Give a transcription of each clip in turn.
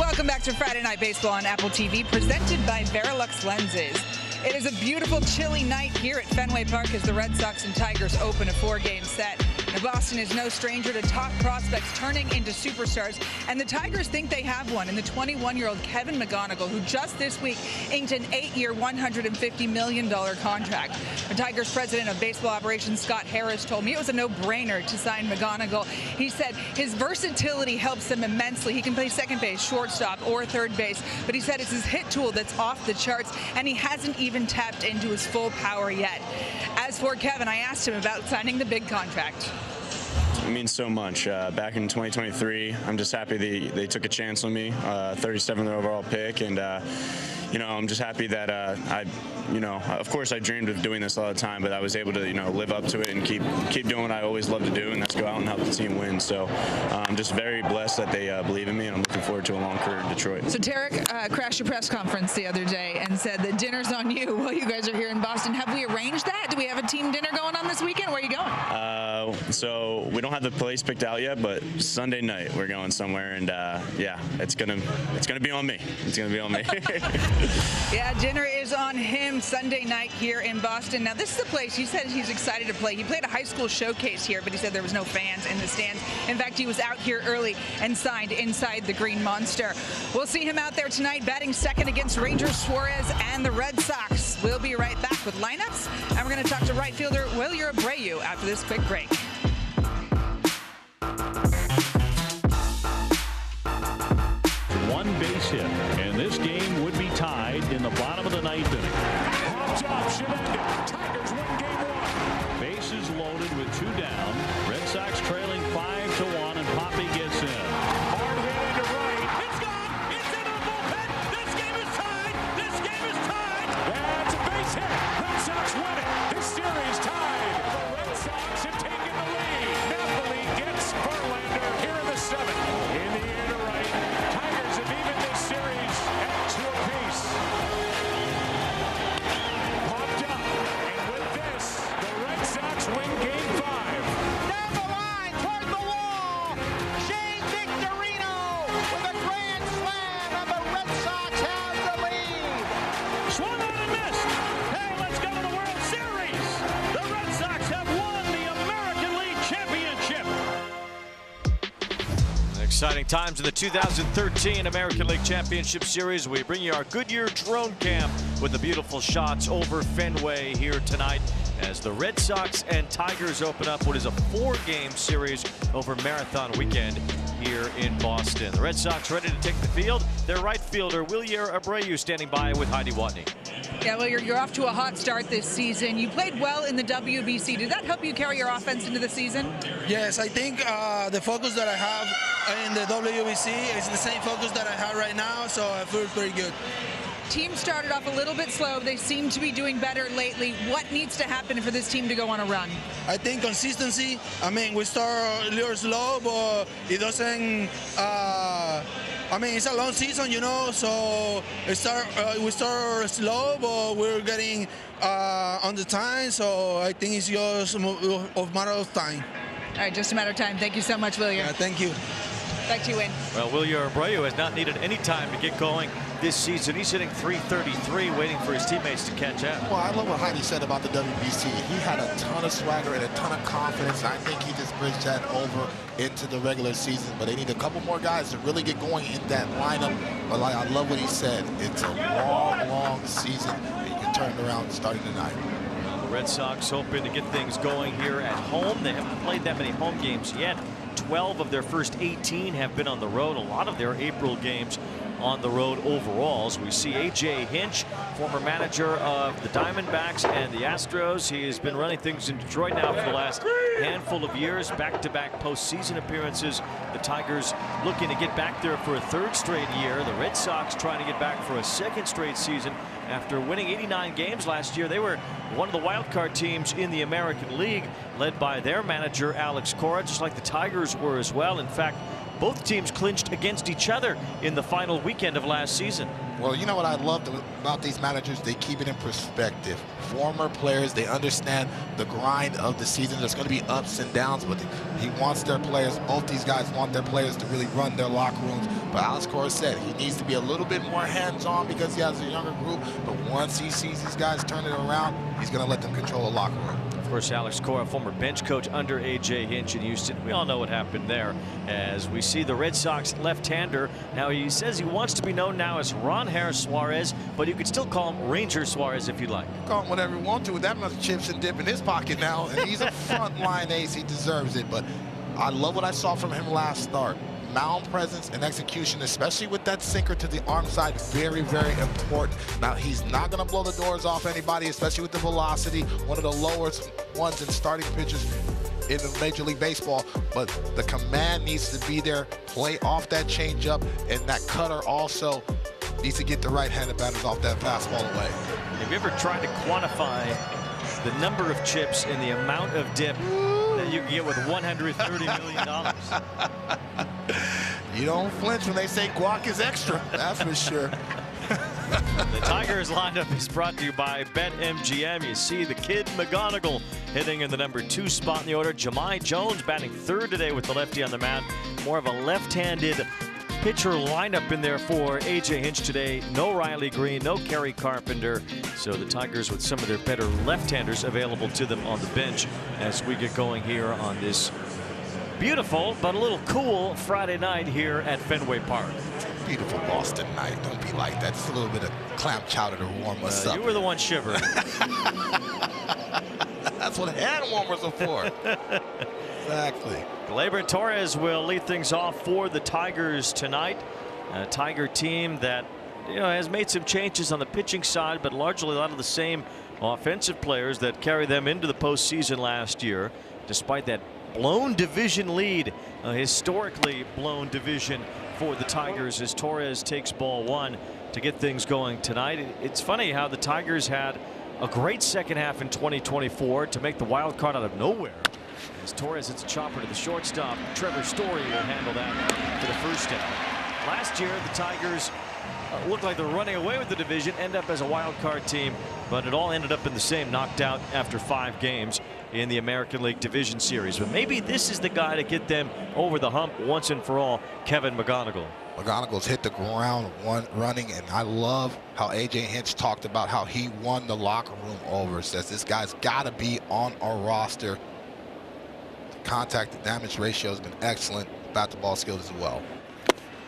Welcome back to Friday Night Baseball on Apple TV, presented by Verilux Lenses. It is a beautiful, chilly night here at Fenway Park as the Red Sox and Tigers open a 4-game set. Now, Boston is no stranger to top prospects turning into superstars, and the Tigers think they have one in the 21-year-old Kevin McGonigal, who just this week inked an 8-year, $150 million contract. The Tigers president of baseball operations, Scott Harris, told me it was a no-brainer to sign McGonigal. He said his versatility helps him immensely. He can play second base, shortstop, or third base, but he said it's his hit tool that's off the charts, and he hasn't even tapped into his full power yet. As for Kevin, I asked him about signing the big contract. It means so much. Back in 2023, I'm just happy they took a chance on me, 37th overall pick, and I'm just happy that of course I dreamed of doing this all the time, but I was able to, live up to it and keep doing what I always love to do, and that's go out and help the team win. So I'm just very blessed that they believe in me, and I'm looking forward to a long career in Detroit. So Tarek crashed your press conference the other day and said that dinner's on you while you guys are here in Boston. Have we arranged that? Do we have a team dinner going on this weekend? Where are you going? So we don't have the place picked out yet, but Sunday night we're going somewhere, and yeah, it's gonna be on me. It's gonna be on me. Yeah, dinner is on him Sunday night here in Boston. Now, this is the place he said he's excited to play. He played a high school showcase here, but he said there was no fans in the stands. In fact, he was out here early and signed inside the Green Monster. We'll see him out there tonight batting second against Rangers Suarez and the Red Sox. We'll be right back with lineups, and we're going to talk to right fielder Wilyer Abreu after this quick break. One base hit, and this game would be tied in the bottom of the ninth inning. Popped up, should end it. Tigers win game one. Bases loaded with 2 down. Red Sox trailing 5-1, and Poppy gets in. Hard hit into right. It's gone. It's into the bullpen. This game is tied. This game is tied. That's a base hit. Red Sox win it. This series tied. The Red Sox have taken the lead. Napoli gets Verlander here in the 7th. In the air to right. Tigers have evened this series at 2 apiece. Popped up, and with this, the Red Sox win Game 5. Down the line, toward the wall, Shane Victorino with a grand slam, and the Red Sox have the lead. Swung on and missed. Hey, let's go to the World Series. The Red Sox have won the American League Championship. Exciting times in the 2013 American League Championship Series. We bring you our Goodyear drone cam with the beautiful shots over Fenway here tonight as the Red Sox and Tigers open up what is a 4-game series over Marathon Weekend here in Boston. The Red Sox ready to take the field. Their right fielder, Wilyer Abreu, standing by with Heidi Watney. Yeah, well, you're off to a hot start this season. You played well in the WBC. Did that help you carry your offense into the season? Yes, I think the focus that I have in the WBC is the same focus that I have right now, so I feel pretty good. Team started off a little bit slow. They seem to be doing better lately. What needs to happen for this team to go on a run? I think consistency. I mean, we start a little slow, but it doesn't. It's a long season, so we start slow, but we're getting on the time. So I think it's just a matter of time. All right, just a matter of time. Thank you so much, Wilyer. Yeah, thank you. Back to you, Wayne. Well, Wilyer Abreu has not needed any time to get going this season. He's hitting .333, waiting for his teammates to catch up. Well, I love what Heidi said about the WBC. He had a ton of swagger and a ton of confidence. I think he just bridged that over into the regular season. But they need a couple more guys to really get going in that lineup. But I love what he said. It's a long, long season. And you can turn it around starting tonight. The Red Sox hoping to get things going here at home. They haven't played that many home games yet. 12 of their first 18 have been on the road. A lot of their April games on the road overall. So we see A.J. Hinch, former manager of the Diamondbacks and the Astros. He has been running things in Detroit now for the last handful of years. Back-to-back postseason appearances. The Tigers looking to get back there for a 3rd straight year. The Red Sox trying to get back for a 2nd straight season. After winning 89 games last year, they were one of the wild card teams in the American League, led by their manager, Alex Cora, just like the Tigers were as well. In fact, both teams clinched against each other in the final weekend of last season. Well, you know what I loved about these managers? They keep it in perspective. Former players, they understand the grind of the season. There's going to be ups and downs, but he wants their players, both these guys want their players to really run their locker rooms, But Alex Cora said he needs to be a little bit more hands-on because he has a younger group. But once he sees these guys turn it around, he's going to let them control the locker room. Of course, Alex Cora, former bench coach under A.J. Hinch in Houston. We all know what happened there as we see the Red Sox left-hander. Now, he says he wants to be known now as Ron Harris Suarez, but you could still call him Ranger Suarez if you'd like. Call him whatever you want to with that much chips and dip in his pocket now. And he's a front-line ace. He deserves it. But I love what I saw from him last start. Mound presence and execution, especially with that sinker to the arm side, very, very important. Now, he's not going to blow the doors off anybody, especially with the velocity, one of the lowest ones in starting pitchers in the Major League Baseball, but the command needs to be there, play off that changeup, and that cutter also needs to get the right-handed batters off that fastball away. Have you ever tried to quantify the number of chips and the amount of dip that you can get with $130 million? You don't flinch when they say guac is extra, that's for sure. The Tigers lineup is brought to you by BetMGM. You see the kid McGonigal hitting in the number 2 spot in the order. Jahmai Jones batting third today with the lefty on the mound. More of a left-handed pitcher lineup in there for A.J. Hinch today. No Riley Green, no Kerry Carpenter. So the Tigers with some of their better left-handers available to them on the bench as we get going here on this beautiful but a little cool Friday night here at Fenway Park. Beautiful Boston night. Don't be like that. Just a little bit of clam chowder to warm us up. You were the one shivering. That's what hand warmers are for. Exactly. Gleyber Torres will lead things off for the Tigers tonight. A Tiger team that has made some changes on the pitching side, but largely a lot of the same offensive players that carried them into the postseason last year, despite that blown division lead, historically blown division for the Tigers as Torres takes ball 1 to get things going tonight. It's funny how the Tigers had a great second half in 2024 to make the wild card out of nowhere. As Torres hits a chopper to the shortstop, Trevor Story will handle that for the first out. Last year, the Tigers looked like they're running away with the division, end up as a wild card team, but it all ended up in the same, knocked out after 5 games in the American League Division Series. But maybe this is the guy to get them over the hump once and for all, Kevin McGonigal. McGonigal's hit the ground running, and I love how A.J. Hinch talked about how he won the locker room over. Says this guy's got to be on our roster. The contact to damage ratio has been excellent. Bat-to-ball skills as well.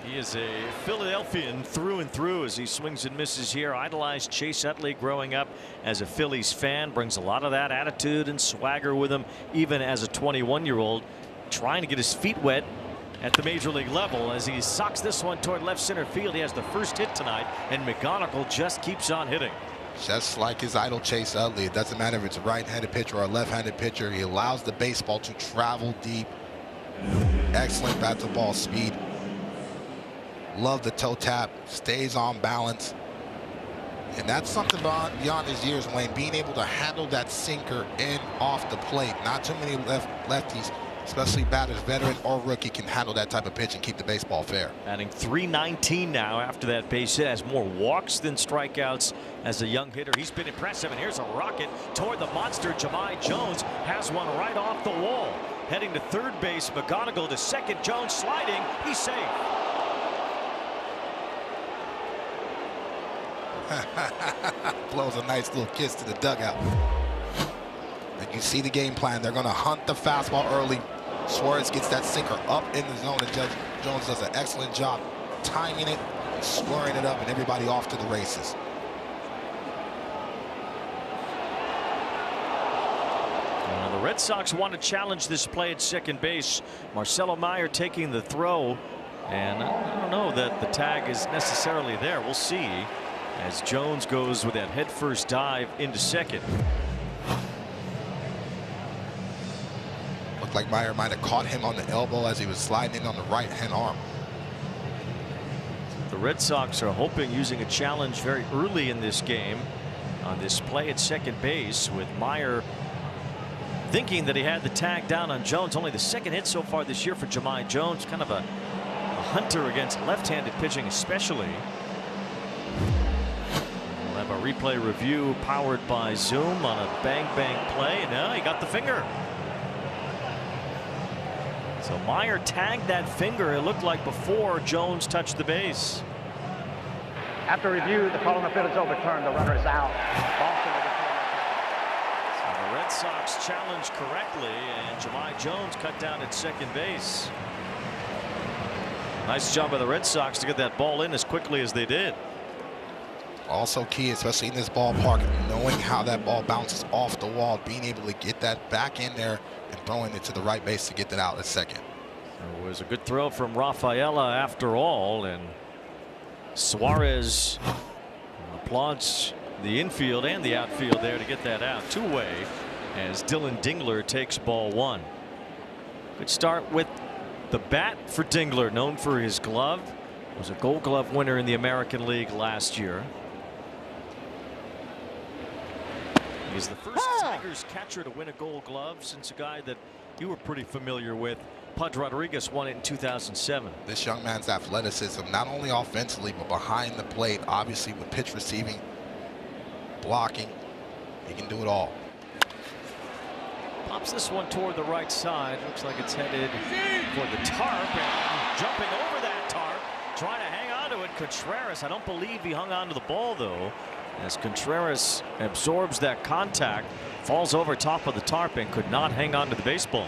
He is a Philadelphian through and through as he swings and misses here. Idolized Chase Utley growing up as a Phillies fan. Brings a lot of that attitude and swagger with him even as a 21-year-old. Trying to get his feet wet at the major league level as he socks this one toward left center field. He has the first hit tonight, and McGonigal just keeps on hitting. Just like his idol Chase Utley, it doesn't matter if it's a right-handed pitcher or a left-handed pitcher. He allows the baseball to travel deep. Excellent bat-to-ball speed. Love the toe tap, stays on balance. And that's something beyond his years, Wayne, being able to handle that sinker in off the plate. Not too many lefties, especially batters, veteran or rookie, can handle that type of pitch and keep the baseball fair. Batting .319 now after that base hit. Has more walks than strikeouts as a young hitter. He's been impressive, and here's a rocket toward the monster. Jahmai Jones has one right off the wall. Heading to third base, McGonigal to second. Jones sliding. He's safe. Blows a nice little kiss to the dugout. And you see the game plan. They're going to hunt the fastball early. Suarez gets that sinker up in the zone, and Judge Jones does an excellent job timing it, squaring it up, and everybody off to the races. The Red Sox want to challenge this play at second base. Marcelo Meyer taking the throw, and I don't know that the tag is necessarily there. We'll see as Jones goes with that headfirst dive into second. Looked like Meyer might have caught him on the elbow as he was sliding in on the right-hand arm. The Red Sox are hoping using a challenge very early in this game on this play at second base, with Meyer thinking that he had the tag down on Jones. Only the second hit so far this year for Jahmai Jones. Kind of a hunter against left-handed pitching especially. We'll have a replay review powered by Zoom on a bang play. No, he got the finger. So Meyer tagged that finger, it looked like, before Jones touched the base. After review, the call on the field is overturned. The runner is out. Boston will So the Red Sox challenged correctly, and Jahmai Jones cut down at second base. Nice job by the Red Sox to get that ball in as quickly as they did. Also key, especially in this ballpark, knowing how that ball bounces off the wall, being able to get that back in there and throwing it to the right base to get that out at second. It was a good throw from Rafaela after all, and Suarez applauds the infield and the outfield there to get that out. Two-way as Dylan Dingler takes ball one. Good start with the bat for Dingler, known for his glove. Was a Gold Glove winner in the American League last year. He's the first Tigers catcher to win a Gold Glove since a guy that you were pretty familiar with. Pudge Rodriguez won it in 2007. This young man's athleticism, not only offensively, but behind the plate, obviously with pitch receiving, blocking, he can do it all. Pops this one toward the right side. Looks like it's headed for the tarp, and jumping over that tarp, trying to hang on to it. Contreras, I don't believe he hung on to the ball, though, as Contreras absorbs that contact, falls over top of the tarp, and could not hang on to the baseball.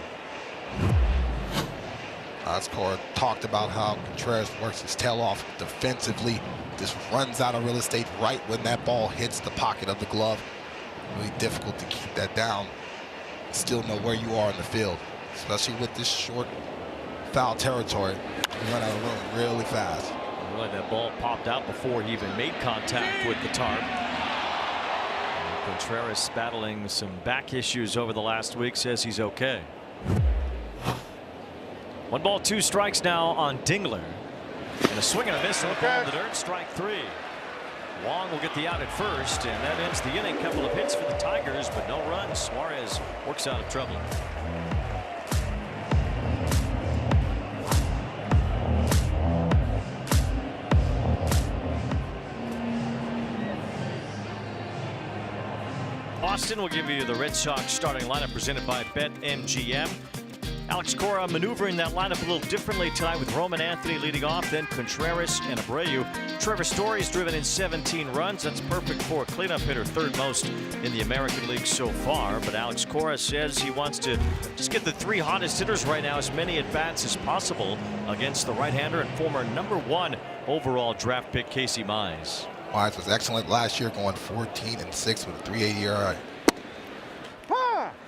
Oscar talked about how Contreras works his tail off defensively, just runs out of real estate right when that ball hits the pocket of the glove. Really difficult to keep that down, still know where you are in the field, especially with this short foul territory. You run out of room really fast. Really, that ball popped out before he even made contact with the tarp. And Contreras battling some back issues over the last week, says he's okay. 1 ball, 2 strikes now on Dingler. And a swing and a miss on the ball in the dirt. Strike 3. Wong will get the out at first, and that ends the inning. Couple of hits for the Tigers, but no runs. Suarez works out of trouble. Austin will give you the Red Sox starting lineup presented by BetMGM. Alex Cora maneuvering that lineup a little differently tonight with Roman Anthony leading off, then Contreras and Abreu. Trevor Story's driven in 17 runs. That's perfect for a cleanup hitter, third most in the American League so far. But Alex Cora says he wants to just get the 3 hottest hitters right now, as many at-bats as possible against the right-hander and former #1 overall draft pick Casey Mize. Mize was excellent last year, going 14-6 with a 3.80 ERA.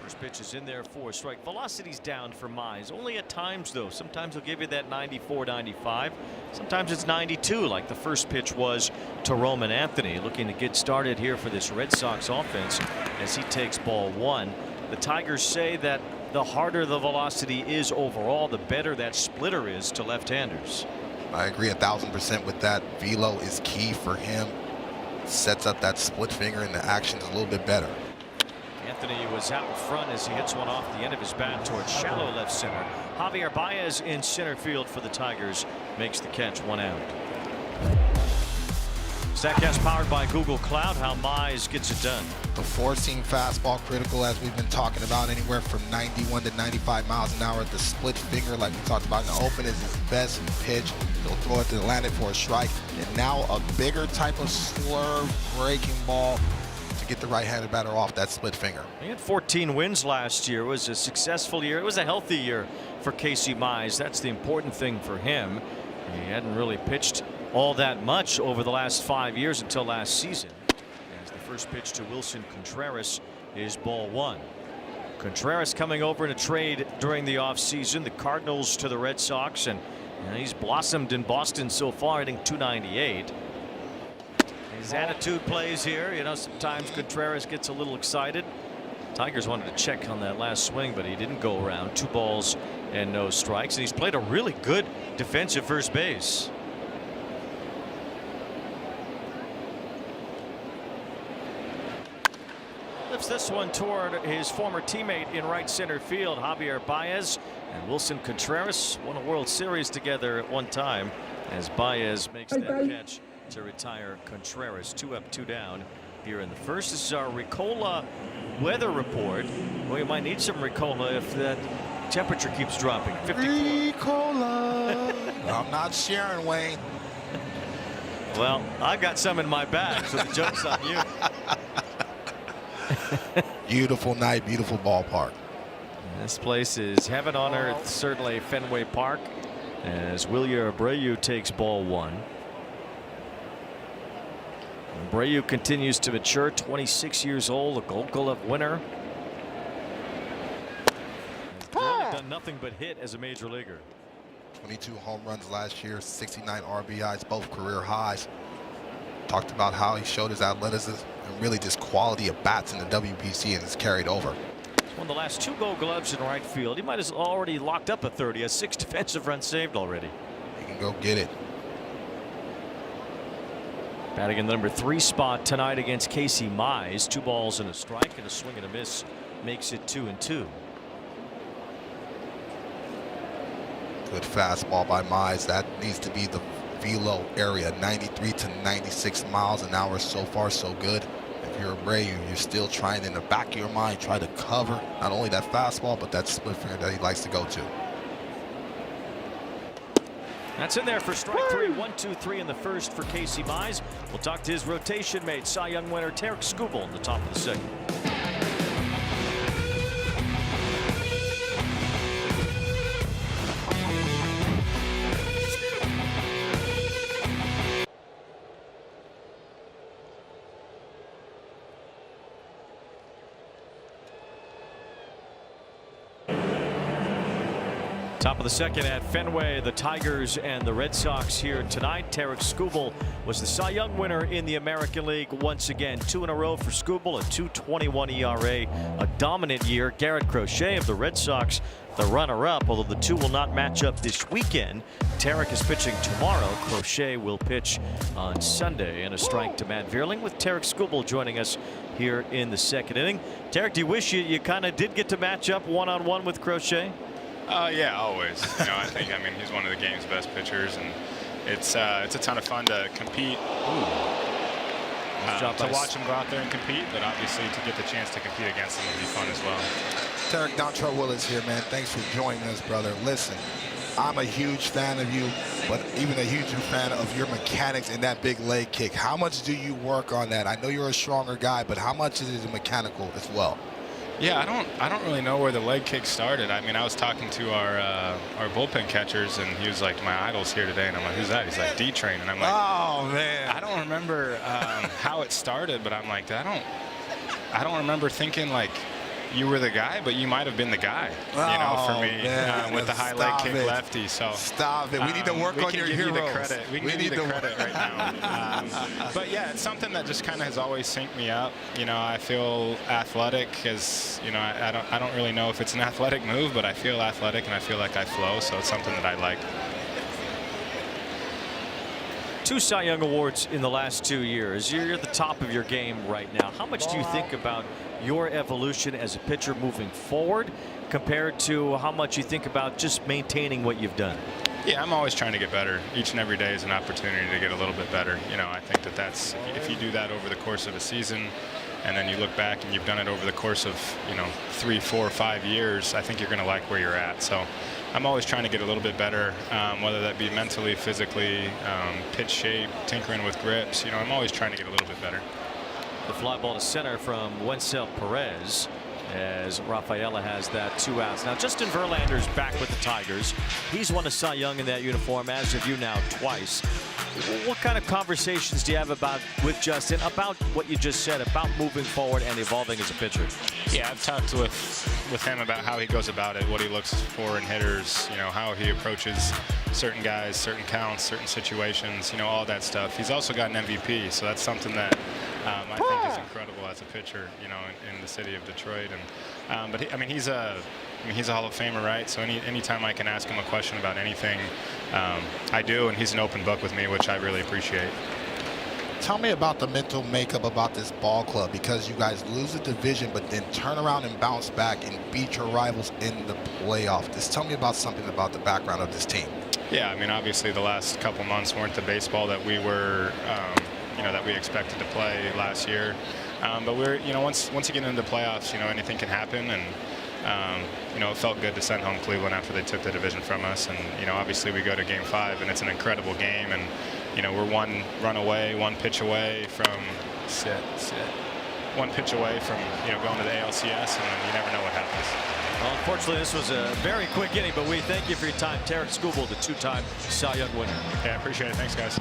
First pitch is in there for a strike. Velocity's down for Mize. Only at times, though. Sometimes he'll give you that 94, 95. Sometimes it's 92, like the first pitch was to Roman Anthony. Looking to get started here for this Red Sox offense as he takes ball 1. The Tigers say that the harder the velocity is overall, the better that splitter is to left-handers. I agree 1000% with that. Velo is key for him. Sets up that split finger, and the action's a little bit better. Anthony was out in front as he hits one off the end of his bat towards shallow left center. Javier Baez in center field for the Tigers makes the catch, 1 out. Statcast powered by Google Cloud. How Mize gets it done. The four-seam fastball critical, as we've been talking about, anywhere from 91 to 95 miles an hour. The split finger, like we talked about in the open, is his best pitch. He'll throw it to the land for a strike. And now a bigger type of swerve breaking ball to get the right-handed batter off that split finger. He had 14 wins last year. It was a successful year. It was a healthy year for Casey Mize. That's the important thing for him. He hadn't really pitched all that much over the last 5 years until last season. As the first pitch to Wilson Contreras is ball 1. Contreras coming over in a trade during the offseason. The Cardinals to the Red Sox, and he's blossomed in Boston so far, hitting .298. His attitude plays here. You know, sometimes Contreras gets a little excited. Tigers wanted to check on that last swing, but he didn't go around. 2 balls and no strikes, and he's played a really good defensive first base. Lifts this one toward his former teammate in right center field, Javier Baez, and Wilson Contreras won a World Series together at one time, as Baez makes that catch to retire Contreras. 2 up, 2 down here in the first. This is our Ricola weather report. Well, you might need some Ricola if that temperature keeps dropping. 54. Ricola. I'm not sharing, Wayne. Well, I got some in my bag, so the joke's on you. Beautiful night, beautiful ballpark. This place is heaven on earth, certainly Fenway Park, as Wilyer Abreu takes ball 1. Abreu continues to mature, 26 years old, a Gold Glove winner. He's really done nothing but hit as a major leaguer. 22 home runs last year, 69 RBIs, both career highs. Talked about how he showed his athleticism and really just quality of bats in the WBC, and it's carried over. He's won the last 2 Gold Gloves in right field. He might have already locked up a 30. He has 6 defensive runs saved already. He can go get it. Batting in the number 3 spot tonight against Casey Mize. 2 balls and a strike, and a swing and a miss makes it 2-2. Good fastball by Mize. That needs to be the velo area, 93 to 96 miles an hour. So far, so good. If you're Abreu, you're still trying in the back of your mind, try to cover not only that fastball, but that split finger that he likes to go to. That's in there for strike 3. 1-2-3 in the first for Casey Mize. We'll talk to his rotation mate, Cy Young winner Tarik Skubal in the top of the second. Top of the second at Fenway, the Tigers and the Red Sox here tonight. Tarik Skubal was the Cy Young winner in the American League once again. 2 in a row for Skubal, a 2.21 ERA, a dominant year. Garrett Crochet of the Red Sox, the runner-up, although the 2 will not match up this weekend. Tarik is pitching tomorrow. Crochet will pitch on Sunday. And a strike to Matt Vierling, with Tarik Skubal joining us here in the second inning. Tarik, do you wish you kind of did get to match up one-on-one with Crochet? Yeah, always. I think, he's one of the game's best pitchers, and it's a ton of fun to compete. To watch him go out there and compete, but obviously to get the chance to compete against him would be fun as well. Tarik, Dontrell Willis here, man. Thanks for joining us, brother. Listen, I'm a huge fan of you, but even a huge fan of your mechanics in that big leg kick. How much do you work on that? I know you're a stronger guy, but how much is it mechanical as well? Yeah, I don't really know where the leg kick started. I was talking to our bullpen catchers, and he was like, "My idol's here today," and I'm like, "Who's that?" He's like, D-Train, and I'm like, "Oh man, I don't remember how it started, but I'm like, I don't remember thinking like you were the guy, but you might have been the guy, for me, with the high leg kick lefty." So stop it. We need to work on your heroes. We can give you the credit right now. But yeah, it's something that just kind of has always synced me up. I feel athletic, as I don't really know if it's an athletic move, but I feel athletic and I feel like I flow. So it's something that I like. 2 Cy Young awards in the last 2 years. You're at the top of your game right now. How much do you think about your evolution as a pitcher moving forward compared to how much you think about just maintaining what you've done? Yeah, I'm always trying to get better. Each and every day is an opportunity to get a little bit better. I think that's if you do that over the course of a season, and then you look back and you've done it over the course of 3, 4, 5 years, I think you're going to like where you're at. So I'm always trying to get a little bit better, whether that be mentally, physically, pitch shape, tinkering with grips. I'm always trying to get a little bit better. The fly ball to center from Wencel Perez, as Rafaela has that 2 outs. Now Justin Verlander's back with the Tigers. He's won a Cy Young in that uniform, as have you now twice. What kind of conversations do you have with Justin about what you just said about moving forward and evolving as a pitcher? Yeah, I've talked with him about how he goes about it, what he looks for in hitters, how he approaches certain guys, certain counts, certain situations, all that stuff. He's also got an MVP, so that's something that I think is incredible as a pitcher, in the city of Detroit. And but he's a Hall of Famer, right? So anytime I can ask him a question about anything, I do, and he's an open book with me, which I really appreciate. Tell me about the mental makeup about this ball club, because you guys lose the division but then turn around and bounce back and beat your rivals in the playoff. Just tell me about something about the background of this team. Yeah, obviously the last couple months weren't the baseball that we were, that we expected to play last year. But we're, once you get into the playoffs, anything can happen, and You know, it felt good to send home Cleveland after they took the division from us. And, you know, obviously we go to Game 5, and it's an incredible game. And, you know, we're one run away, one pitch away from one pitch away from, you know, going to the ALCS, and then you never know what happens. Well, unfortunately, this was a very quick inning, but we thank you for your time. Tarek Skubal, the 2-time Cy Young winner. Yeah, I appreciate it. Thanks, guys.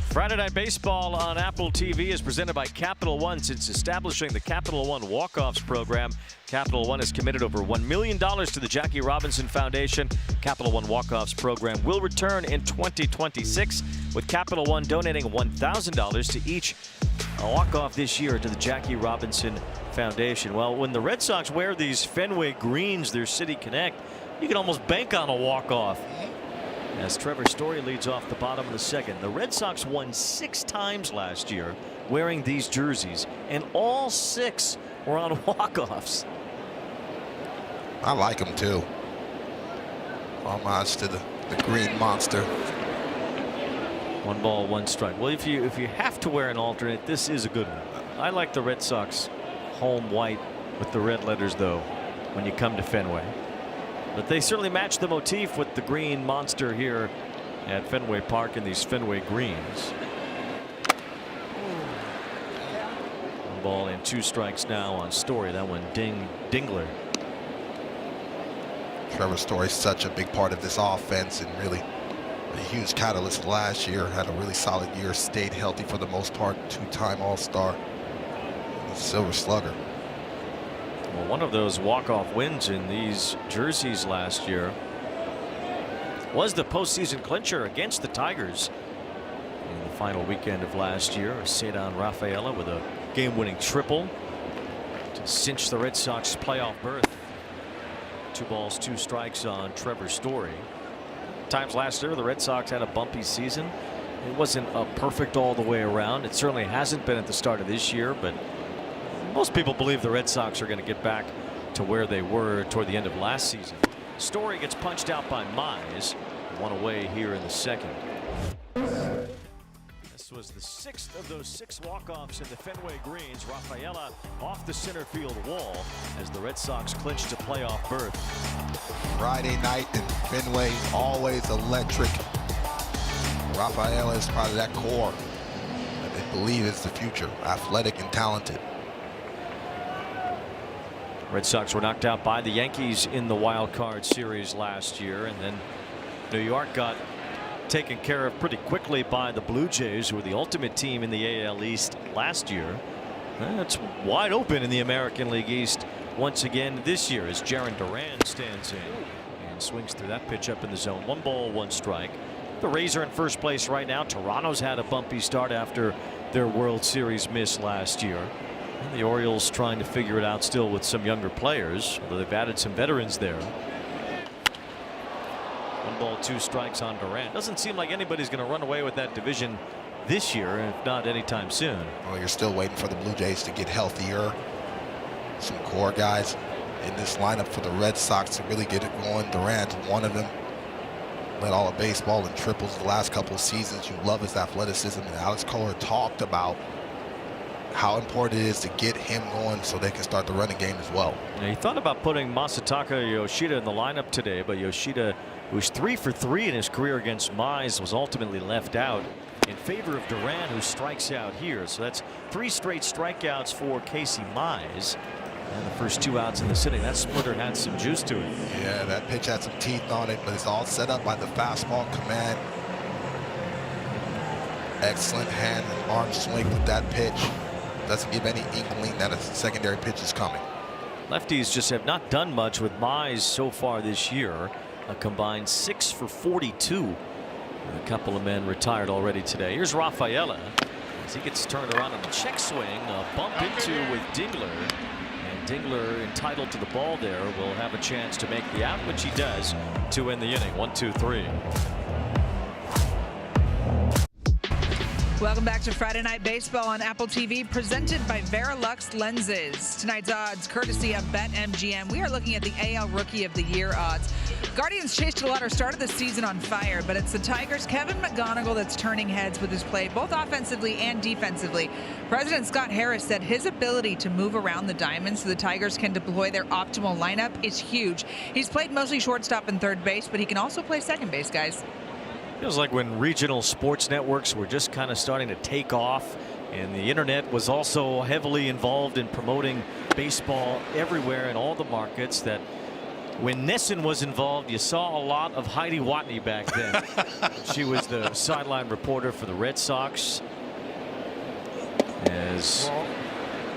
Friday Night Baseball on Apple TV is presented by Capital One. Since establishing the Capital One Walk-Offs program, Capital One has committed over $1 million to the Jackie Robinson Foundation. Capital One Walk-Offs program will return in 2026, with Capital One donating $1,000 to each walk-off this year to the Jackie Robinson Foundation. Well, when the Red Sox wear these Fenway greens, their City Connect, you can almost bank on a walk-off. As Trevor Story leads off the bottom of the second. The Red Sox won 6 times last year wearing these jerseys, and all 6 were on walk-offs. I like them too. Homage to the green monster. 1 ball, 1 strike. Well, if you have to wear an alternate, this is a good one. I like the Red Sox home white with the red letters, though, when you come to Fenway. But they certainly match the motif with the green monster here at Fenway Park in these Fenway greens. 1 ball and 2 strikes now on Story. That one Dingler. Trevor Story's such a big part of this offense, and really a huge catalyst last year. Had a really solid year, stayed healthy for the most part, 2-time All-Star, Silver Slugger. Well, one of those walk-off wins in these jerseys last year was the postseason clincher against the Tigers in the final weekend of last year. Cedar Rafaela with a game-winning triple to cinch the Red Sox playoff berth. 2 balls, 2 strikes on Trevor Story. Times last year the Red Sox had a bumpy season. It wasn't a perfect all the way around. It certainly hasn't been at the start of this year, but most people believe the Red Sox are going to get back to where they were toward the end of last season. Story gets punched out by Mize. 1 away here in the second. This was the 6th of those 6 walk-offs in the Fenway greens. Rafaela off the center field wall as the Red Sox clinched a playoff berth. Friday night in Fenway, always electric. Rafaela is part of that core that they believe is the future, athletic and talented. Red Sox were knocked out by the Yankees in the wild card series last year, and then New York got taken care of pretty quickly by the Blue Jays, who were the ultimate team in the AL East last year. It's wide open in the American League East once again this year as Jarren Duran stands in and swings through that pitch up in the zone. 1 ball, 1 strike. The Rays are in first place right now. Toronto's had a bumpy start after their World Series miss last year. And the Orioles trying to figure it out still with some younger players, although they've added some veterans there. 1 ball, 2 strikes on Durant. Doesn't seem like anybody's going to run away with that division this year, if not anytime soon. Well, you're still waiting for the Blue Jays to get healthier. Some core guys in this lineup for the Red Sox to really get it going. Durant's one of them. Led all of baseball in triples the last couple of seasons. You love his athleticism, and Alex Kohler talked about how important it is to get him going so they can start the running game as well. He thought about putting Masataka Yoshida in the lineup today, but Yoshida, who was 3 for 3 in his career against Mize, was ultimately left out in favor of Duran, who strikes out here. So that's 3 straight strikeouts for Casey Mize. And the first 2 outs in the sitting. That splitter had some juice to it. Yeah, that pitch had some teeth on it, but it's all set up by the fastball command. Excellent hand and arm swing with that pitch. Doesn't give any inkling that a secondary pitch is coming. Lefties just have not done much with Mize so far this year. A combined 6 for 42. A couple of men retired already today. Here's Rafaela as he gets turned around on the check swing. A bump into with Dingler. And Dingler, entitled to the ball there, will have a chance to make the out, which he does to end the inning. 1, 2, 3. Welcome back to Friday Night Baseball on Apple TV, presented by Verilux Lenses. Tonight's odds, courtesy of BetMGM. We are looking at the AL Rookie of the Year odds. Guardians chased a lot or started the season on fire, but it's the Tigers' Kevin McGonigal that's turning heads with his play, both offensively and defensively. President Scott Harris said his ability to move around the diamond so the Tigers can deploy their optimal lineup is huge. He's played mostly shortstop and third base, but he can also play second base, guys. Feels like when regional sports networks were just kind of starting to take off, and the internet was also heavily involved in promoting baseball everywhere in all the markets, that when Nesson was involved, you saw a lot of Heidi Watney back then. She was the sideline reporter for the Red Sox. As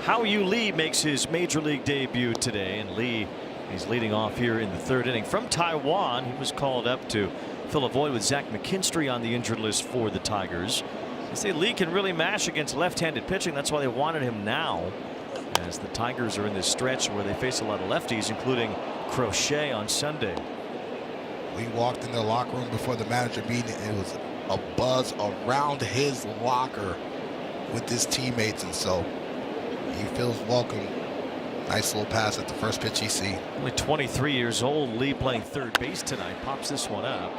Hao-Yu Lee makes his major league debut today, and Lee, he's leading off here in the third inning from Taiwan. He was called up to fill a void with Zach McKinstry on the injured list for the Tigers. They say Lee can really mash against left-handed pitching. That's why they wanted him now, as the Tigers are in this stretch where they face a lot of lefties, including Crochet on Sunday. We walked in the locker room before the manager meeting. It was a buzz around his locker with his teammates, and so he feels welcome. Nice little pass at the first pitch he see. Only 23 years old. Lee playing third base tonight. Pops this one up.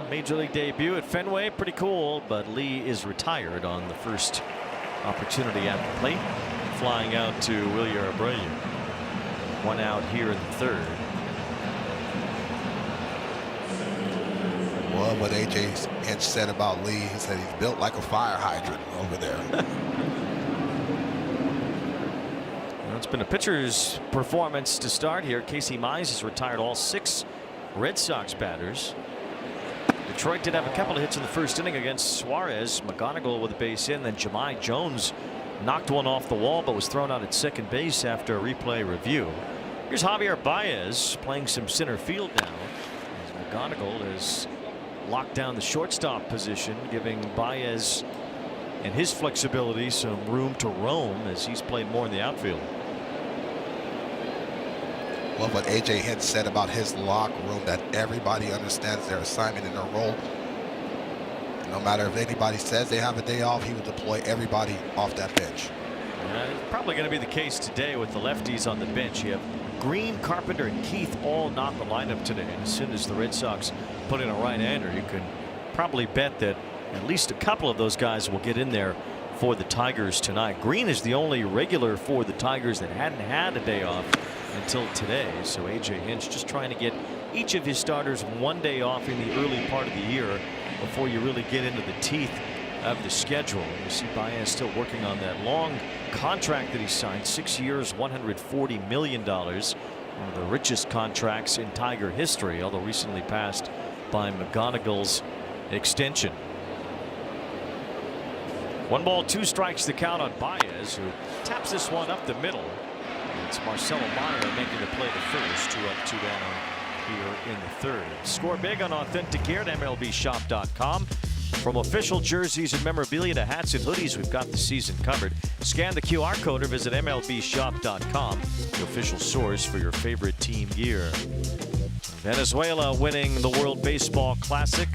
Major league debut at Fenway. Pretty cool, but Lee is retired on the first opportunity at the plate. Flying out to Wilyer Abreu. One out here in the third. Well, what A.J. Hinch said about Lee, he said he's built like a fire hydrant over there. It's been a pitcher's performance to start here. Casey Mize has retired all 6 Red Sox batters. Detroit did have a couple of hits in the first inning against Suarez. McGonigal with a base in, then Jahmai Jones knocked one off the wall but was thrown out at second base after a replay review. Here's Javier Baez playing some center field now, as McGonigal has locked down the shortstop position, giving Baez and his flexibility some room to roam as he's played more in the outfield. Love what A.J. Hinch said about his locker room, that everybody understands their assignment and their role. No matter if anybody says they have a day off, he would deploy everybody off that bench. It's probably going to be the case today with the lefties on the bench. You have Green, Carpenter, and Keith all not the lineup today. And as soon as the Red Sox put in a right-hander, you can probably bet that at least a couple of those guys will get in there for the Tigers tonight. Green is the only regular for the Tigers that hadn't had a day off until today. So A.J. Hinch just trying to get each of his starters one day off in the early part of the year before you really get into the teeth of the schedule. You see Baez still working on that long contract that he signed, 6 years, $140 million. One of the richest contracts in Tiger history, although recently passed by McGonigal's extension. 1 ball, 2 strikes the count on Baez, who taps this one up the middle. It's Marcelo Meyer making the play to first. 2 up, 2 down here in the third. Score big on Authentic Gear at MLBshop.com. From official jerseys and memorabilia to hats and hoodies, we've got the season covered. Scan the QR code or visit MLBshop.com, the official source for your favorite team gear. Venezuela winning the World Baseball Classic.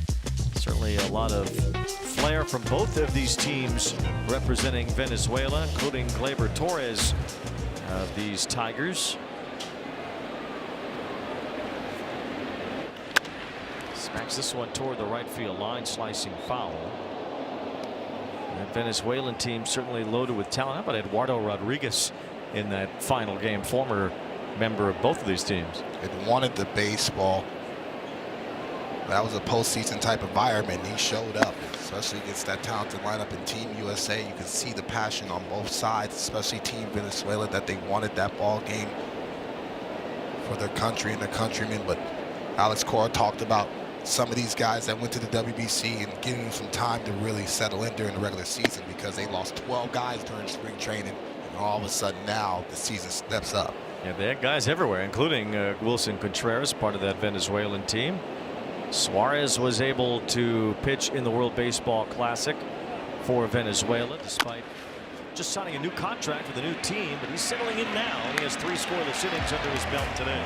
Certainly a lot of flair from both of these teams representing Venezuela, including Gleyber Torres of these Tigers. Smacks this one toward the right field line, slicing foul. That Venezuelan team certainly loaded with talent. How about Eduardo Rodriguez in that final game, former member of both of these teams? It wanted the baseball. That was a postseason type environment. He showed up, especially against that talented lineup in Team USA. You can see the passion on both sides, especially Team Venezuela, that they wanted that ball game for their country and their countrymen. But Alex Cora talked about some of these guys that went to the WBC and giving them some time to really settle in during the regular season, because they lost 12 guys during spring training, and all of a sudden now the season steps up. Yeah, they had guys everywhere, including Wilson Contreras, part of that Venezuelan team. Suarez was able to pitch in the World Baseball Classic for Venezuela, despite just signing a new contract with a new team, but he's settling in now. He has 3 scoreless innings under his belt today.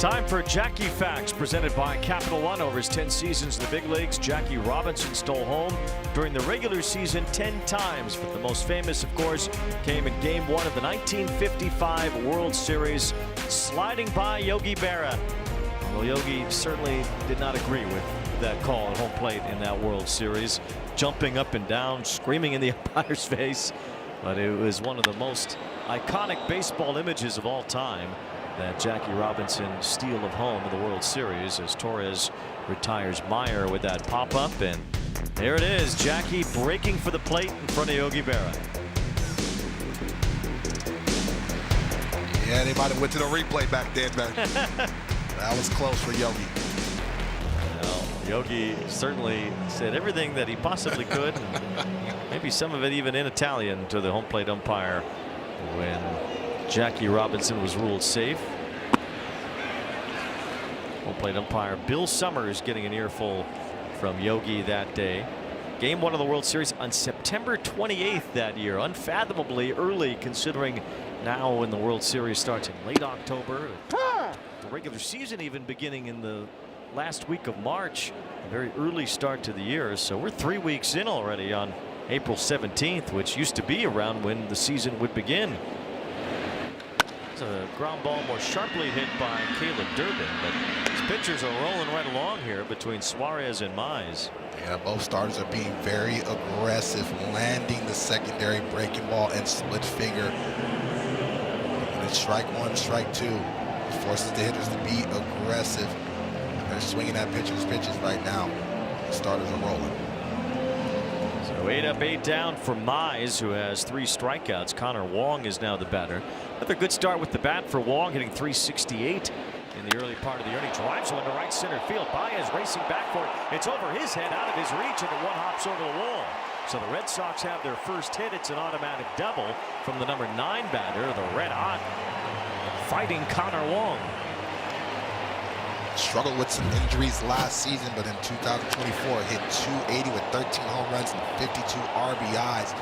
Time for Jackie Facts, presented by Capital One. Over his 10 seasons in the big leagues, Jackie Robinson stole home during the regular season 10 times. But the most famous, of course, came in Game 1 of the 1955 World Series, sliding by Yogi Berra. Well, Yogi certainly did not agree with that call at home plate in that World Series, jumping up and down, screaming in the umpire's face. But it was one of the most iconic baseball images of all time, that Jackie Robinson steal of home in the World Series, as Torres retires Meyer with that pop-up. And there it is, Jackie breaking for the plate in front of Yogi Berra. Yeah, they might have went to the replay back then, man. That was close for Yogi. Well, Yogi certainly said everything that he possibly could, and maybe some of it even in Italian, to the home plate umpire when Jackie Robinson was ruled safe. Home plate umpire Bill Summers getting an earful from Yogi that day. Game 1 of the World Series on September 28th that year, unfathomably early considering now when the World Series starts in late October. The regular season even beginning in the last week of March, a very early start to the year. So we're 3 weeks in already on April 17th, which used to be around when the season would begin. It's a ground ball more sharply hit by Caleb Durbin, but his pitchers are rolling right along here between Suarez and Mize. Yeah, both starters are being very aggressive, landing the secondary breaking ball and split finger. And it's strike one, strike two. It forces the hitters to be aggressive. They're swinging at pitchers' pitches right now. The starters are rolling. So 8 up, 8 down for Mize, who has 3 strikeouts. Connor Wong is now the batter. Another good start with the bat for Wong, hitting .368 in the early part of the inning. Drives one to right center field. Baez racing back for it. It's over his head, out of his reach, and the one hops over the wall. So the Red Sox have their first hit. It's an automatic double from the number 9 batter, the red hot fighting Connor Wong. Struggled with some injuries last season, but in 2024 hit .280 with 13 home runs and 52 RBIs.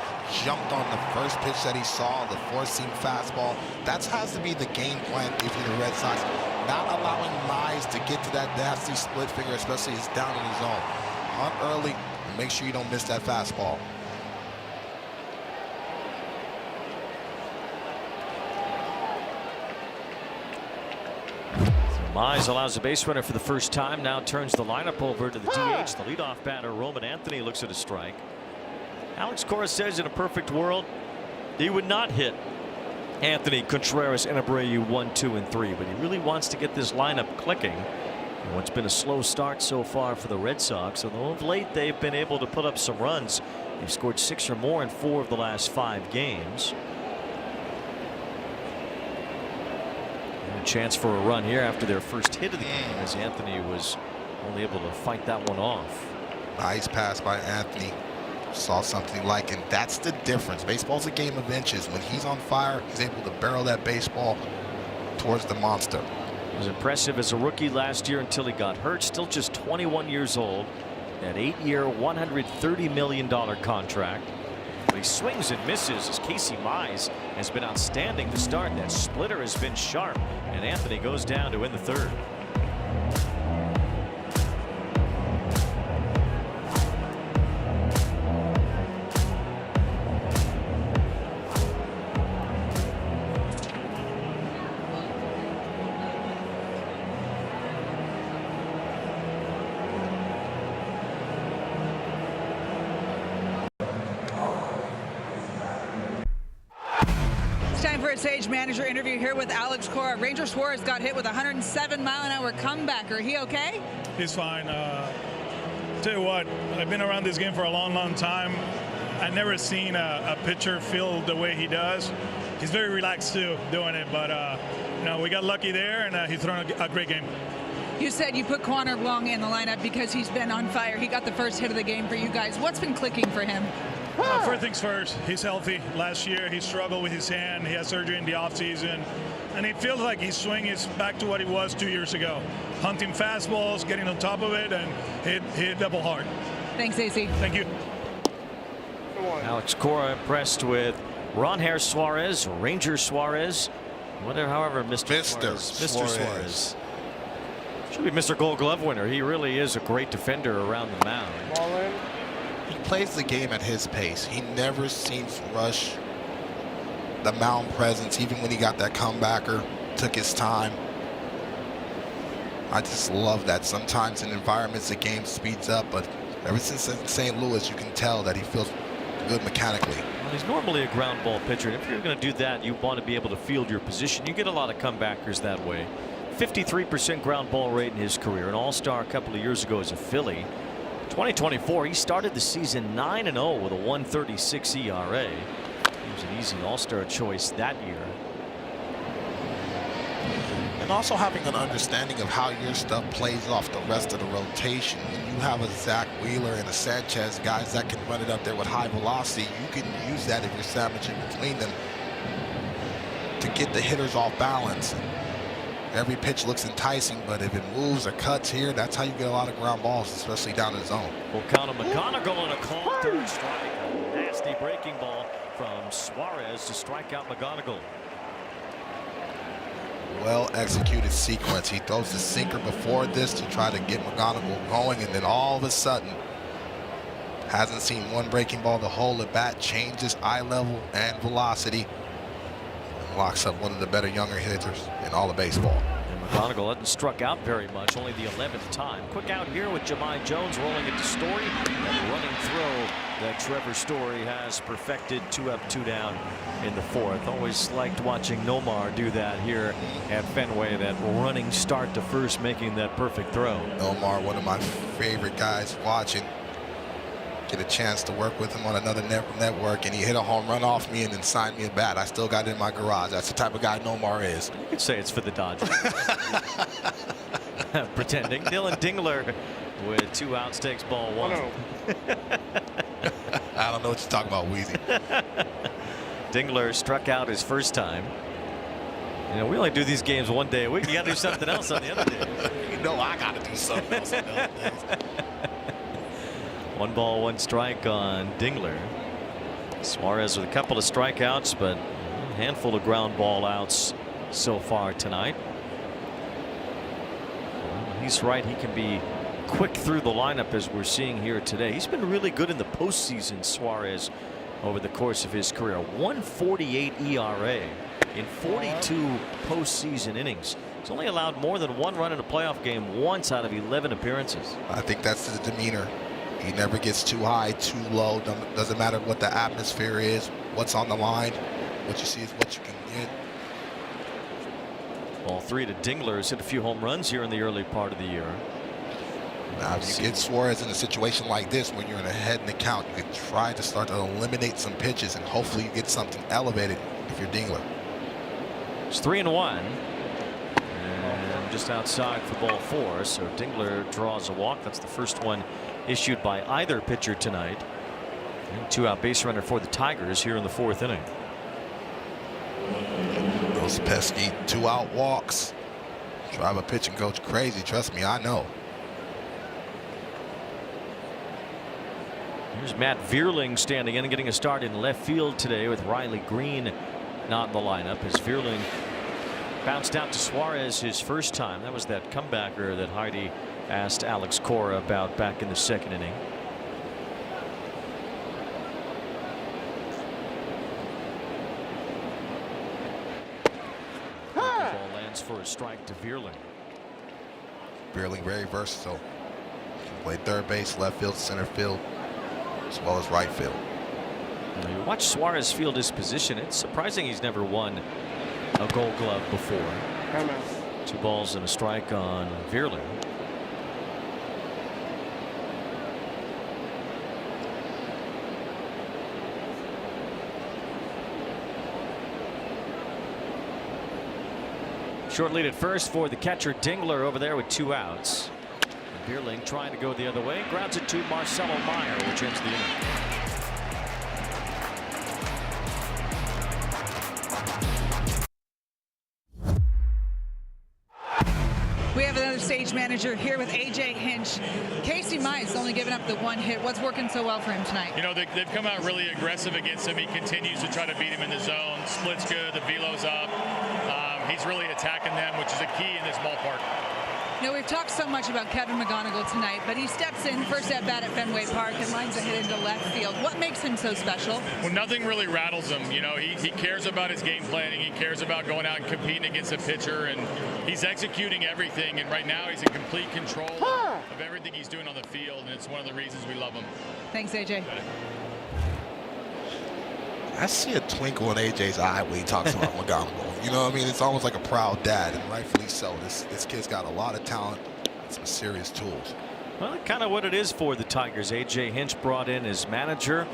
Jumped on the first pitch that he saw, the four-seam fastball. That has to be the game plan if you're the Red Sox. Not allowing Mize to get to that nasty split finger, especially if he's down in his zone. Hunt early and make sure you don't miss that fastball. Mize allows a base runner for the first time, now turns the lineup over to the DH. The leadoff batter, Roman Anthony, looks at a strike. Alex Cora says in a perfect world he would not hit Anthony, Contreras, and Abreu 1, 2, and 3, but he really wants to get this lineup clicking. And what's been a slow start so far for the Red Sox, although of late they've been able to put up some runs. They've scored 6 or more in 4 of the last 5 games. A chance for a run here after their first hit of the game, as Anthony was only able to fight that one off. Nice pass by Anthony. Saw something like, and that's the difference. Baseball's a game of inches. When he's on fire, he's able to barrel that baseball towards the monster. It was impressive as a rookie last year until he got hurt. Still just 21 years old. That 8-year, $130 million contract. But he swings and misses as Casey Mize has been outstanding to start. That splitter has been sharp, and Anthony goes down to win the 3rd. Time for a Sage manager interview here with Alex Cora. Ranger Suarez got hit with a 107-mile-an-hour comebacker. He okay? He's fine. Tell you what, I've been around this game for a long, long time. I've never seen a pitcher feel the way he does. He's very relaxed too doing it, but you know, we got lucky there, and he's thrown a great game. You said you put Connor Wong in the lineup because he's been on fire. He got the first hit of the game for you guys. What's been clicking for him? First things first, he's healthy. Last year, he struggled with his hand. He had surgery in the offseason. And it feels like his swing is back to what it was 2 years ago. Hunting fastballs, getting on top of it, and hit double hard. Thanks, AC. Thank you. Alex Cora impressed with Ron Hair Suarez, Ranger Suarez, whatever, however, Mr. Suarez. Should be Mr. Gold Glove winner. He really is a great defender around the mound. He plays the game at his pace. He never seems to rush the mound presence, even when he got that comebacker, took his time. I just love that. Sometimes in environments the game speeds up, but ever since St. Louis, you can tell that he feels good mechanically. Well, he's normally a ground ball pitcher, and if you're going to do that, you want to be able to field your position. You get a lot of comebackers that way. 53% ground ball rate in his career, an all-star a couple of years ago as a Philly. 2024, he started the season 9-0 with a 1.36 ERA. He was an easy all-star choice that year. And also having an understanding of how your stuff plays off the rest of the rotation. When you have a Zach Wheeler and a Sanchez, guys that can run it up there with high velocity, you can use that if you're sandwiching between them to get the hitters off balance. Every pitch looks enticing, but if it moves or cuts here, that's how you get a lot of ground balls, especially down the zone. Full count of McGonigal and a called third strike. A nasty breaking ball from Suarez to strike out McGonigal. Well executed sequence. He throws the sinker before this to try to get McGonigal going, and then all of a sudden, hasn't seen one breaking ball the whole at bat, changes eye level and velocity, and locks up one of the better younger hitters in all of baseball. And McGonigal hasn't struck out very much, only the 11th time. Quick out here with Jahmai Jones rolling it to Story. That running throw that Trevor Story has perfected. 2 up, 2 down in the 4th. Always liked watching Nomar do that here at Fenway, that running start to first, making that perfect throw. Nomar, one of my favorite guys watching. Get a chance to work with him on another network, and he hit a home run off me and then signed me a bat. I still got it in my garage. That's the type of guy Nomar is. You could say it's for the Dodgers. Pretending. Dylan Dingler with 2 outs takes ball 1. I don't know what you're talking about, Weezy. Dingler struck out his first time. You know, we only do these games one day a week. You got to do something else on the other day. You know I got to do something else on the other days. 1 ball, 1 strike on Dingler. Suarez with a couple of strikeouts, but a handful of ground ball outs so far tonight. Well, he's right. He can be quick through the lineup as we're seeing here today. He's been really good in the postseason, Suarez, over the course of his career. 1.48 ERA in 42 postseason innings. He's only allowed more than 1 run in a playoff game once out of 11 appearances. I think that's the demeanor. He never gets too high, too low. Doesn't matter what the atmosphere is, what's on the line. What you see is what you can get. Ball 3 to Dingler, has hit a few home runs here in the early part of the year. Now, if you get Suarez in a situation like this, when you're in a head in the count, you can try to start to eliminate some pitches, and hopefully you get something elevated if you're Dingler. It's 3-1. And just outside for ball 4. So Dingler draws a walk. That's the first one issued by either pitcher tonight. And 2-out base runner for the Tigers here in the 4th inning. Those pesky 2-out walks drive a pitching coach crazy. Trust me, I know. Here's Matt Vierling standing in and getting a start in left field today with Riley Green not in the lineup, as Vierling bounced out to Suarez his first time. That was that comebacker that Heidi asked Alex Cora about back in the 2nd inning. Ball lands for a strike to Vierling. Vierling very versatile. Can play third base, left field, center field, as well as right field. Now you watch Suarez field his position. It's surprising he's never won a Gold Glove before. 2 balls and a strike on Vierling. Short lead at first for the catcher Dingler over there with 2 outs. And Vierling trying to go the other way, grounds it to Marcelo Meyer, which ends the inning. We have another stage manager here with A.J. Hinch. Casey Mize only giving up the 1 hit. What's working so well for him tonight? You know, they've come out really aggressive against him. He continues to try to beat him in the zone. Split's good. The velo's up. He's really attacking them, which is a key in this ballpark. You know, we've talked so much about Kevin McGonigal tonight, but he steps in first at bat at Fenway Park and lines a hit into left field. What makes him so special? Well, nothing really rattles him. You know, he cares about his game planning. He cares about going out and competing against a pitcher, and he's executing everything. And right now, he's in complete control of everything he's doing on the field, and it's one of the reasons we love him. Thanks, AJ. I see a twinkle in AJ's eye when he talks about McGonigal. You know what I mean? It's almost like a proud dad, and rightfully so. This kid's got a lot of talent and some serious tools. Well, kind of what it is for the Tigers. AJ Hinch brought in as manager.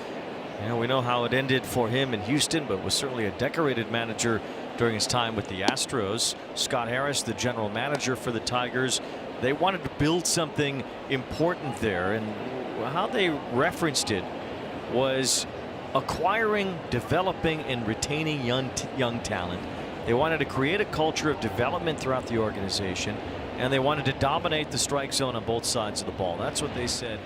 You know, we know how it ended for him in Houston, but was certainly a decorated manager during his time with the Astros. Scott Harris, the general manager for the Tigers. They wanted to build something important there, and how they referenced it was acquiring, developing, and retaining young talent. They wanted to create a culture of development throughout the organization, and they wanted to dominate the strike zone on both sides of the ball. That's what they said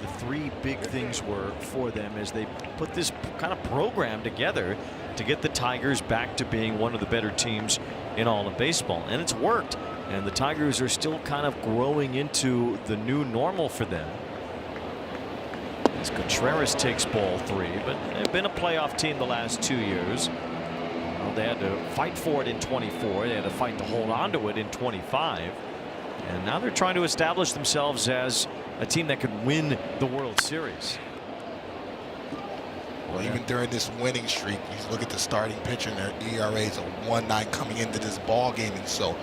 the three big things were for them as they put this kind of program together to get the Tigers back to being one of the better teams in all of baseball. And it's worked, and the Tigers are still kind of growing into the new normal for them. As Contreras takes ball 3, but they've been a playoff team the last 2 years. Well, they had to fight for it in 24. They had to fight to hold on to it in 25. And now they're trying to establish themselves as a team that could win the World Series. Well, even during this winning streak, you look at the starting pitcher, and their ERAs are 1.9 coming into this ball game, and so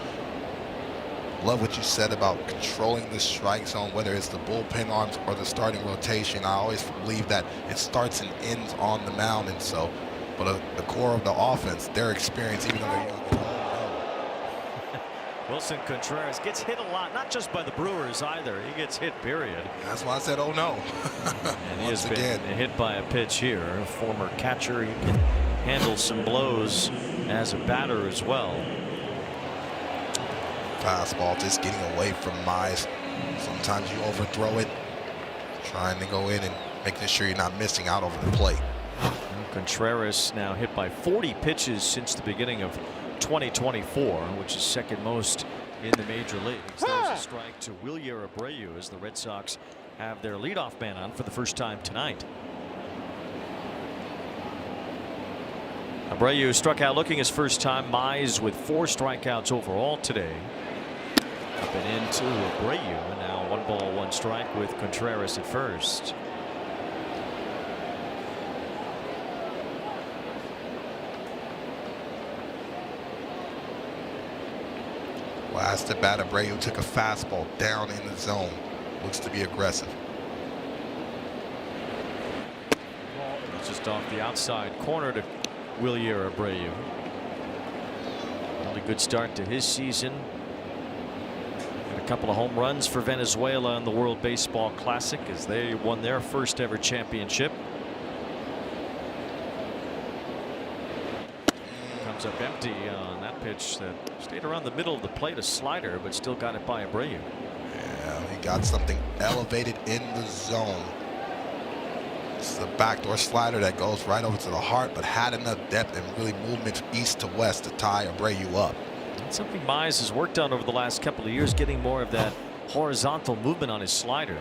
love what you said about controlling the strike zone, whether it's the bullpen arms or the starting rotation. I always believe that it starts and ends on the mound, and so, but the core of the offense, their experience, even though they're young. Wilson Contreras gets hit a lot, not just by the Brewers either. He gets hit, period. That's why I said, oh no. And he has been hit by a pitch here. A former catcher, he can handle some blows as a batter as well. Fastball just getting away from Mize. Sometimes you overthrow it, trying to go in and making sure you're not missing out over the plate. Contreras now hit by 40 pitches since the beginning of 2024, which is second most in the major leagues. There's a strike to Wilyer Abreu as the Red Sox have their leadoff man on for the first time tonight. Abreu struck out looking his first time. Mize with 4 strikeouts overall today. Up and into Abreu, and now 1 ball 1 strike with Contreras at first. Last at bat, Abreu took a fastball down in the zone. Looks to be aggressive. It's just off the outside corner to Wilyer Abreu. Really good start to his season. Had a couple of home runs for Venezuela in the World Baseball Classic as they won their first ever championship. Comes up empty on that pitch that stayed around the middle of the plate, a slider, but still got it by Abreu. Yeah, he got something elevated in the zone. It's the backdoor slider that goes right over to the heart, but had enough depth and really movement east to west to tie Abreu up. That's something Mize has worked on over the last couple of years, getting more of that horizontal movement on his slider.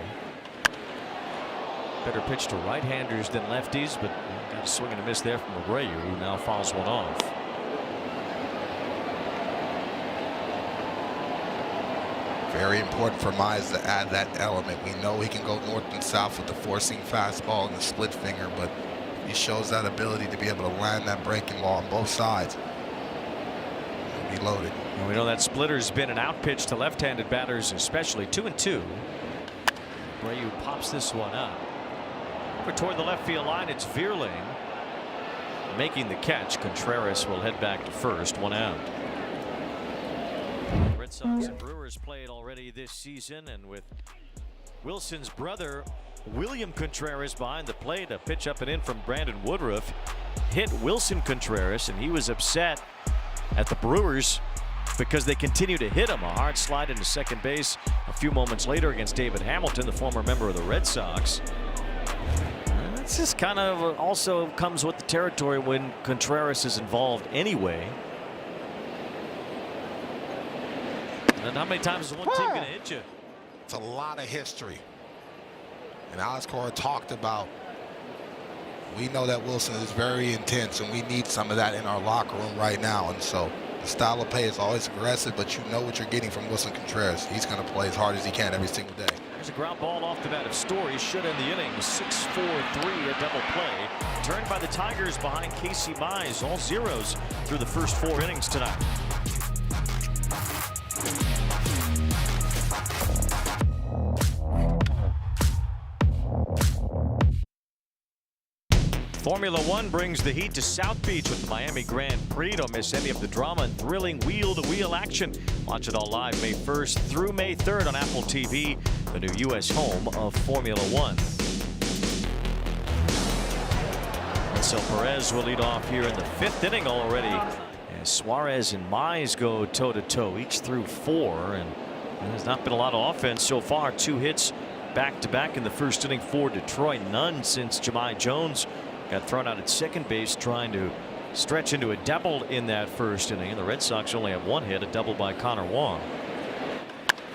Better pitch to right-handers than lefties, but got a swing and a miss there from Abreu, who now fouls one off. Very important for Mize to add that element. We know he can go north and south with the four-seam fastball and the split finger, but he shows that ability to be able to land that breaking ball on both sides. He'll be loaded. And we know that splitter's been an out pitch to left-handed batters, especially 2-2. Abreu pops this one up. Over toward the left field line, it's Vierling making the catch. Contreras will head back to first, 1 out. Red Sox and Brewers played already this season, and with Wilson's brother William Contreras behind the plate, a pitch up and in from Brandon Woodruff hit Wilson Contreras, and he was upset at the Brewers because they continue to hit him. A hard slide into second base a few moments later against David Hamilton, the former member of the Red Sox. This is kind of also comes with the territory when Contreras is involved anyway. And how many times is one team going to hit you? It's a lot of history. And Alex Cora talked about, we know that Wilson is very intense, and we need some of that in our locker room right now. And so the style of play is always aggressive, but you know what you're getting from Wilson Contreras. He's going to play as hard as he can every single day. There's a ground ball off the bat of Story. Should end the inning. 6-4-3, a double play. Turned by the Tigers behind Casey Mize. All zeros through the first 4 innings tonight. Formula One brings the heat to South Beach with the Miami Grand Prix. Don't miss any of the drama and thrilling wheel-to-wheel action. Watch it all live May 1st through May 3rd on Apple TV, the new U.S. home of Formula One. And so Perez will lead off here in the 5th inning already. And Suarez and Mize go toe-to-toe, each through 4. And there's not been a lot of offense so far. 2 hits back-to-back in the first inning for Detroit. None since Jahmai Jones got thrown out at second base trying to stretch into a double in that first inning. And the Red Sox only have 1 hit, a double by Connor Wong.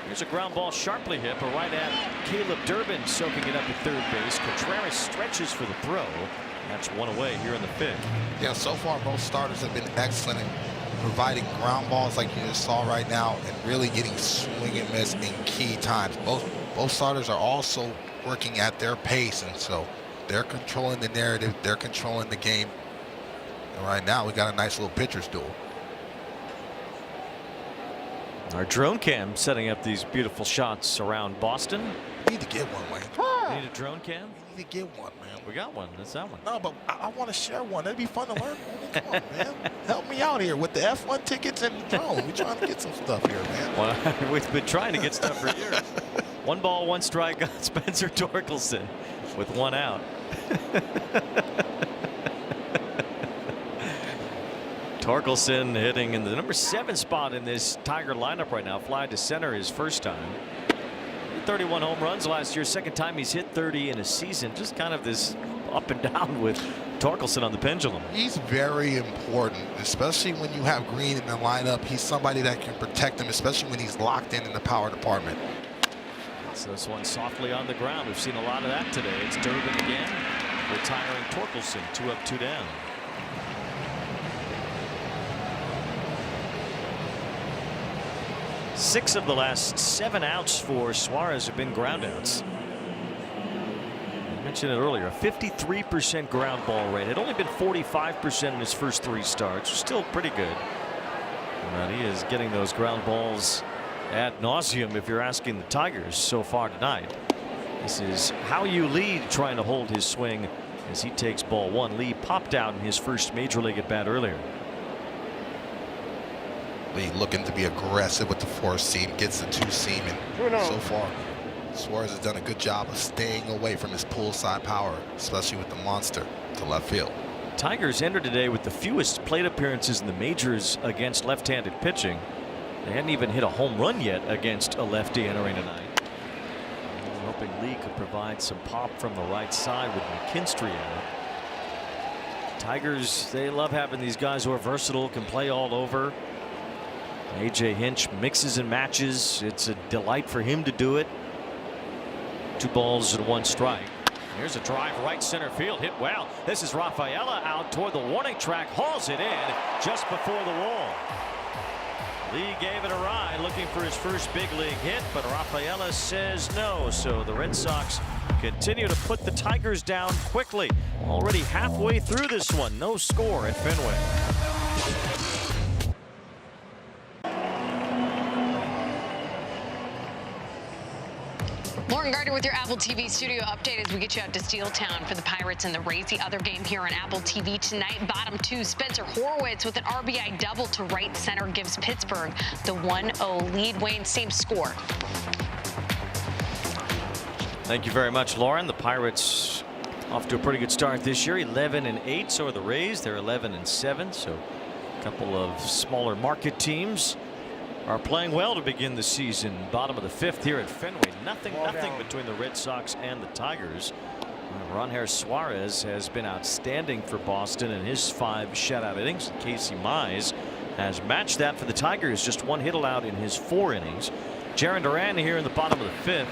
Here's a ground ball sharply hit, but right at Caleb Durbin, soaking it up at third base. Contreras stretches for the throw. That's 1 away here in the 5th. Yeah, so far both starters have been excellent in providing ground balls like you just saw right now, and really getting swing and miss in key times. Both starters are also working at their pace, and so they're controlling the narrative. They're controlling the game. And right now, we got a nice little pitcher's duel. Our drone cam setting up these beautiful shots around Boston. We need to get one, Wayne. Need a drone cam? We need to get one, man. We got one. That's that one. No, but I want to share one. That'd be fun to learn. Come on, man. Help me out here with the F1 tickets and the drone. We're trying to get some stuff here, man. Well, we've been trying to get stuff for years. 1 ball, 1 strike on Spencer Torkelson with 1 out. Torkelson hitting in the number 7 spot in this Tiger lineup right now. Fly to center his first time. 31 home runs last year. Second time he's hit 30 in a season. Just kind of this up and down with Torkelson on the pendulum. He's very important, especially when you have Green in the lineup. He's somebody that can protect him, especially when he's locked in the power department. So this one softly on the ground. We've seen a lot of that today. It's Durbin again, retiring Torkelson. 2 up, 2 down. Six of the last 7 outs for Suarez have been groundouts. I mentioned it earlier, a 53% ground ball rate. It had only been 45% in his first 3 starts. Still pretty good. But he is getting those ground balls ad nauseum if you're asking the Tigers so far tonight. This is how you lead, trying to hold his swing as he takes ball 1. Lee popped out in his first major league at bat earlier. Lee looking to be aggressive with the 4-seam, gets the 2-seam, and so far Suarez has done a good job of staying away from his pull side power, especially with the monster to left field. Tigers entered today with the fewest plate appearances in the majors against left-handed pitching. They hadn't even hit a home run yet against a lefty entering tonight. Hoping Lee could provide some pop from the right side with McKinstry out. Tigers, they love having these guys who are versatile, can play all over. A.J. Hinch mixes and matches. It's a delight for him to do it. 2 balls and 1 strike. Here's a drive right center field. Hit well. This is Rafaela out toward the warning track. Hauls it in just before the wall. Lee gave it a ride, looking for his first big league hit, but Rafaela says no. So the Red Sox continue to put the Tigers down quickly. Already halfway through this one. No score at Fenway. Lauren Gardner with your Apple TV studio update as we get you out to Steeltown for the Pirates and the Rays. The other game here on Apple TV tonight. Bottom 2, Spencer Horwitz with an RBI double to right center gives Pittsburgh the 1-0 lead. Wayne, same score. Thank you very much, Lauren. The Pirates off to a pretty good start this year. 11-8. So are the Rays. They're 11-7. So a couple of smaller market teams are playing well to begin the season. Bottom of the 5th here at Fenway. Nothing between the Red Sox and the Tigers. Ronher Suarez has been outstanding for Boston in his 5 shutout innings. Casey Mize has matched that for the Tigers. Just one hit allowed in his 4 innings. Jarren Duran here in the bottom of the 5th.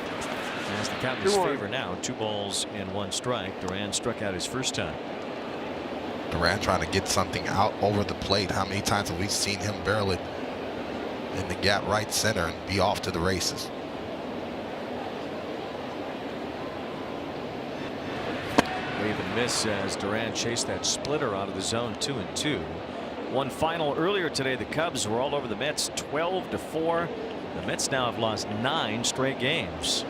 As the count in his favor now, 2 balls and 1 strike. Duran struck out his first time. Duran trying to get something out over the plate. How many times have we seen him barrel it in the gap right center and be off to the races? Wave and miss as Duran chased that splitter out of the zone. 2-2. One final earlier today. The Cubs were all over the Mets 12-4. The Mets now have lost 9 straight games.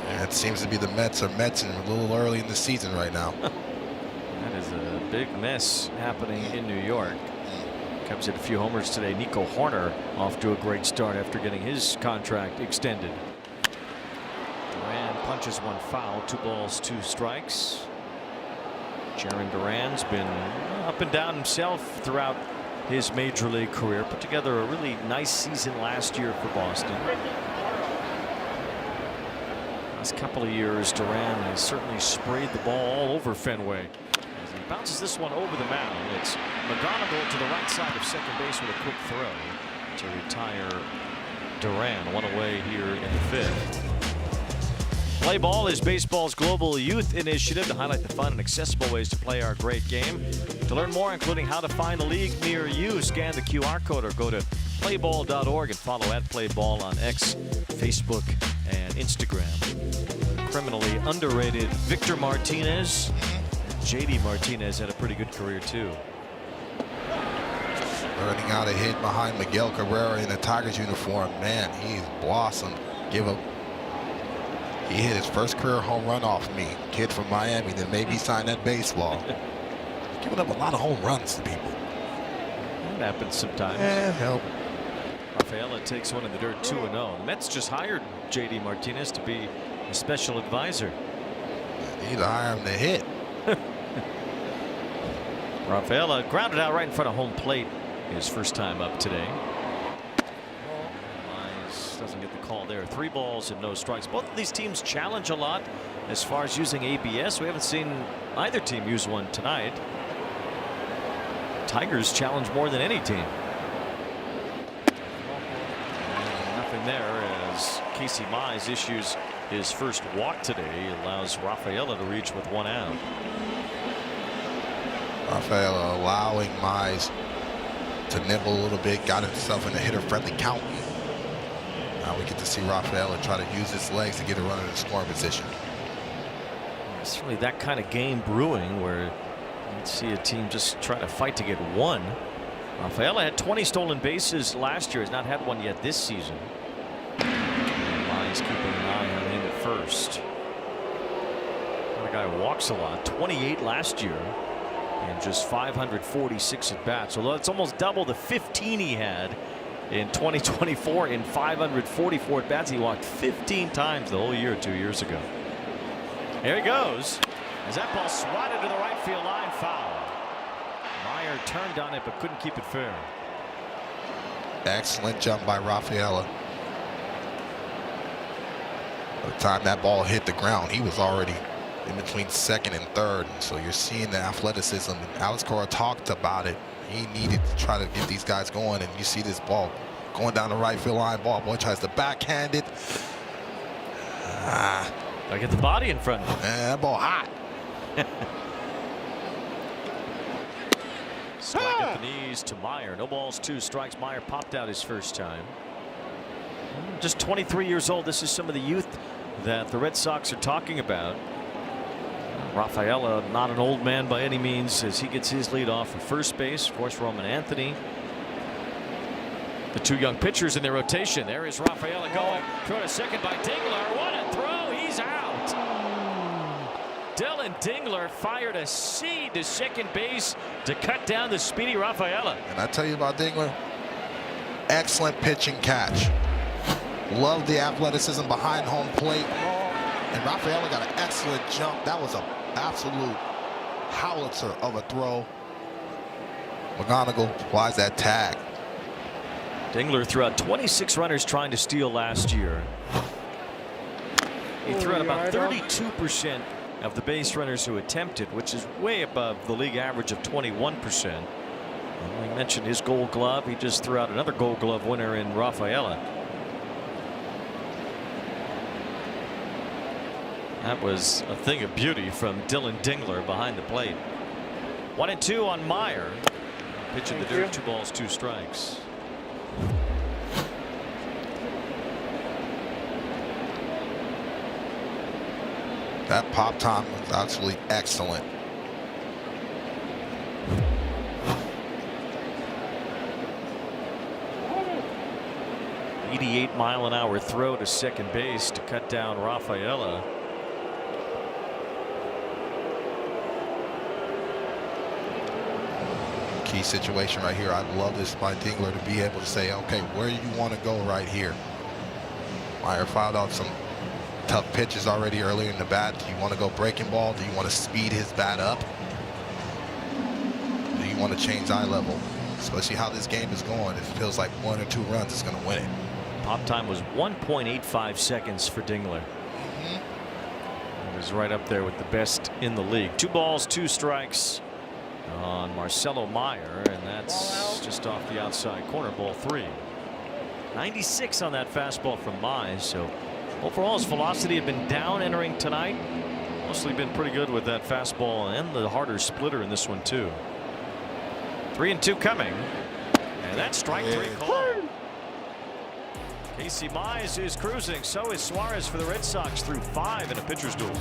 And it seems to be the Mets are Metsing a little early in the season right now. That is a big mess happening in New York. Cubs hit a few homers today. Nico Horner off to a great start after getting his contract extended. Duran punches 1 foul. 2 balls, 2 strikes. Jarren Duran's been up and down himself throughout his major league career. Put together a really nice season last year for Boston. Last couple of years, Duran has certainly sprayed the ball all over Fenway. As he bounces this one over the mound, it's McGonigal to the right side of second base with a quick throw to retire Duran. 1 away here in the 5th. Play Ball is baseball's global youth initiative to highlight the fun and accessible ways to play our great game. To learn more, including how to find a league near you, scan the QR code or go to playball.org and follow @playball on X, Facebook, and Instagram. Criminally underrated Victor Martinez. JD Martinez had a pretty good career too. Learning how to hit behind Miguel Cabrera in a Tigers uniform. Man, he's blossomed. He hit his first career home run off me. Kid from Miami that maybe signed that baseball. Giving up a lot of home runs to people. That happens sometimes. Help. Rafaela takes one in the dirt. 2-0. The Mets just hired JD Martinez to be a special advisor. They need to hire him to hit. Rafaela grounded out right in front of home plate his first time up today. Doesn't get the call there. 3 balls and no strikes. Both of these teams challenge a lot as far as using ABS. We haven't seen either team use one tonight. Tigers challenge more than any team. Nothing there as Casey Mize issues his first walk today. He allows Rafaela to reach with 1 out. Rafaela allowing Mize to nibble a little bit. Got himself in a hitter-friendly count. Now we get to see Rafaela try to use his legs to get a runner in scoring position. It's really that kind of game brewing where you'd see a team just try to fight to get 1. Rafaela had 20 stolen bases last year. Has not had 1 yet this season. Mize keeping an eye on him at first. The guy walks a lot. 28 last year and just 546 at bats. Although it's almost double the 15 he had in 2024 in 544 at bats. He walked 15 times the whole year 2 years ago. There he goes. As that ball swatted to the right field line, foul. Meyer turned on it but couldn't keep it fair. Excellent jump by Rafaela. By the time that ball hit the ground, he was already in between second and third. So you're seeing the athleticism. Alex Cora talked about it. He needed to try to get these guys going, and you see this ball going down the right field line. Boy tries to backhand it. I get the body in front of him. Man, that ball hot. Strike at the knees to Meyer. No balls, 2 strikes. Meyer popped out his first time. Just 23 years old. This is some of the youth that the Red Sox are talking about. Rafaela, not an old man by any means, as he gets his lead off at first base. Of course, Roman Anthony. The 2 young pitchers in their rotation. There is Rafaela going. Throw to second by Dingler. What a throw. He's out. Dylan Dingler fired a seed to second base to cut down the speedy Rafaela. And I tell you about Dingler. Excellent pitching catch. Love the athleticism behind home plate. And Rafaela got an excellent jump. That was an absolute howitzer of a throw. McGonigal applies that tag. Dingler threw out 26 runners trying to steal last year. He threw out about 32% of the base runners who attempted, which is way above the league average of 21%. And we mentioned his Gold Glove. He just threw out another Gold Glove winner in Rafaela. That was a thing of beauty from Dylan Dingler behind the plate. 1-2 on Meyer. Pitch in the dirt. 2 balls, 2 strikes. That pop time was absolutely excellent. .88-mile-an-hour throw to second base to cut down Rafaela. Key situation right here. I love this by Dingler to be able to say, okay, where you want to go right here. Meyer fouled out some tough pitches already earlier in the bat. Do you want to go breaking ball? Do you want to speed his bat up? Do you want to change eye level? Especially how this game is going. It feels like 1 or 2 runs is going to win it. Pop time was 1.85 seconds for Dingler. It was right up there with the best in the league. 2 balls, 2 strikes on Marcelo Meyer, and that's just off the outside corner. Ball 3. 96 on that fastball from Mize. So overall, his velocity had been down entering tonight. Mostly been pretty good with that fastball and the harder splitter in this one too. 3-2 coming, and that's strike 3 call. Casey Mize is cruising. So is Suarez for the Red Sox through 5 in a pitcher's duel.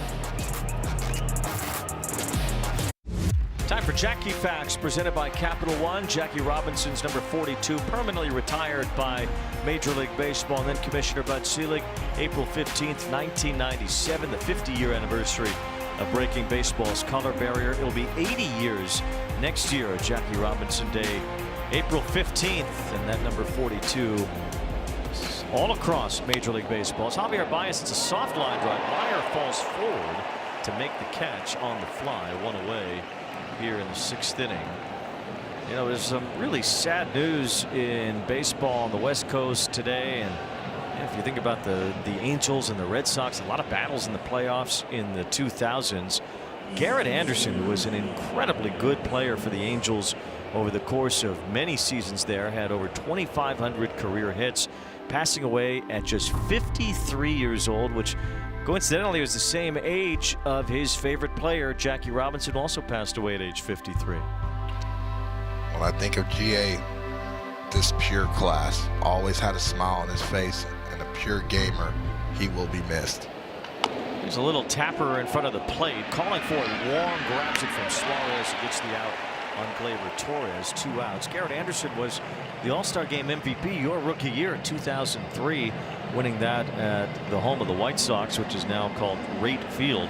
Time for Jackie Facts, presented by Capital One. Jackie Robinson's number 42, permanently retired by Major League Baseball, and then Commissioner Bud Selig, April 15th, 1997, the 50-year anniversary of breaking baseball's color barrier. It'll be 80 years next year, Jackie Robinson Day, April 15th, and that number 42 all across Major League Baseball. It's Javier Baez. It's a soft line drive. Meyer falls forward to make the catch on the fly. 1 away here in the 6th inning. You know, there's some really sad news in baseball on the West Coast today, and if you think about the Angels and the Red Sox, a lot of battles in the playoffs in the 2000s. Garrett Anderson was an incredibly good player for the Angels over the course of many seasons there, had over 2,500 career hits, passing away at just 53 years old, which coincidentally was the same age of his favorite player, Jackie Robinson, who also passed away at age 53. When I think of GA, this pure class, always had a smile on his face, and a pure gamer, he will be missed. There's a little tapper in front of the plate, calling for it. Wong grabs it from Suarez and gets the out on Gleyber Torres. 2 outs. Garrett Anderson was the All-Star Game MVP your rookie year in 2003, winning that at the home of the White Sox, which is now called Rate Field.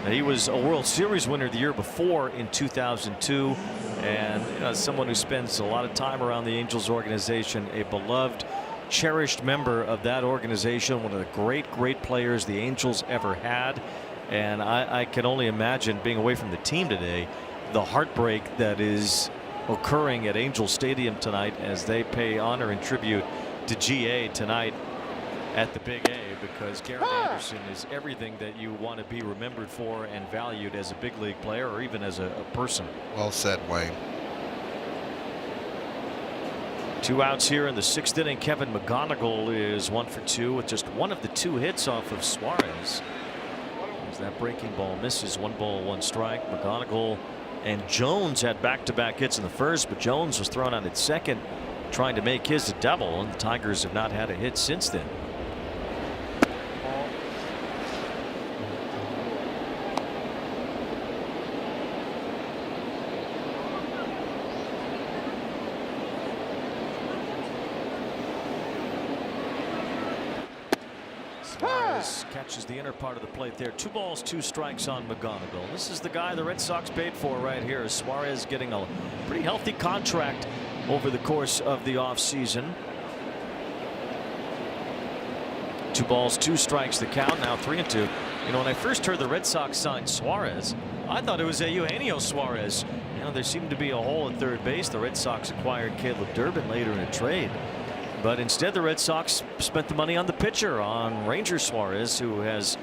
He was a World Series winner the year before in 2002, and as someone who spends a lot of time around the Angels organization, a beloved, cherished member of that organization, one of the great players the Angels ever had. And I can only imagine being away from the team today, the heartbreak that is occurring at Angel Stadium tonight as they pay honor and tribute to GA tonight at the Big A, because Garrett Anderson is everything that you want to be remembered for and valued as a big league player or even as a person. Well said, Wayne. 2 outs here in the 6th inning. Kevin McGonigal is 1 for 2 with just 1 of the 2 hits off of Suarez. As that breaking ball misses, 1 ball, 1 strike. McGonigal and Jones had back-to-back hits in the first, but Jones was thrown out at second, trying to make his a double, and the Tigers have not had a hit since then. Suarez catches the inner part of the plate there. 2 balls, 2 strikes on McGonigal. This is the guy the Red Sox paid for right here. Suarez getting a pretty healthy contract over the course of the offseason. 2 balls, 2 strikes the count. Now 3-2. You know, when I first heard the Red Sox sign Suarez, I thought it was Eugenio Suarez. You know, there seemed to be a hole at third base. The Red Sox acquired Caleb Durbin later in a trade. But instead, the Red Sox spent the money on the pitcher, on Ranger Suarez, who has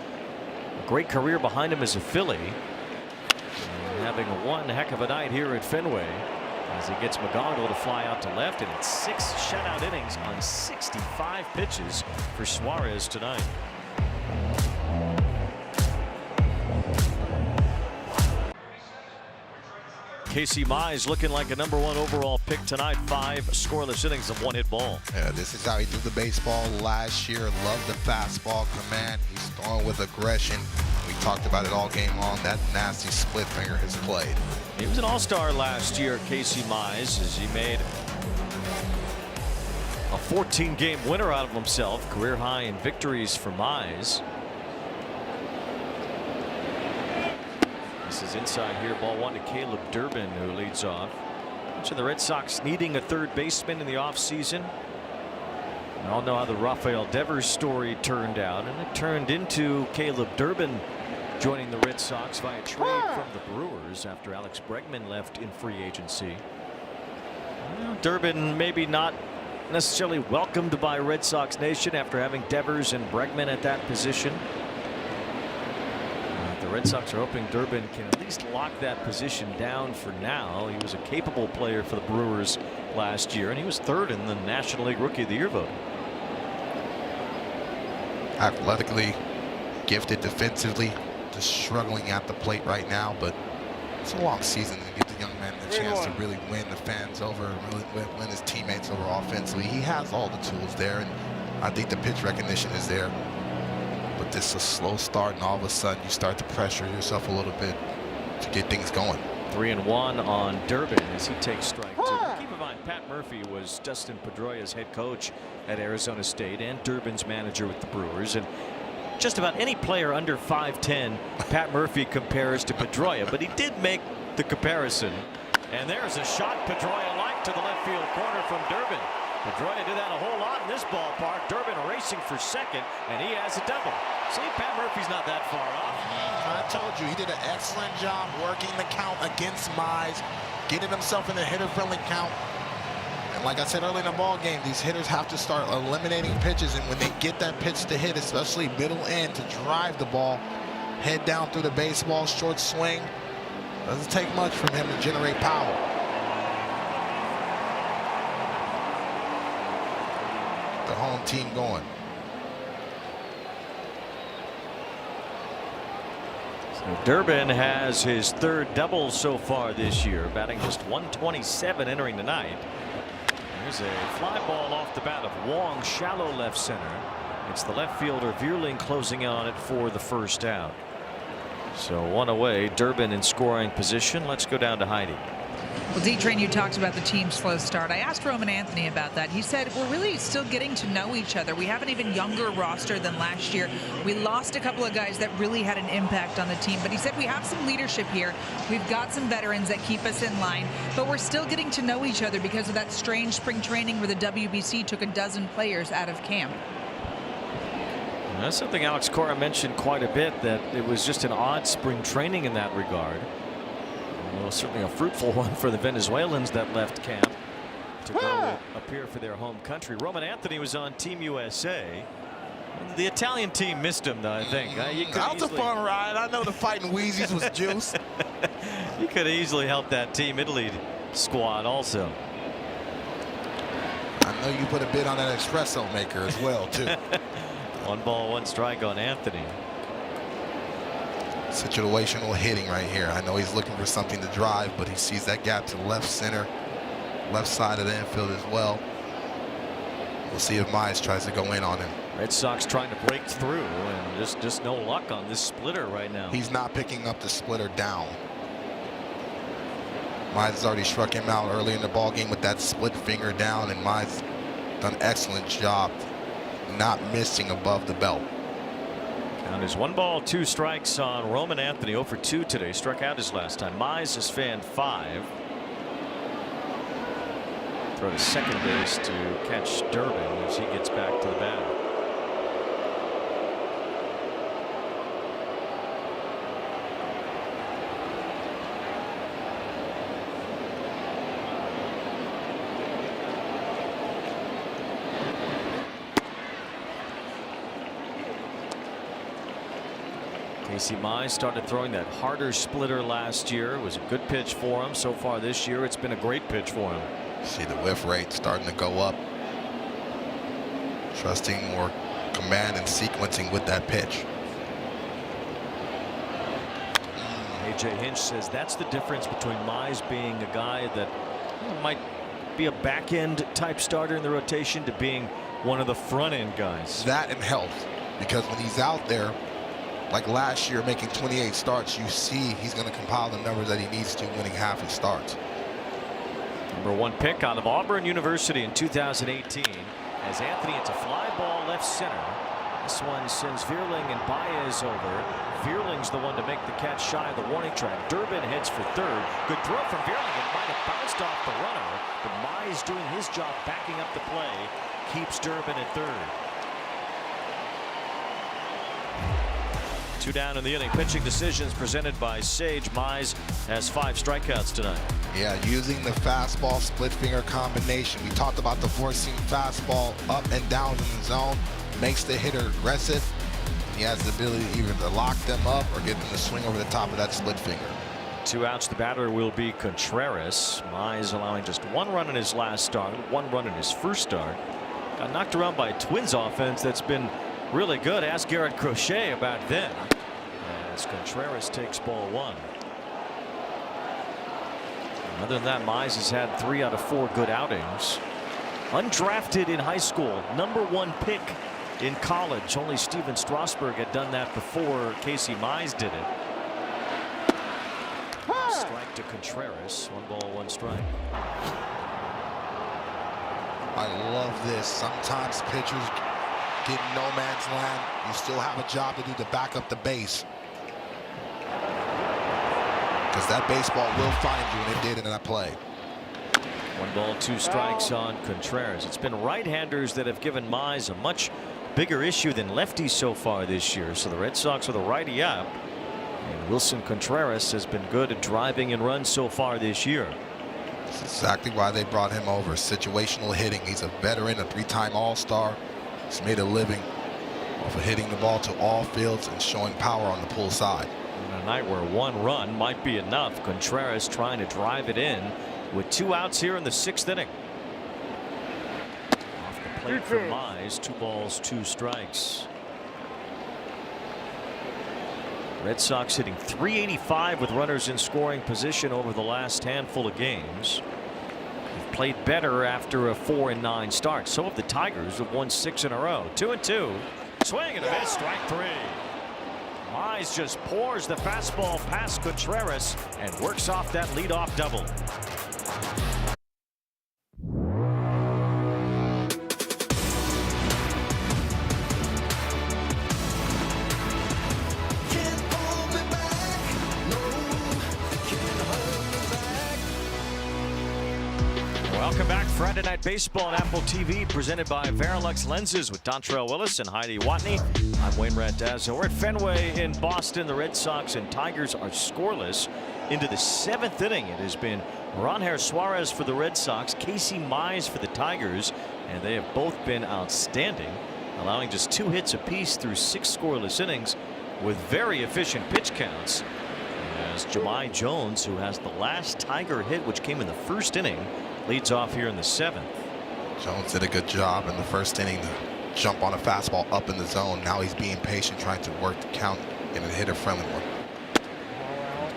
a great career behind him as a Philly. And having one heck of a night here at Fenway. as he gets McGonigal to fly out to left, and it's 6 shutout innings on 65 pitches for Suarez tonight. Casey Mize looking like a #1 overall pick tonight. 5 scoreless innings of 1 hit ball. Yeah, this is how he threw the baseball last year. Loved the fastball command. He's throwing with aggression. We talked about it all game long. That nasty split finger has played. He was an all-star last year, Casey Mize, as he made a 14-game winner out of himself. Career high in victories for Mize. This is inside here. Ball 1 to Caleb Durbin, who leads off. Mentioned the Red Sox needing a third baseman in the offseason. We all know how the Rafael Devers story turned out, and it turned into Caleb Durbin joining the Red Sox via trade from the Brewers after Alex Bregman left in free agency. Well, Durbin maybe not necessarily welcomed by Red Sox Nation after having Devers and Bregman at that position. The Red Sox are hoping Durbin can at least lock that position down for now. He was a capable player for the Brewers last year, and he was 3rd in the National League Rookie of the Year vote. Athletically gifted, defensively, just struggling at the plate right now, but it's a long season to give the young man the chance to really win the fans over, really win his teammates over offensively. He has all the tools there, and I think the pitch recognition is there. But this is a slow start, and all of a sudden you start to pressure yourself a little bit to get things going. 3-1 on Durbin as he takes strike 2. Keep in mind, Pat Murphy was Dustin Pedroia's head coach at Arizona State and Durbin's manager with the Brewers. And just about any player under 5'10", Pat Murphy compares to Pedroia, but he did make the comparison. And there's a shot Pedroia liked to the left field corner from Durbin. Pedroia did that a whole lot in this ballpark. Durbin racing for second, and he has a double. See, Pat Murphy's not that far off. I told you, he did an excellent job working the count against Mize, getting himself in a hitter-friendly count. And like I said earlier in the ball game, these hitters have to start eliminating pitches, and when they get that pitch to hit, especially middle end to drive the ball, head down through the baseball, short swing, doesn't take much from him to generate power. The home team going. So Durbin has his 3rd double so far this year, batting just 127 entering tonight. There's a fly ball off the bat of Wong, shallow left center. It's the left fielder Vierling closing on it for the first out. So 1 away, Durbin in scoring position. Let's go down to Heidi. Well, D-Train, you talked about the team's slow start. I asked Roman Anthony about that. He said, we're really still getting to know each other. We have an even younger roster than last year. We lost a couple of guys that really had an impact on the team. But he said we have some leadership here. We've got some veterans that keep us in line. But we're still getting to know each other because of that strange spring training where the WBC took a dozen players out of camp. That's something Alex Cora mentioned quite a bit, that it was just an odd spring training in that regard. Well, certainly a fruitful one for the Venezuelans that left camp to go appear for their home country. Roman Anthony was on Team USA. The Italian team missed him, though, I think. That was a fun ride. I know the Fighting Wheezies was juice. You could have easily helped that Team Italy squad also. I know you put a bid on that espresso maker as well, too. 1 ball, 1 strike on Anthony. Situational hitting right here. I know he's looking for something to drive, but he sees that gap to left center, left side of the infield as well. We'll see if Mize tries to go in on him. Red Sox trying to break through, and just no luck on this splitter right now. He's not picking up the splitter down. Mize has already struck him out early in the ball game with that split finger down, and Mize done an excellent job not missing above the belt. Count is 1 ball, 2 strikes on Roman Anthony. 0 for 2 today. Struck out his last time. Mize has fanned 5. Throw to second base to catch Durbin as he gets back to the bat. Casey Mize started throwing that harder splitter last year. It was a good pitch for him. So far this year, it's been a great pitch for him. See the whiff rate starting to go up. Trusting more command and sequencing with that pitch. A.J. Hinch says that's the difference between Mize being a guy that might be a back-end type starter in the rotation to being one of the front-end guys. That and health, because when he's out there, like last year, making 28 starts, you see he's going to compile the numbers that he needs to, winning half his starts. #1 pick out of Auburn University in 2018 as Anthony hits a fly ball left center. This one sends Vierling and Baez over. Vierling's the one to make the catch shy of the warning track. Durbin heads for third. Good throw from Vierling. It might have bounced off the runner, but Mize doing his job backing up the play keeps Durbin at third. 2 down in the inning. Pitching decisions presented by Sage. Mize has 5 strikeouts tonight. Yeah, using the fastball split finger combination. We talked about the four-seam fastball up and down in the zone. Makes the hitter aggressive. He has the ability either to lock them up or get them to swing over the top of that split finger. 2 outs. The batter will be Contreras. Mize allowing just 1 run in his last start, 1 run in his first start. Got knocked around by a Twins offense that's been really good. Ask Garrett Crochet about them. As Contreras takes ball 1. Other than that, Mize has had 3 out of 4 good outings. Undrafted in high school, #1 pick in college. Only Steven Strasburg had done that before Casey Mize did it. Strike to Contreras. 1 ball, 1 strike. I love this. Sometimes pitchers get in no man's land. You still have a job to do to back up the base. Because that baseball will find you, and it did in that play. 1 ball, 2 strikes on Contreras. It's been right-handers that have given Mize a much bigger issue than lefties so far this year. So the Red Sox with a righty up. And Wilson Contreras has been good at driving in runs so far this year. That's exactly why they brought him over. Situational hitting. He's a veteran, a 3-time All-Star. He's made a living off of hitting the ball to all fields and showing power on the pull side. On a night where 1 run might be enough, Contreras trying to drive it in with 2 outs here in the 6th inning. Off the plate for Mize. 2 balls, 2 strikes. Red Sox hitting .385 with runners in scoring position over the last handful of games. They've played better after a 4-9 start. So have the Tigers, who've won 6 in a row. 2-2. Swing and a miss. Strike 3. Mize just pours the fastball past Contreras and works off that leadoff double. Welcome back. Friday Night Baseball on Apple TV, presented by Verilux Lenses with Dontrell Willis and Heidi Watney. I'm Wayne Randazzo. We're at Fenway in Boston. The Red Sox and Tigers are scoreless into the 7th inning. It has been Ronher Suarez for the Red Sox, Casey Mize for the Tigers, and they have both been outstanding, allowing just 2 hits apiece through 6 scoreless innings with very efficient pitch counts. As Jahmai Jones, who has the last Tiger hit, which came in the 1st inning, leads off here in the 7th. Jones did a good job in the 1st inning to jump on a fastball up in the zone. Now he's being patient, trying to work the count in a hitter-friendly one.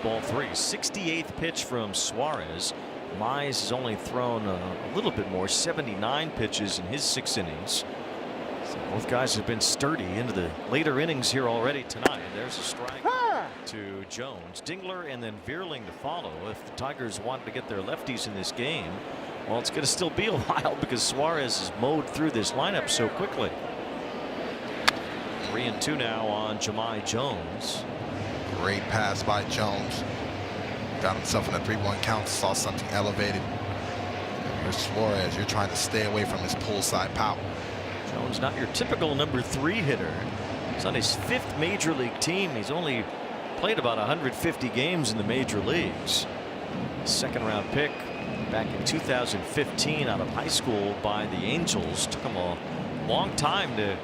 Ball 3. 68th pitch from Suarez. Mize has only thrown a little bit more, 79 pitches in his 6 innings. So both guys have been sturdy into the later innings here already tonight. There's a strike to Jones. Dingler and then Vierling to follow. If the Tigers wanted to get their lefties in this game, well, it's going to still be a while because Suarez has mowed through this lineup so quickly. 3-2 now on Jahmai Jones. Great pass by Jones. Got himself in a 3-1 count. Saw something elevated. Here's Suarez. You're trying to stay away from his pull side power. Jones not your typical number 3 hitter. He's on his 5th major league team. He's only played about 150 games in the major leagues. 2nd round pick back in 2015 out of high school by the Angels. Took him a long time to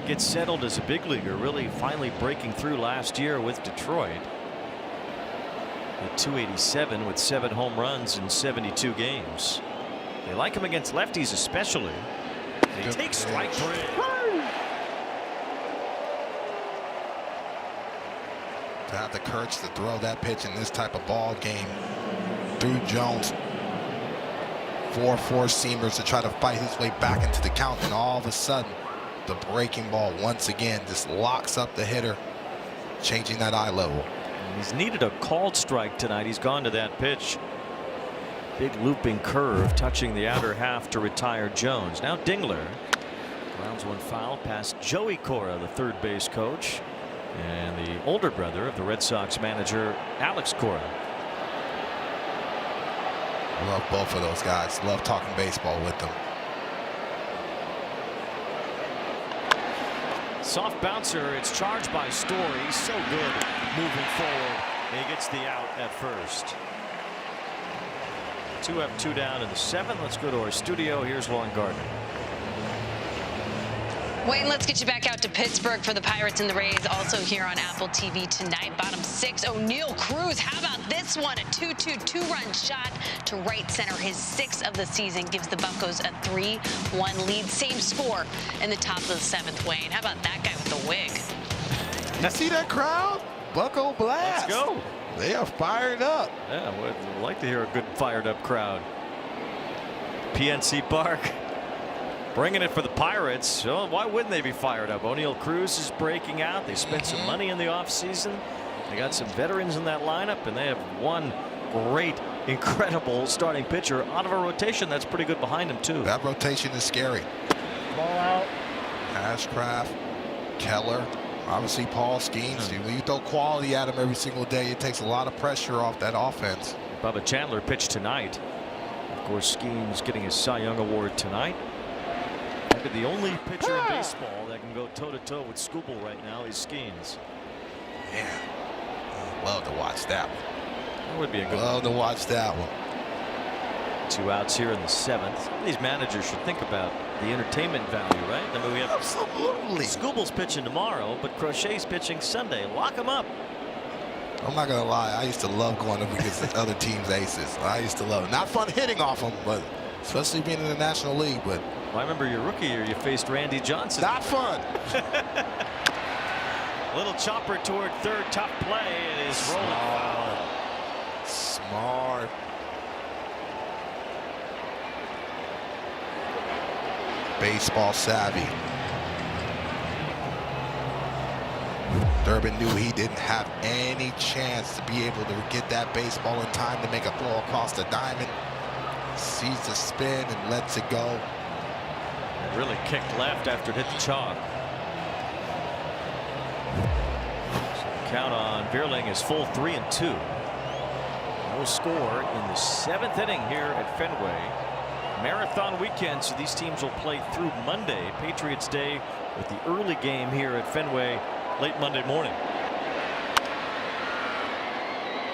get settled as a big leaguer, really finally breaking through last year with Detroit. At 287 with 7 home runs in 72 games. They like him against lefties especially. He takes strike 3. To have the courage to throw that pitch in this type of ball game through Jones. 4 4-seamers to try to fight his way back into the count, and all of a sudden the breaking ball once again just locks up the hitter, changing that eye level. He's needed a called strike tonight. He's gone to that pitch. Big looping curve touching the outer half to retire Jones. Now Dingler grounds one foul past Joey Cora, the third base coach, and the older brother of the Red Sox manager, Alex Cora. Love both of those guys. Love talking baseball with them. Soft bouncer. It's charged by Story. So good moving forward. He gets the out at first. 2 up, 2 down in the 7th. Let's go to our studio. Here's Lauren Gardner. Wayne, let's get you back out to Pittsburgh for the Pirates and the Rays. Also here on Apple TV tonight. Bottom 6, O'Neal Cruz. How about this one? A 2-2 two-run shot to right center. His 6th of the season gives the Buccos a 3-1 lead. Same score in the top of the 7th, Wayne. How about that guy with the wig? You see that crowd? Bucco blast. Let's go. They are fired up. Yeah, would like to hear a good fired up crowd. PNC Park. Bringing it for the Pirates. So why wouldn't they be fired up? O'Neal Cruz is breaking out. They spent some money in the offseason. They got some veterans in that lineup, and they have one great, incredible starting pitcher out of a rotation that's pretty good behind him, too. That rotation is scary. Ball out. Ashcraft, Keller, obviously Paul Skeens. When you throw quality at him every single day, it takes a lot of pressure off that offense. Bubba Chandler pitched tonight. Of course, Skeens getting his Cy Young Award tonight. The only pitcher in baseball that can go toe-to-toe with Skubal right now is Skeens. Yeah, I'd love to watch that one. That would be a good one. Love to watch that one. 2 outs here in the 7th. These managers should think about the entertainment value, right? I mean, we have absolutely. Skubal's pitching tomorrow, but Crochet's pitching Sunday. Lock him up. I'm not gonna lie, I used to love going up against the other team's aces. I used to love it. Not fun hitting off them, but especially being in the National League. But I remember your rookie year, you faced Randy Johnson. Not fun. Little chopper toward third, tough play. It is rolling foul. Smart. Baseball savvy. Durbin knew he didn't have any chance to be able to get that baseball in time to make a throw across the diamond. Sees the spin and lets it go. It really kicked left after it hit the chalk. So the count on Vierling is full 3-2. No score in the 7th inning here at Fenway. Marathon weekend, so these teams will play through Monday, Patriots Day, with the early game here at Fenway late Monday morning.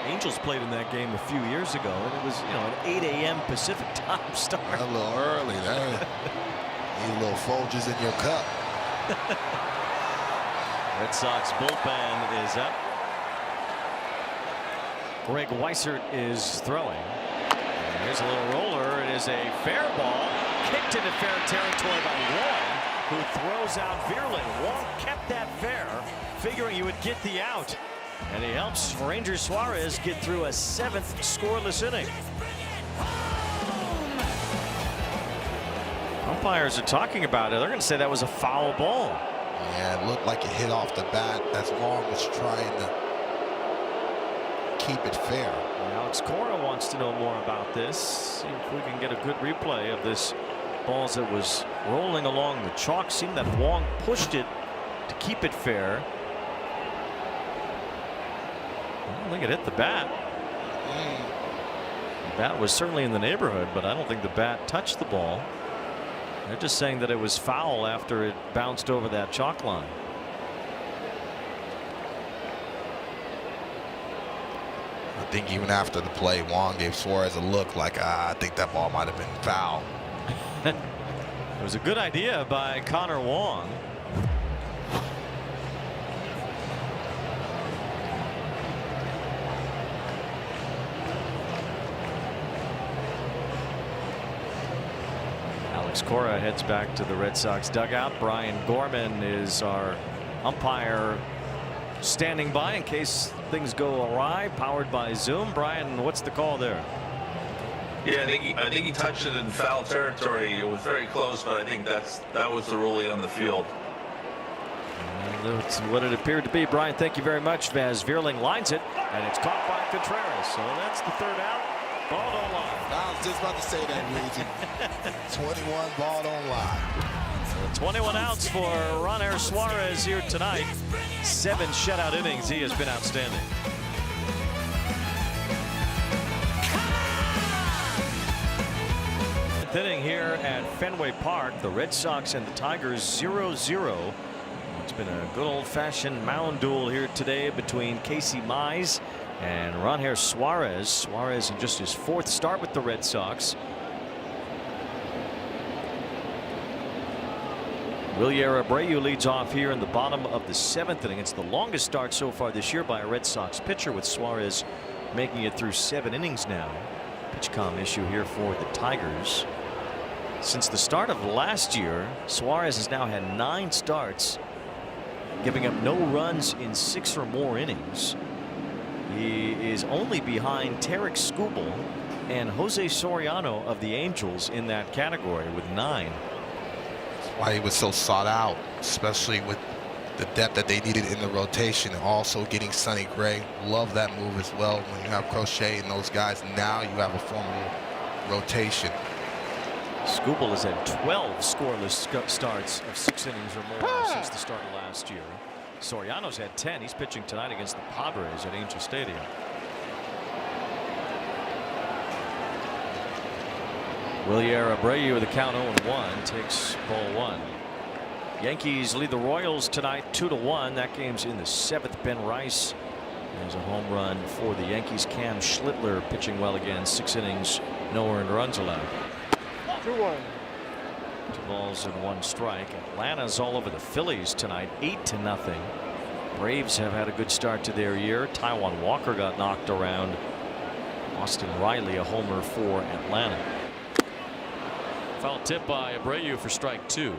Angels played in that game a few years ago, and it was, you know, an 8 a.m. Pacific time start. A little early there. Need a little Folgers in your cup. Red Sox bullpen is up. Greg Weissert is throwing. And here's a little roller. It is a fair ball, kicked into fair territory by Wong, who throws out Vierling. Wong kept that fair, figuring he would get the out. And he helps Ranger Suarez get through a 7th scoreless inning. Umpires are talking about it. They're going to say that was a foul ball. Yeah, it looked like it hit off the bat as Wong was trying to keep it fair. Alex Cora wants to know more about this. See if we can get a good replay of this ball as it was rolling along the chalk. Seemed that Wong pushed it to keep it fair. I don't think it hit the bat. The bat was certainly in the neighborhood, but I don't think the bat touched the ball. They're just saying that it was foul after it bounced over that chalk line. I think even after the play, Wong gave Suarez a look like, I think that ball might have been foul. It was a good idea by Connor Wong. Alex Cora heads back to the Red Sox dugout. Brian Gorman is our umpire, standing by in case things go awry, powered by Zoom. Brian, what's the call there? Yeah, I think he touched it in foul territory. It was very close, but I think that was the ruling on the field. That's what it appeared to be. Brian, thank you very much. Vaz Vierling lines it, and it's caught by Contreras. So that's the third out. Ball don't lie. I was just about to say that, Luigi. 21 ball don't lie. So 21 outs for Ronner Suarez here tonight. 7 shutout innings. He has been outstanding. Inning here at Fenway Park. The Red Sox and the Tigers 0-0. It's been a good old-fashioned mound duel here today between Casey Mize and Ronner Suarez. Suarez in just his 4th start with the Red Sox. Wilyer Abreu leads off here in the bottom of the 7th inning. It's the longest start so far this year by a Red Sox pitcher, with Suarez making it through 7 innings now. Pitch-com issue here for the Tigers. Since the start of last year, Suarez has now had 9 starts, giving up no runs in 6 or more innings. He is only behind Tarek Skubal and Jose Soriano of the Angels in that category with 9. That's why he was so sought out, especially with the depth that they needed in the rotation, and also getting Sonny Gray. Love that move as well. When you have Crochet and those guys, now you have a formidable rotation. Skubal has had 12 scoreless starts of 6 innings or more since the start of last year. Soriano's had 10. He's pitching tonight against the Padres at Angel Stadium. Wilyer Abreu with the count 0-1 takes ball 1. Yankees lead the Royals tonight 2-1. That game's in the 7th. Ben Rice has a home run for the Yankees. Cam Schlittler pitching well again. 6 innings, no earned runs allowed. 2-1. 2 balls and 1 strike. Atlanta's all over the Phillies tonight, 8-0. Braves have had a good start to their year. Taijuan Walker got knocked around. Austin Riley a homer for Atlanta. Foul tip by Abreu for strike 2.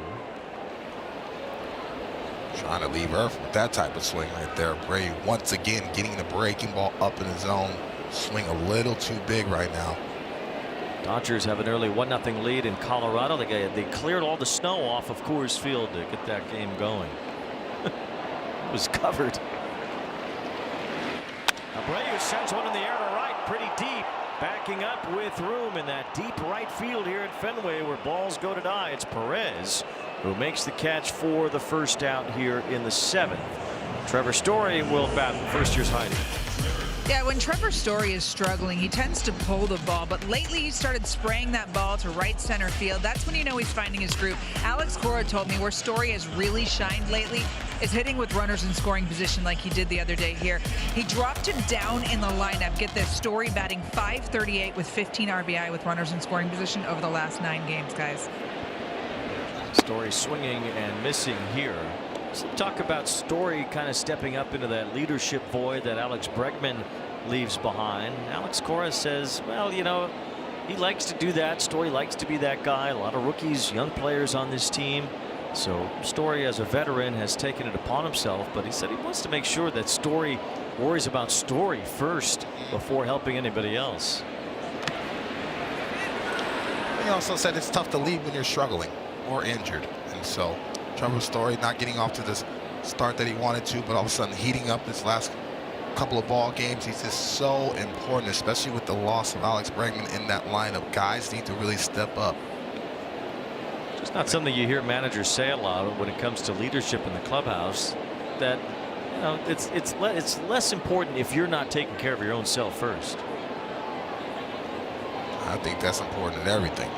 Trying to leave Earth with that type of swing right there. Abreu once again getting the breaking ball up in his zone. Swing a little too big right now. Dodgers have an early 1-0 lead in Colorado. They cleared all the snow off of Coors Field to get that game going. It was covered. Abreu sends one in the air to right, pretty deep. Backing up with room in that deep right field here at Fenway, where balls go to die. It's Perez who makes the catch for the first out here in the 7th. Trevor Story will bat first year's Heidi. Yeah, when Trevor Story is struggling, he tends to pull the ball, but lately he started spraying that ball to right center field. That's when you know he's finding his groove. Alex Cora told me where Story has really shined lately is hitting with runners in scoring position like he did the other day here. He dropped him down in the lineup. Get this, Story batting .538 with 15 RBI with runners in scoring position over the last 9 games, guys. Story swinging and missing here. So talk about Story kind of stepping up into that leadership void that Alex Bregman leaves behind. Alex Cora says, well, you know, he likes to do that. Story likes to be that guy. A lot of rookies, young players on this team. So Story, as a veteran, has taken it upon himself, but he said he wants to make sure that Story worries about Story first before helping anybody else. He also said it's tough to lead when you're struggling or injured, and so Trevor Story not getting off to the start that he wanted to, but all of a sudden heating up this last couple of ball games. He's just so important, especially with the loss of Alex Bregman in that lineup. Guys need to really step up. It's not something you hear managers say a lot when it comes to leadership in the clubhouse, that, you know, it's less important if you're not taking care of your own self first. I think that's important in everything,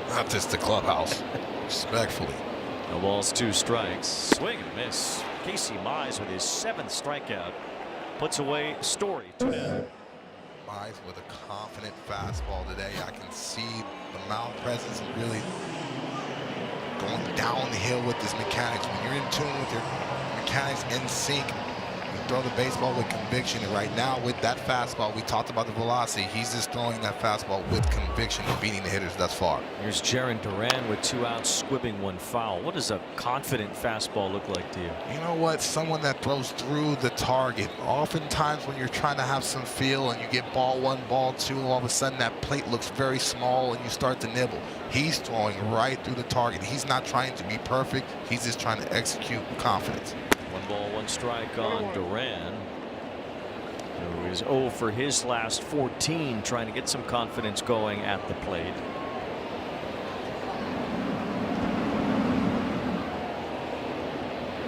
not just the clubhouse. Respectfully. No balls, 2 strikes. Swing and miss. Casey Mize with his 7th strikeout puts away Story. Mize with a confident fastball today. I can see the mound presence and really going downhill with his mechanics. When you're in tune with your mechanics in sync, You throw the baseball with conviction, and right now with that fastball, we talked about the velocity. He's just throwing that fastball with conviction and beating the hitters thus far. Here's Jarren Duran with 2 outs, squibbing 1 foul. What does a confident fastball look like to you? You know what? Someone that throws through the target. Oftentimes when you're trying to have some feel and you get ball 1, ball 2, all of a sudden that plate looks very small and you start to nibble. He's throwing right through the target. He's not trying to be perfect. He's just trying to execute with confidence. 1 ball, 1 strike on Duran, who is 0 for his last 14, trying to get some confidence going at the plate.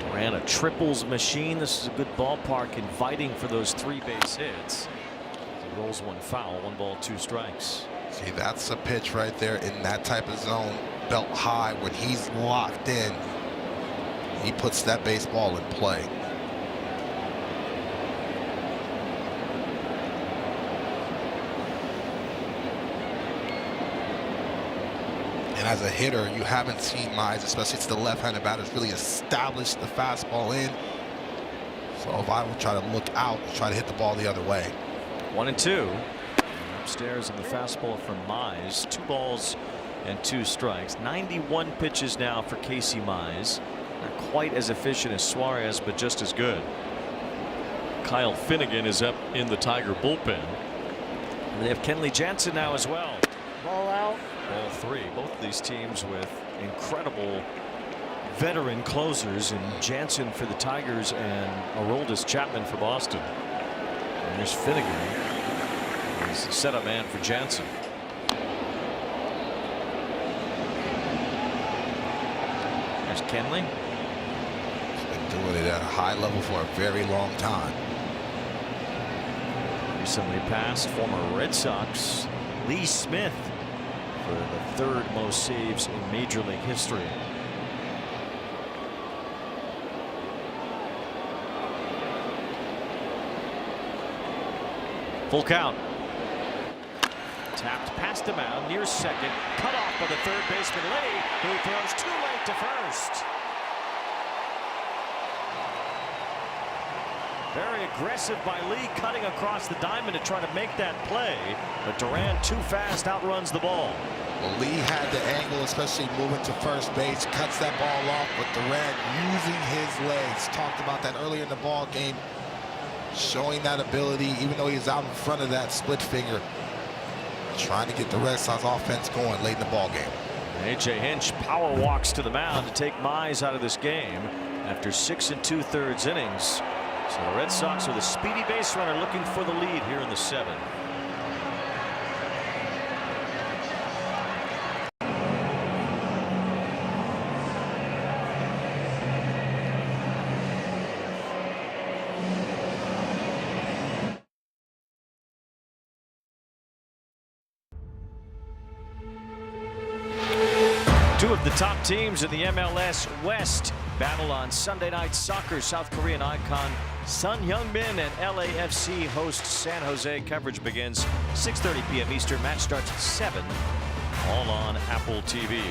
Duran, a triples machine. This is a good ballpark, inviting for those 3 base hits. He rolls 1 foul, 1 ball, 2 strikes. See, that's a pitch right there in that type of zone, belt high, when he's locked in. He puts that baseball in play. And as a hitter, you haven't seen Mize, especially to the left-handed batters, really establish the fastball in. So if I would try to look out, try to hit the ball the other way. 1-2. Upstairs on the fastball from Mize. 2 balls and 2 strikes. 91 pitches now for Casey Mize. Not quite as efficient as Suarez, but just as good. Kyle Finnegan is up in the Tiger bullpen. And they have Kenley Jansen now as well. Ball out. Ball 3. Both of these teams with incredible veteran closers, in Jansen for the Tigers and Aroldis Chapman for Boston. And there's Finnegan. He's the setup man for Jansen. There's Kenley. Doing it at a high level for a very long time. Recently passed former Red Sox Lee Smith for the 3rd most saves in Major League history. Full count. Tapped past the mound, near second, cut off by the 3rd baseman Lee, who throws too late to first. Very aggressive by Lee, cutting across the diamond to try to make that play, but Duran too fast outruns the ball. Well, Lee had the angle, especially moving to first base, cuts that ball off, but Duran using his legs. Talked about that earlier in the ball game, showing that ability, even though he's out in front of that split finger, trying to get the Red Sox offense going late in the ball game. A.J. Hinch power walks to the mound to take Mize out of this game after 6 2/3 innings. So the Red Sox with a speedy base runner looking for the lead here in the 7th. Two of the top teams in the MLS West battle on Sunday Night Soccer. South Korean icon Sun Heung-min and LAFC host San Jose. Coverage begins 6:30 p.m. Eastern. Match starts at 7. All on Apple TV.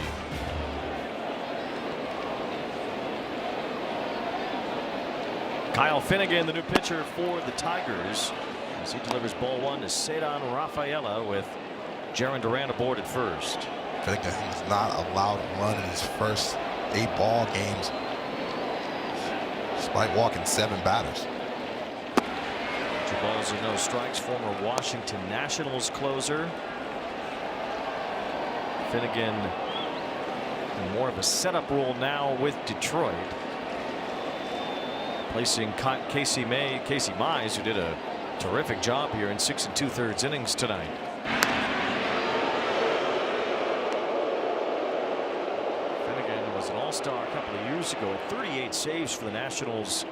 Kyle Finnegan, the new pitcher for the Tigers, as he delivers ball 1 to Cedon Rafaela with Jarren Duran aboard at first. Finnegan was not allowed to run in his first 8 ball games, despite walking 7 batters. 2 balls and no strikes. Former Washington Nationals closer. Finnegan in more of a setup role now with Detroit, placing Casey Mize, who did a terrific job here in 6 2/3 innings tonight. All-star a couple of years ago at 38 saves for the Nationals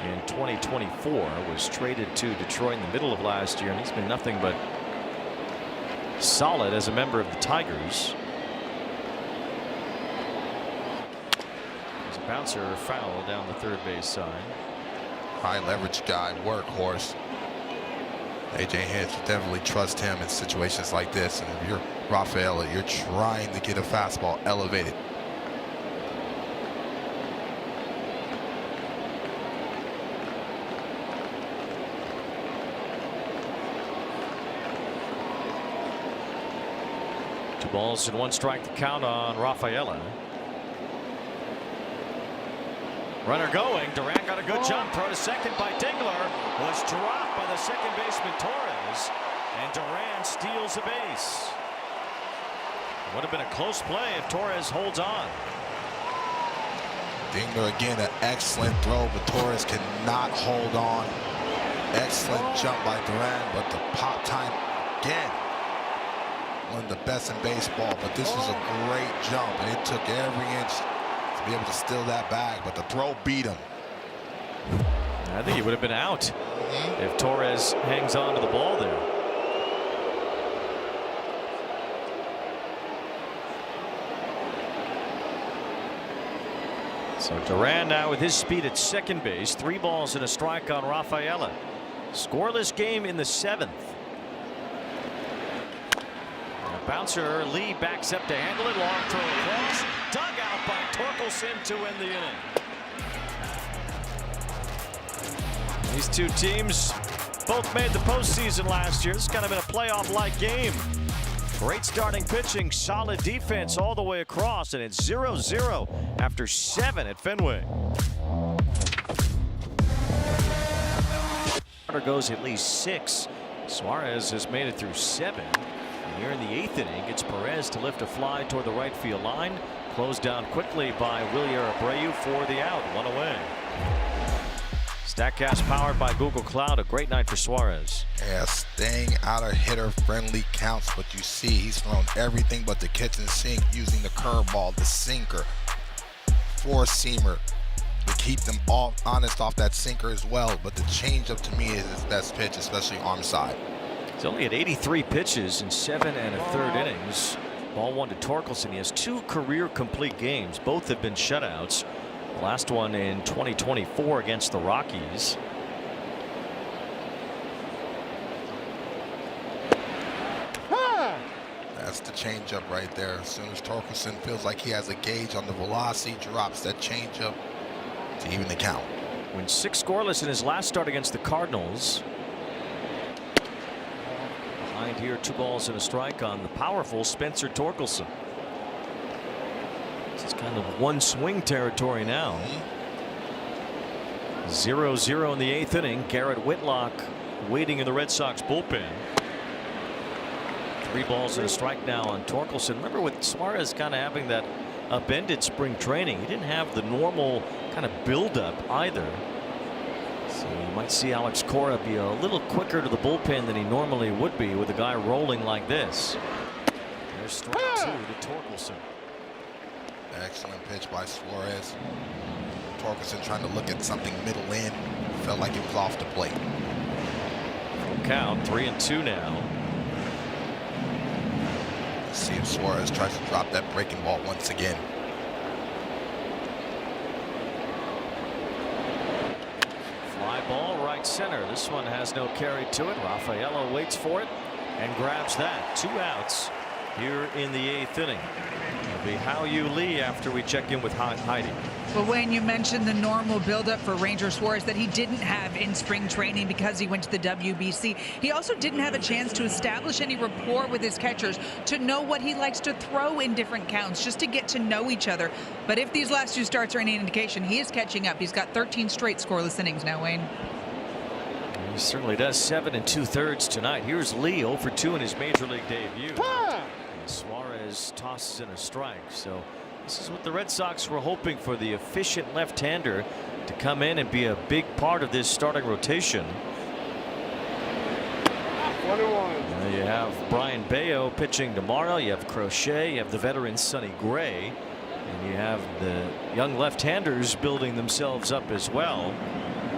in 2024. Was traded to Detroit in the middle of last year, and he's been nothing but solid as a member of the Tigers. There's a bouncer foul down the 3rd base side. High leverage guy, workhorse. A.J. Hinch, definitely trust him in situations like this. And if you're Rafaela, you're trying to get a fastball elevated. balls and 1 strike to count on Rafaela. Runner going. Duran got a good jump. Throw to second by Dingler. Was dropped by the second baseman Torres. And Duran steals a base. Would have been a close play if Torres holds on. Dingler again, an excellent throw, but Torres cannot hold on. Excellent jump by Duran, but the pop time again. One of the best in baseball, but this was a great jump, and it took every inch to be able to steal that bag, but the throw beat him. I think he would have been out if Torres hangs on to the ball there. So Duran now with his speed at second base. 3 balls and a strike on Rafaela. Scoreless game in the 7th. A bouncer, Lee backs up to handle it. Long throw across. Dug out by Torkelson to end the inning. These two teams both made the postseason last year. This has kind of been a playoff-like game. Great starting pitching, solid defense all the way across, and it's 0-0 after 7 at Fenway. Goes at least 6. Suarez has made it through 7. And here in the 8th inning, it's Perez to lift a fly toward the right field line. Closed down quickly by Wilyer Abreu for the out. 1 away. StatCast powered by Google Cloud. A great night for Suarez. Yeah, staying out of hitter-friendly counts, but you see he's thrown everything but the kitchen sink, using the curveball, the sinker, four-seamer to keep them all honest off that sinker as well. But the changeup to me is his best pitch, especially arm side. He's only at 83 pitches in 7 1/3 innings. Ball 1 to Torkelson. He has 2 career complete games. Both have been shutouts. The last one in 2024 against the Rockies. That's the changeup right there. As soon as Torkelson feels like he has a gauge on the velocity, drops that changeup to even the count. Went 6 scoreless in his last start against the Cardinals. Behind here, 2 balls and a strike on the powerful Spencer Torkelson. This is kind of one swing territory now. 0-0 in the 8th inning. Garrett Whitlock waiting in the Red Sox bullpen. 3 balls and a strike now on Torkelson. Remember, with Suarez kind of having that upended spring training, he didn't have the normal kind of buildup either. So you might see Alex Cora be a little quicker to the bullpen than he normally would be with a guy rolling like this. There's strike 2 to Torkelson. Excellent pitch by Suarez. Torkelson trying to look at something middle in. Felt like it was off the plate. Full count, 3-2 now. Let's see if Suarez tries to drop that breaking ball once again. Fly ball right center. This one has no carry to it. Rafaela waits for it and grabs that. 2 outs here in the 8th inning. It'll be Hao-Yu Lee after we check in with Heidi. Well, Wayne, you mentioned the normal buildup for Ranger Suarez that he didn't have in spring training because he went to the WBC. He also didn't have a chance to establish any rapport with his catchers, to know what he likes to throw in different counts, just to get to know each other. But if these last 2 starts are any indication, he is catching up. He's got 13 straight scoreless innings now, Wayne. He certainly does. 7 2/3 tonight. Here's Lee 0 for 2 in his major league debut. And Suarez tosses in a strike. So this is what the Red Sox were hoping for, the efficient left-hander to come in and be a big part of this starting rotation. You have Brian Bayo pitching tomorrow. You have Crochet. You have the veteran Sonny Gray. And you have the young left-handers building themselves up as well,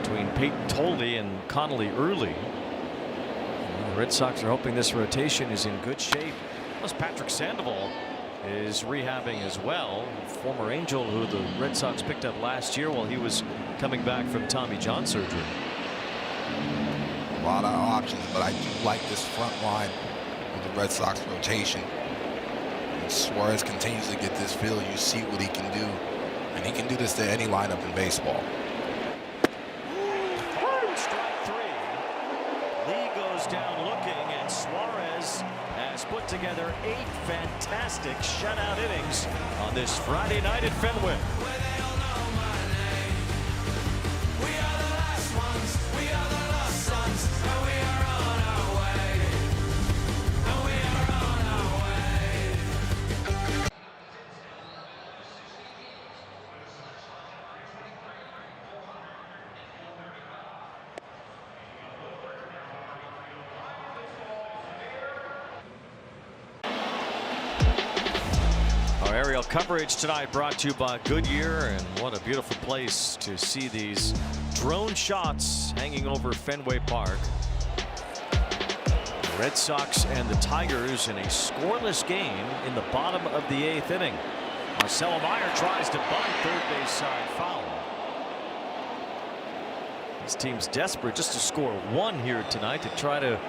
between Peyton Toley and Connolly Early. The Red Sox are hoping this rotation is in good shape. Plus Patrick Sandoval is rehabbing as well. Former Angel who the Red Sox picked up last year while he was coming back from Tommy John surgery. A lot of options, but I do like this front line of the Red Sox rotation. And Suarez continues to get this feel. You see what he can do, and he can do this to any lineup in baseball. Strike 3. Lee goes down looking, and Suarez has put together 8 fantastic shutout innings on this Friday night at Fenway. Our aerial coverage tonight brought to you by Goodyear, and what a beautiful place to see these drone shots hanging over Fenway Park. The Red Sox and the Tigers in a scoreless game in the bottom of the 8th inning. Marcelo Meyer tries to bunt, third base side foul. This team's desperate just to score 1 here tonight to try to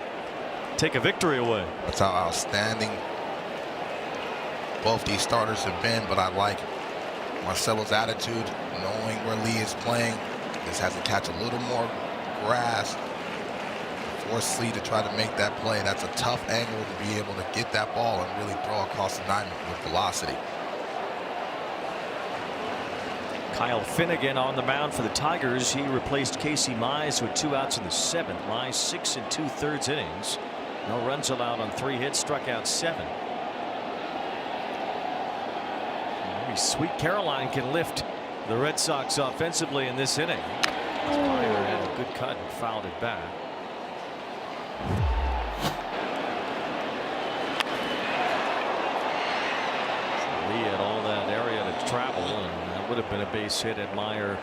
take a victory away. That's how outstanding both these starters have been, but I like Marcelo's attitude, knowing where Lee is playing. Just has to catch a little more grass, force Lee to try to make that play. That's a tough angle to be able to get that ball and really throw across the diamond with velocity. Kyle Finnegan on the mound for the Tigers. He replaced Casey Mize with 2 outs in the 7th. Mize 6 2/3 innings. No runs allowed on 3 hits, struck out 7. Maybe Sweet Caroline can lift the Red Sox offensively in this inning. Meyer had a good cut and fouled it back. Lee had all that area to travel, and that would have been a base hit had Meyer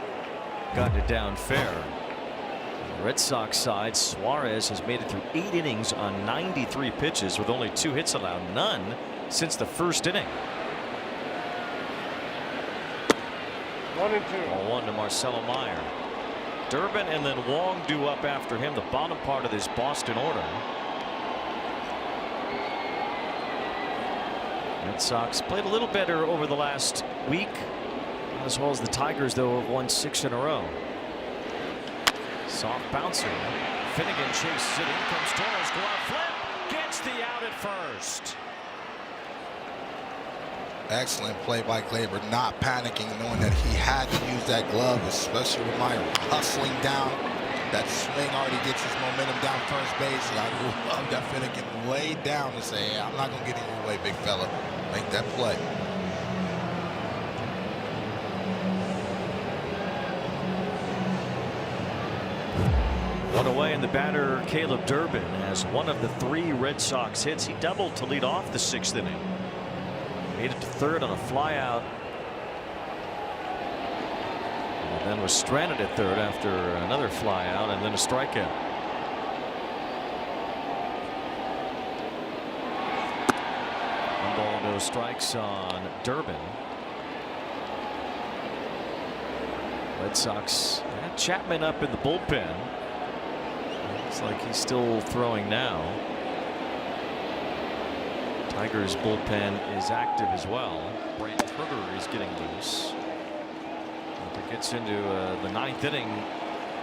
gotten it down fair. On the Red Sox side, Suarez has made it through 8 innings on 93 pitches with only 2 hits allowed, none since the 1st inning. 1-2. 1 to Marcelo Meyer. Durbin and then Wong due up after him, the bottom part of this Boston order. Red Sox played a little better over the last week, not as well as the Tigers, though, have won 6 in a row. Soft bouncer. Finnegan chases it. In comes Torres. Glove flip. Gets the out at first. Excellent play by Glaber, not panicking, knowing that he had to use that glove, especially with Meyer hustling down. That swing already gets his momentum down first base. And I love that Finnegan laid down to say, hey, I'm not going to get in your way, big fella. Make that play. One away, and the batter, Caleb Durbin, has one of the 3 Red Sox hits. He doubled to lead off the 6th inning. Made it to 3rd on a flyout. And then was stranded at 3rd after another flyout and then a strikeout. 1 ball, no strikes on Durbin. Red Sox had Chapman up in the bullpen. Looks like he's still throwing now. Tigers bullpen is active as well. Brant Hurter is getting loose. If it gets into the 9th inning,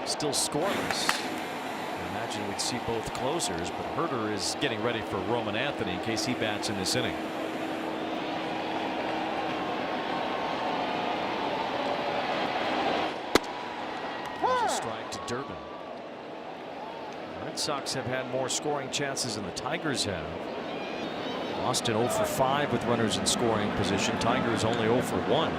still scoreless. I imagine we'd see both closers, but Hurter is getting ready for Roman Anthony in case he bats in this inning. There's a strike to Durbin. The Red Sox have had more scoring chances than the Tigers have. Boston 0 for 5 with runners in scoring position. Tigers only 0 for 1.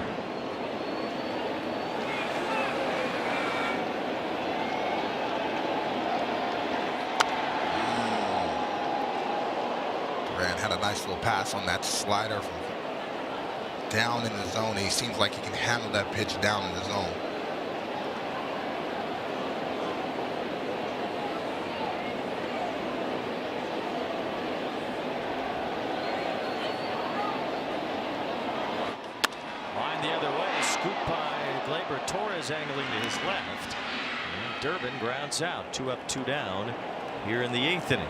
Grant had a nice little pass on that slider from down in the zone. He seems like he can handle that pitch down in the zone. Torres angling to his left. And Durbin grounds out. 2 up, 2 down here in the 8th inning.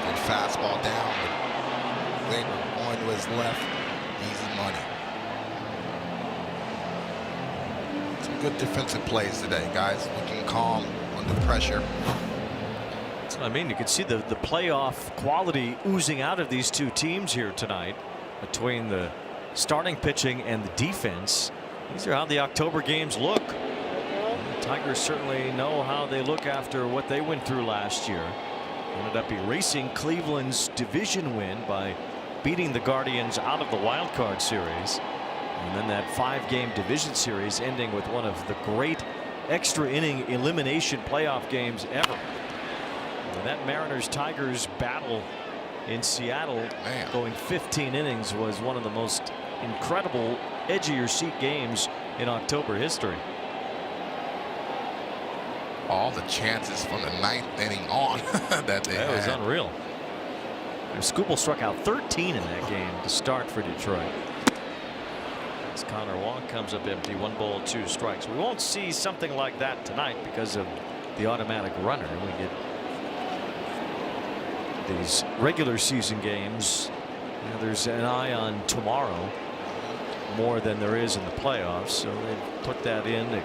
Good fastball down. Glaber going to his left. Easy money. Some good defensive plays today, guys. Looking calm under pressure. It's I mean, you can see the playoff quality oozing out of these two teams here tonight between the starting pitching and the defense. These are how the October games look. The Tigers certainly know how they look after what they went through last year. Ended up erasing Cleveland's division win by beating the Guardians out of the wild card series. And then that 5-game division series ending with one of the great extra inning elimination playoff games ever. And that Mariners-Tigers battle in Seattle, going 15 innings, was one of the most incredible edge of your seat games in October history. All the chances from the 9th inning on that they had. It was unreal. And Skubal struck out 13 in that game to start for Detroit. As Connor Wong comes up empty, 1 ball, 2 strikes. We won't see something like that tonight because of the automatic runner. We get these regular season games. You know, there's an eye on tomorrow more than there is in the playoffs, so they've put that in to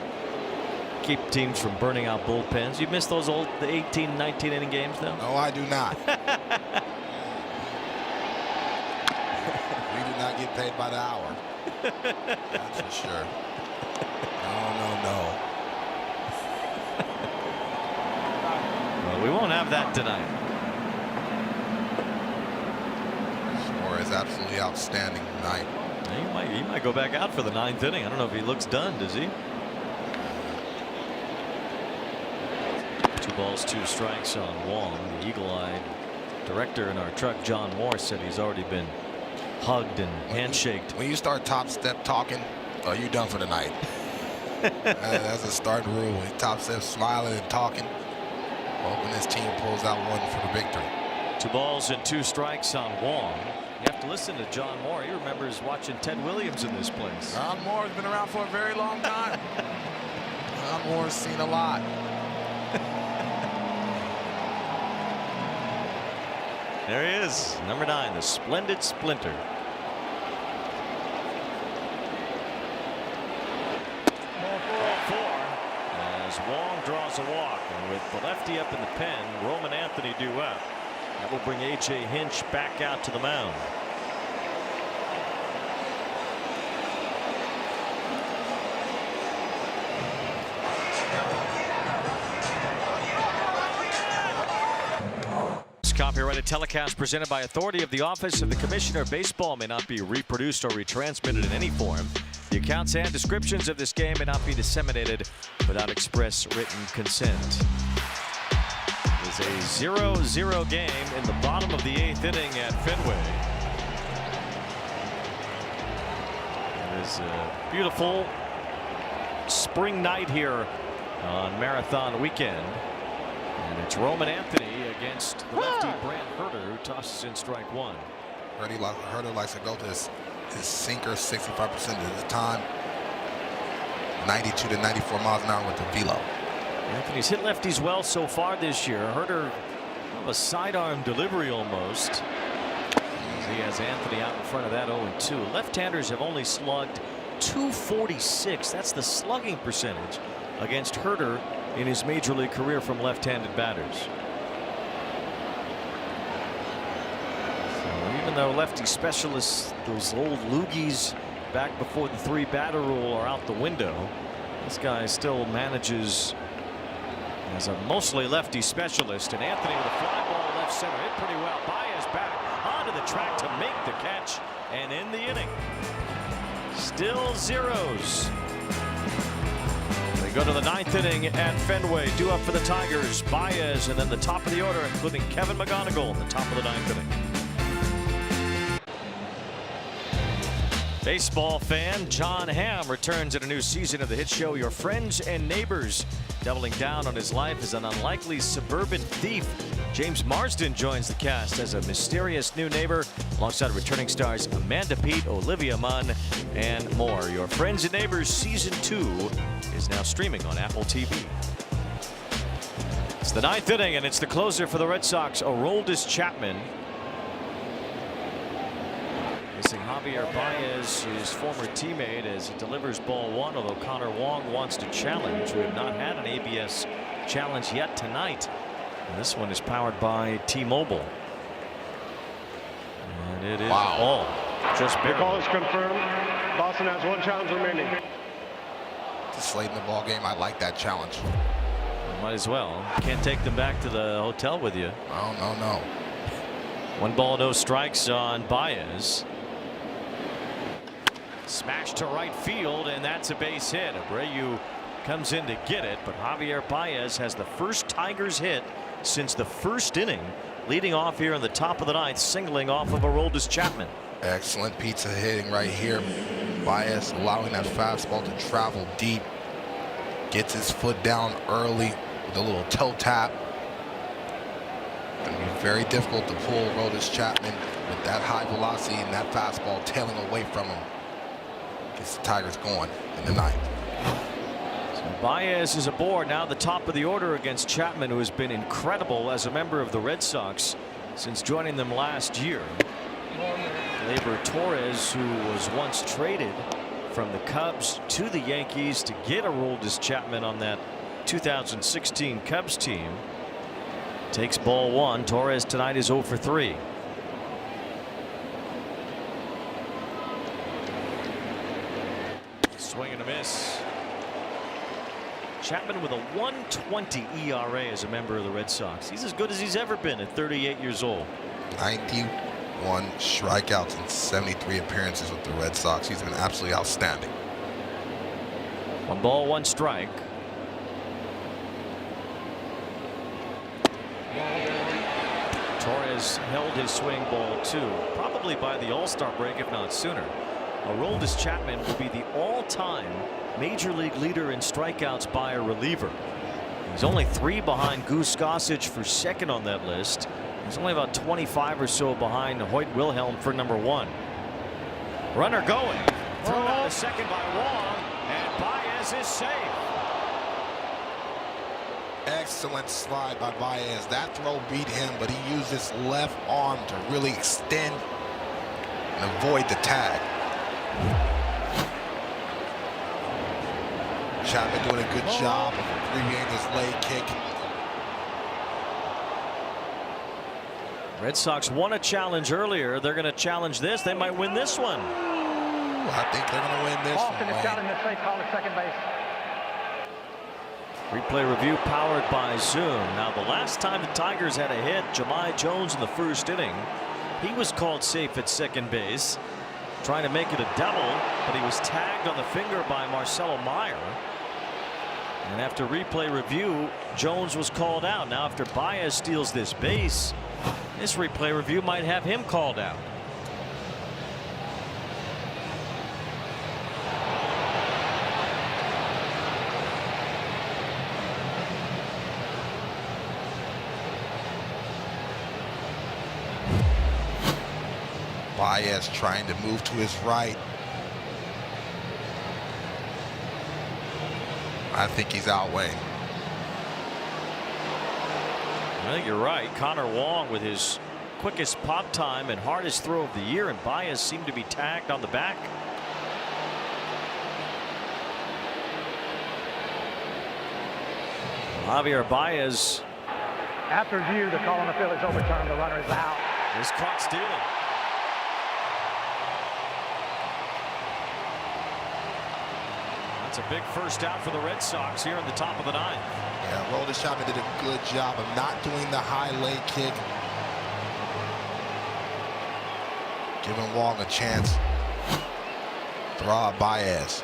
keep teams from burning out bullpens. You miss those old 18, 19 inning games now? No, I do not. We do not get paid by the hour. That's for sure. No. Well, we won't have that tonight. Score is absolutely outstanding tonight. He might go back out for the 9th inning. I don't know if he looks done, does he? 2 balls, 2 strikes on Wong. The eagle-eyed director in our truck, John Moore, said he's already been hugged and handshaked. When you start top step talking, you're done for the night. That's a starting rule. When top step smiling and talking, hoping his team pulls out one for the victory. 2 balls and 2 strikes on Wong. You have to listen to John Moore. He remembers watching Ted Williams in this place. John Moore's been around for a very long time. John Moore's seen a lot. There he is, number 9, the splendid Splinter. Ball 4 as Wong draws a walk, and with the lefty up in the pen, Roman Anthony due up. That will bring A.J. Hinch back out to the mound. Copyrighted telecast presented by authority of the Office of the Commissioner of Baseball may not be reproduced or retransmitted in any form. The accounts and descriptions of this game may not be disseminated without express written consent. It is a 0-0 game in the bottom of the 8th inning at Fenway. It is a beautiful spring night here on Marathon Weekend. And it's Roman Anthony against the lefty Brant Herter, who tosses in strike 1. Herter likes to go to his sinker 65% of the time. 92 to 94 miles an hour with the velo. Anthony's hit lefties well so far this year. Herter, a sidearm delivery almost. He has Anthony out in front of that 0-2. Left-handers have only slugged .246. That's the slugging percentage against Herter in his major league career from left-handed batters. So even though lefty specialists, those old loogies back before the 3-batter rule, are out the window, this guy still manages as a mostly lefty specialist. And Anthony with a fly ball left center, hit pretty well. Baez back onto the track to make the catch and end the inning. Still zeros. Go to the 9th inning at Fenway. Due up for the Tigers, Baez, and then the top of the order, including Kevin McGonigal in the top of the 9th inning. Baseball fan John Hamm returns in a new season of the hit show Your Friends and Neighbors. Doubling down on his life as an unlikely suburban thief, James Marsden joins the cast as a mysterious new neighbor alongside returning stars Amanda Peet, Olivia Munn, and more. Your Friends and Neighbors Season 2 is now streaming on Apple TV. It's the 9th inning, and it's the closer for the Red Sox, Aroldis Chapman. Facing Javier Baez, his former teammate, as he delivers ball 1, although Connor Wong wants to challenge. We have not had an ABS challenge yet tonight And this one is powered by T-Mobile. And it is all just barely. The call is confirmed. Boston has 1 challenge remaining. Just late in the ball game, I like that challenge. Might as well. Can't take them back to the hotel with you. Oh, no. 1 ball, no strikes on Baez. Smash to right field, and that's a base hit. Abreu comes in to get it, but Javier Baez has the first Tigers hit since the first inning, leading off here in the top of the 9th, singling off of Aroldis Chapman. Excellent pizza hitting right here. Baez allowing that fastball to travel deep. Gets his foot down early with a little toe tap. Going to be very difficult to pull Aroldis Chapman with that high velocity and that fastball tailing away from him. Gets the Tigers going in the 9th. So Baez is aboard now, the top of the order against Chapman, who has been incredible as a member of the Red Sox since joining them last year. Gleyber Torres, who was once traded from the Cubs to the Yankees to get Aroldis Chapman on that 2016 Cubs team, takes ball 1. Torres tonight is 0 for 3. Swing and a miss. Chapman with a 1.20 ERA as a member of the Red Sox. He's as good as he's ever been at 38 years old. 91 strikeouts in 73 appearances with the Red Sox. He's been absolutely outstanding. 1 ball, 1 strike. Torres held his swing ball 2, probably by the All-Star break, if not sooner. Aroldis Chapman will be the all-time major league leader in strikeouts by a reliever. He's only 3 behind Goose Gossage for second on that list. He's only about 25 or so behind Hoyt Wilhelm for number 1. Runner going. Thrown out to second by Wong, and Baez is safe. Excellent slide by Baez. That throw beat him, but he used his left arm to really extend and avoid the tag. Chapman doing a good job of abbreviating his leg kick. Red Sox won a challenge earlier. They're going to challenge this. They might win this one. I think they're going to win this Boston is shouting the safe call at second base. Replay review powered by Zoom. Now, the last time the Tigers had a hit, Jahmai Jones in the first inning, he was called safe at second base, trying to make it a double, but he was tagged on the finger by Marcelo Meyer. And after replay review, Jones was called out. Now, after Baez steals this base, this replay review might have him called out. Baez trying to move to his right. I think he's outweighing. I think you're right. Connor Wong with his quickest pop time and hardest throw of the year, and Baez seemed to be tagged on the back. Javier Baez. After review, the call on the field is overturned. The runner is out. Is caught stealing. That's a big first out for the Red Sox here in the top of the 9th. Yeah, Aroldis Chapman did a good job of not doing the high leg kick. Giving Wong a chance. Throw out Baez.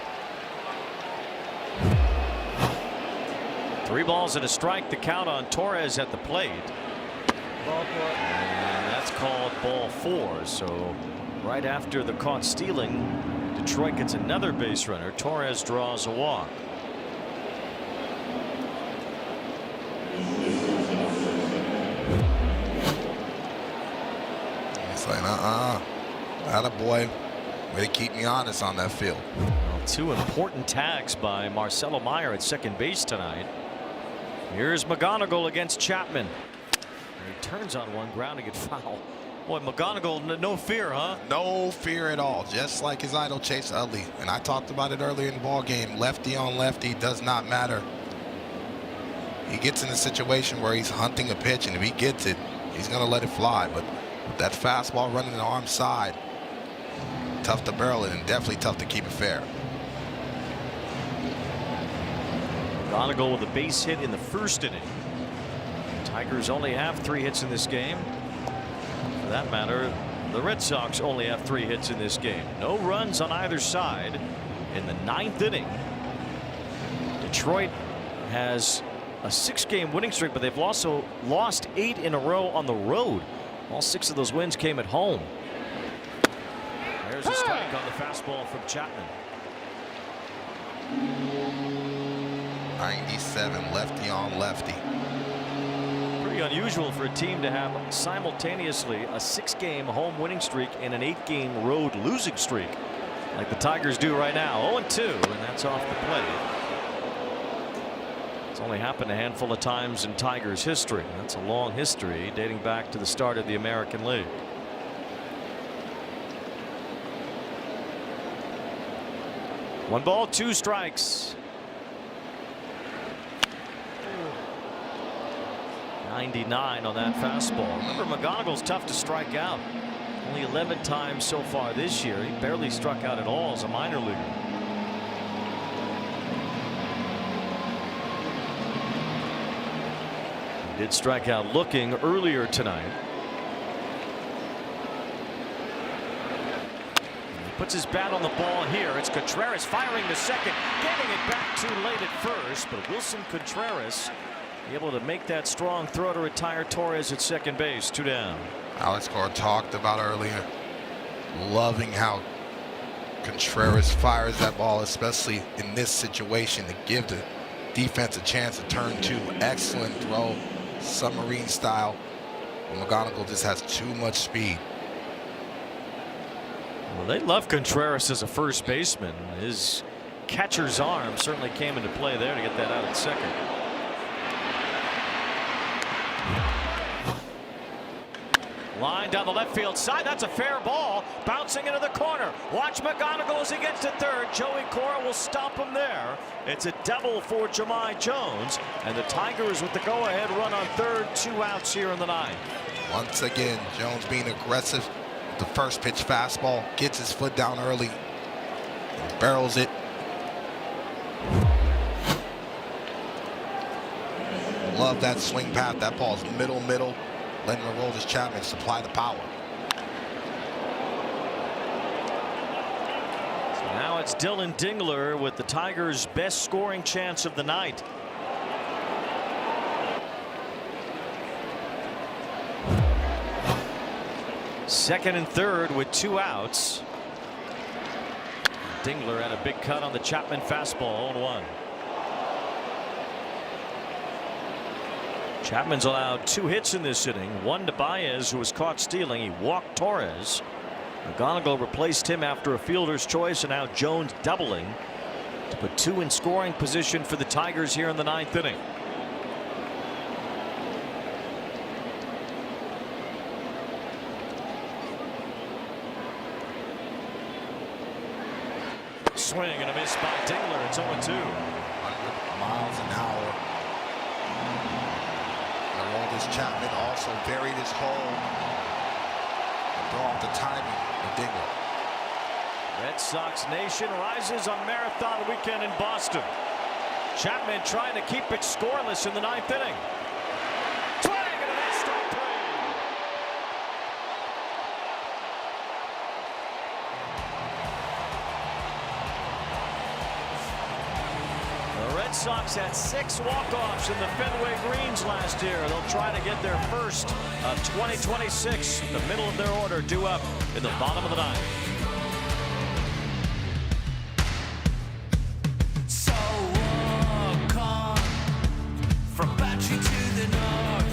3 balls and a strike. The count on Torres at the plate. Ball 4. And that's called ball 4. So right after the caught stealing, Detroit gets another base runner. Torres draws a walk. It's like, attaboy. Way to keep me honest on that field. Well, 2 important tags by Marcelo Meyer at second base tonight. Here's McGonigal against Chapman. And he turns on one, grounding it foul. Boy, McGonigal, no fear, huh? No fear at all. Just like his idol Chase Utley. And I talked about it earlier in the ball game. Lefty on lefty does not matter. he gets in a situation where he's hunting a pitch, and if he gets it, he's going to let it fly. But that fastball running the arm side, tough to barrel it and definitely tough to keep it fair. McGonigal with a base hit in the first inning. Tigers only have 3 hits in this game. For that matter, the Red Sox only have 3 hits in this game. No runs on either side in the 9th inning. Detroit has a 6-game winning streak, but they've also lost 8 in a row on the road. All 6 of those wins came at home. There's a strike on the fastball from Chapman. 97 lefty on lefty. Pretty unusual for a team to have simultaneously a 6-game home winning streak and an 8-game road losing streak like the Tigers do right now. 0-2, and that's off the plate. It's only happened a handful of times in Tigers history. That's a long history dating back to the start of the American League. One ball, 2 strikes. 99 on that fastball. Remember, McGonigal's tough to strike out. Only 11 times so far this year. He barely struck out at all as a minor leaguer. He did strike out looking earlier tonight. He puts his bat on the ball here. It's Contreras firing to second, getting it back too late at first, but Wilson Contreras able to make that strong throw to retire Torres at second base. 2 down. Alex Cora talked about earlier, loving how Contreras fires that ball, especially in this situation, to give the defense a chance to turn 2. Excellent throw, submarine style. McGonigal just has too much speed. Well, they love Contreras as a first baseman. His catcher's arm certainly came into play there to get that out at second. Line down the left field side. That's a fair ball. Bouncing into the corner. Watch McGonigal as he gets to third. Joey Cora will stop him there. It's a double for Jahmai Jones. And the Tigers with the go-ahead run on third. 2 outs here in the 9th. Once again, Jones being aggressive. The first pitch fastball. Gets his foot down early. Barrels it. Love that swing path. That ball's middle. Letting the roll as Chapman supply the power. So now it's Dylan Dingler with the Tigers' best scoring chance of the night. Second and third with 2 outs. Dingler had a big cut on the Chapman fastball. 0-1. Chapman's allowed 2 hits in this inning. 1 to Baez, who was caught stealing. He walked Torres. McGonigal replaced him after a fielder's choice, and now Jones doubling to put 2 in scoring position for the Tigers here in the 9th inning. Swing and a miss by Dingler. It's 0-2. Miles an hour. Chapman also varied his hole and throw off the timing of Dingler. Red Sox Nation rises on Marathon Weekend in Boston. Chapman trying to keep it scoreless in the 9th inning. Swing and a miss, strike 3. The Red Sox had 6 walk-offs in the Fenway Greens last year. They'll try to get their first of 2026. The middle of their order due up in the bottom of the 9th. So walk on from Battery to the north.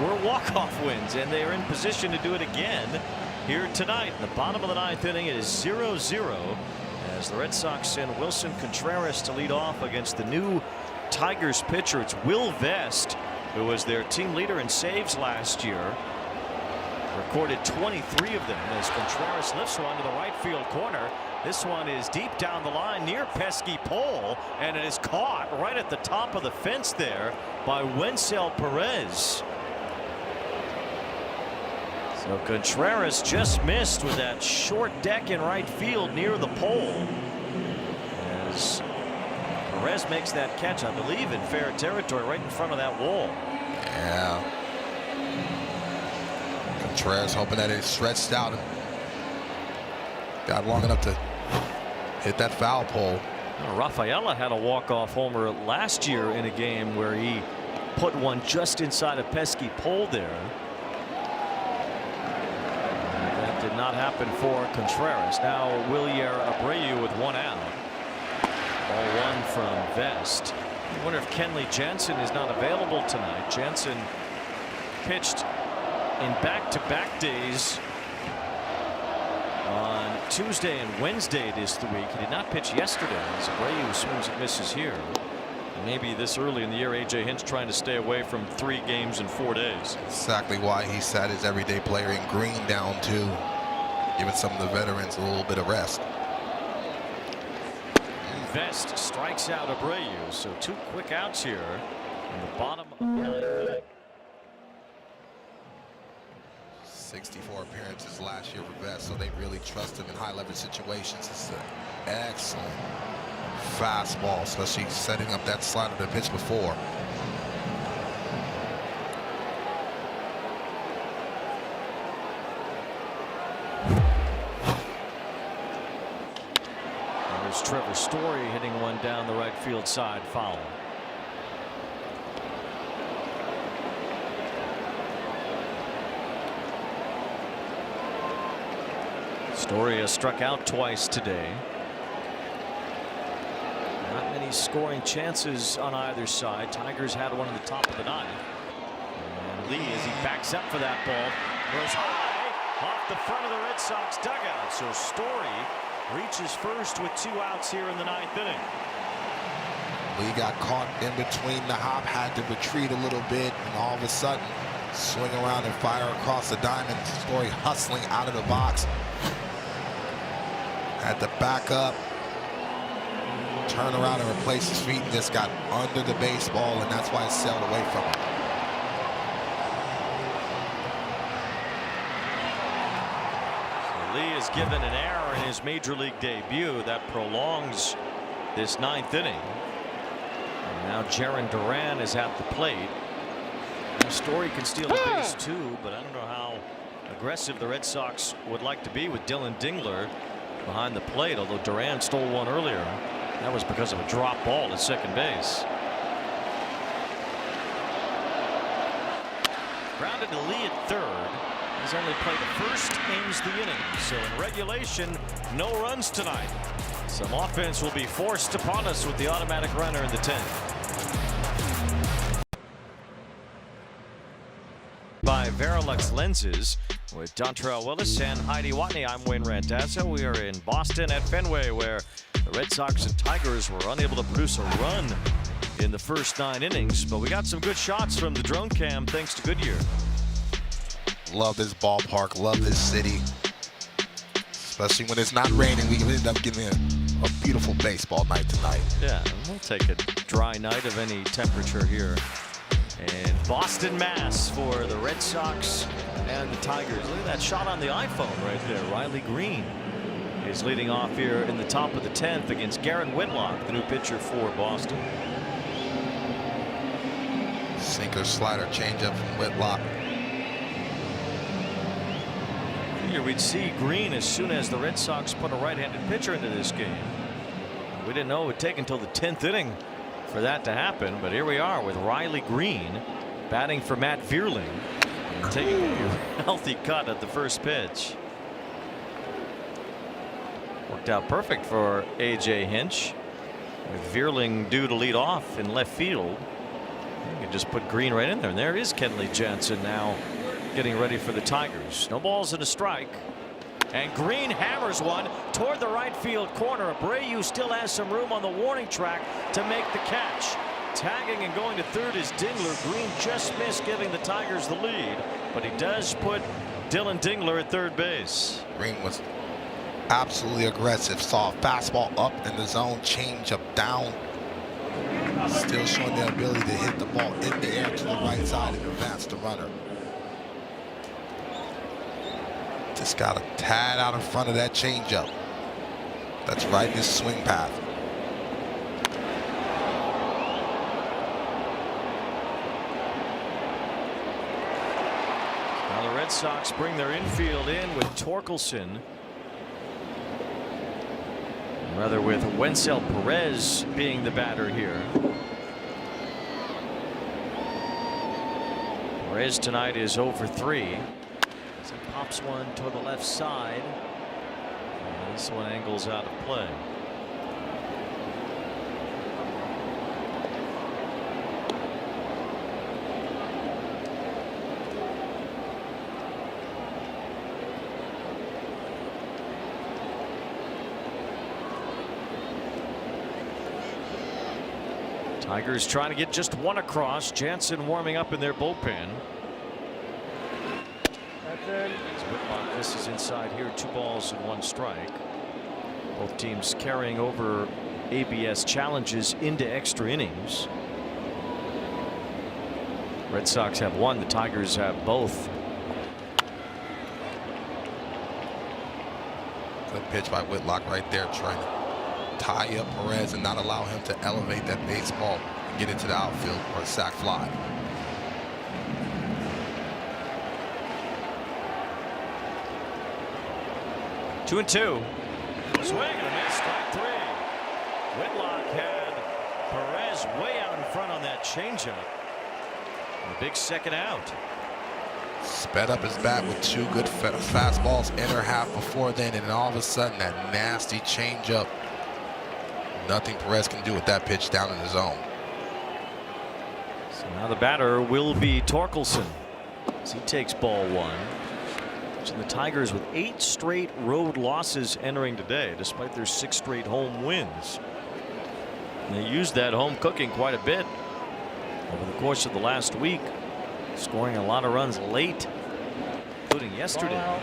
Were walk-off wins, and they are in position to do it again here tonight. In the bottom of the 9th inning, it is 0-0. As the Red Sox send Wilson Contreras to lead off against the new Tigers pitcher. It's Will Vest, who was their team leader in saves last year. Recorded 23 of them as Contreras lifts one to the right field corner. This one is deep down the line near pesky pole, and it is caught right at the top of the fence there by Wencel Perez. So Contreras just missed with that short deck in right field near the pole. As Perez makes that catch, I believe, in fair territory right in front of that wall. Yeah. Contreras hoping that it stretched out and got long enough to hit that foul pole. Rafaela had a walk-off homer last year in a game where he put one just inside a pesky pole there. That did not happen for Contreras. Now Wilyer Abreu with one out. Ball one from Vest. I wonder if Kenley Jansen is not available tonight. Jansen pitched in back-to-back days on Tuesday and Wednesday this week. He did not pitch yesterday as Abreu swings and misses here. And maybe this early in the year, A.J. Hinch trying to stay away from 3 games in 4 days. Exactly why he sat his everyday player in Green down too, giving some of the veterans a little bit of rest. Vest strikes out Abreu, so 2 quick outs here in the bottom of the 9th. 64 appearances last year for Vest, so they really trust him in high leverage situations. It's an excellent fastball, especially setting up that slider to pitch before. There's Trevor Story hitting one down the right field side, foul. Story has struck out twice today. Not many scoring chances on either side. Tigers had one in the top of the 9th. And Lee, as he backs up for that ball, goes high off the front of the Red Sox dugout. So Story reaches first with 2 outs here in the 9th inning. Lee got caught in between the hop, had to retreat a little bit, and all of a sudden swing around and fire across the diamond. Story hustling out of the box. Had to back up, turn around and replace his feet, and just got under the baseball, and that's why it sailed away from him. So Lee is given an error in his major league debut that prolongs this 9th inning. And now Jarren Duran is at the plate. Story can steal the base too, but I don't know how aggressive the Red Sox would like to be with Dylan Dingler behind the plate, although Duran stole one earlier. That was because of a drop ball at second base. Grounded to Lee at third. He's only played the first innings the inning, so in regulation, no runs tonight. Some offense will be forced upon us with the automatic runner in the 10th. By Verilux lenses with Dontrell Willis and Heidi Watney. I'm Wayne Randazzo. We are in Boston at Fenway, where the Red Sox and Tigers were unable to produce a run in the first 9 innings, but we got some good shots from the drone cam thanks to Goodyear. Love this ballpark, love this city, especially when it's not raining. We ended up getting a beautiful baseball night tonight. Yeah, we'll take a dry night of any temperature here in Boston, Mass, for the Red Sox and the Tigers. Look at that shot on the iPhone right there. Riley Green is leading off here in the top of the 10th against Garrett Whitlock, the new pitcher for Boston. Sinker, slider, changeup from Whitlock. Here we'd see Green as soon as the Red Sox put a right-handed pitcher into this game. We didn't know it would take until the 10th inning for that to happen, but here we are with Riley Green batting for Matt Vierling and taking a healthy cut at the first pitch. Worked out perfect for A.J. Hinch with Vierling due to lead off in left field. You can just put Green right in there, and there is Kenley Jansen now getting ready for the Tigers. No balls and a strike, and Green hammers one toward the right field corner. Abreu still has some room on the warning track to make the catch. Tagging and going to third is Dingler. Green just missed giving the Tigers the lead, but he does put Dylan Dingler at third base. Green was absolutely aggressive. Saw a fastball up in the zone, change up down. Still showing the ability to hit the ball in the air to the right side and advance the runner. Just got a tad out in front of that changeup. That's right in his swing path. Now the Red Sox bring their infield in with Torkelson. Rather with Wencel Perez being the batter here. Perez tonight is 0 for 3. So pops one to the left side. And this one angles out of play. Tigers trying to get just one across. Jansen warming up in their bullpen. That's it. Whitlock misses inside here. 2 balls and 1 strike. Both teams carrying over ABS challenges into extra innings. Red Sox have 1. The Tigers have both. Good pitch by Whitlock right there, trying to tie up Perez and not allow him to elevate that baseball and get into the outfield or a sac fly. Two and two. Swing and a miss, strike 3. Whitlock had Perez way out in front on that changeup. A big second out. Sped up his bat with 2 good fastballs in her half before then, and all of a sudden that nasty changeup. Nothing Perez can do with that pitch down in the zone. So now the batter will be Torkelson as he takes ball 1. So the Tigers with 8 straight road losses entering today, despite their 6 straight home wins. And they used that home cooking quite a bit over the course of the last week, scoring a lot of runs late, including yesterday.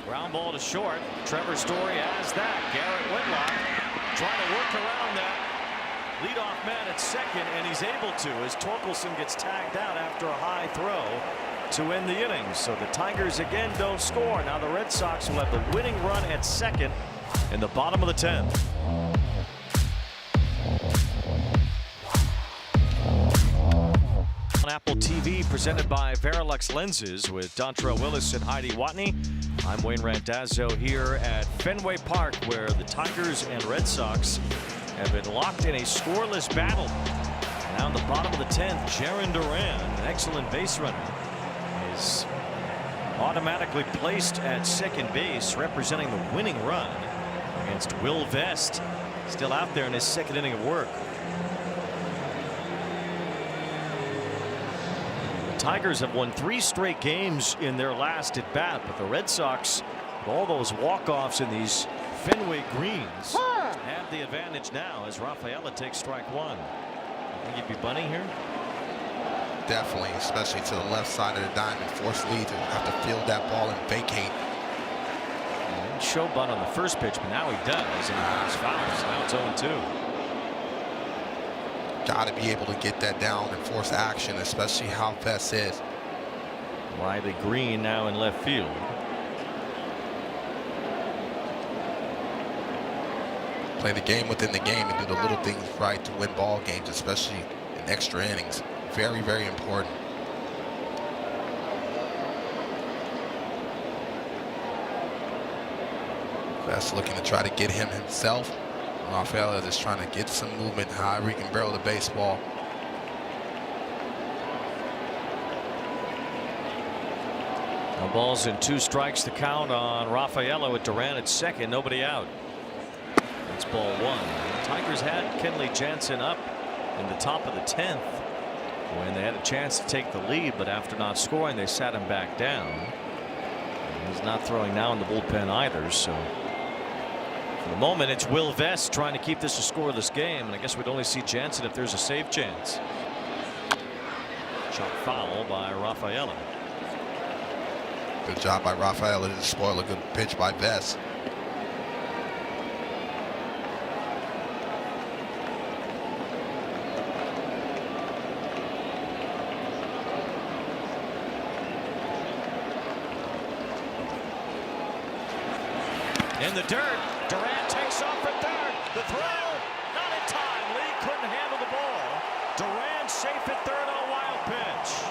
Ground ball to short. Trevor Story has that. Garrett Whitlock trying to work around that leadoff man at second, and he's able to as Torkelson gets tagged out after a high throw to end the inning. So the Tigers again don't score. Now the Red Sox will have the winning run at second in the bottom of the 10th. On Apple TV, presented by Verilux Lenses with Dontrell Willis and Heidi Watney. I'm Wayne Randazzo here at Fenway Park, where the Tigers and Red Sox have been locked in a scoreless battle. Now in the bottom of the 10th, Jarren Duran, an excellent base runner, is automatically placed at second base, representing the winning run against Will Vest, still out there in his second inning of work. The Tigers have won 3 straight games in their last at bat, but the Red Sox, with all those walk-offs in these Fenway greens, have the advantage now as Rafaela takes strike 1. I think he'd be bunting here. Definitely, especially to the left side of the diamond. Force lead to have to field that ball and vacate. He didn't show bunt on the first pitch, but now he does, and he goes foul. So now it's 0-2. Got to be able to get that down and force action, especially how Vest is. Riley Green now in left field. Play the game within the game and do the little things right to win ball games, especially in extra innings. Very, very important. Vest looking to try to get him himself. Rafaela is trying to get some movement, however he can barrel the baseball. No balls and 2 strikes to count on Rafaela with Duran at second. Nobody out. It's ball 1. The Tigers had Kenley Jansen up in the top of the 10th when they had a chance to take the lead, but after not scoring, they sat him back down. He's not throwing now in the bullpen either. So for the moment, it's Will Vest trying to keep this a scoreless game. And I guess we'd only see Jansen if there's a save chance. Shot foul by Rafaela. Good job by Rafaela to spoil a good pitch by Vest. In the dirt, Durant takes off for third. The throw, not in time. Lee couldn't handle the ball. Durant safe at third on a wild pitch.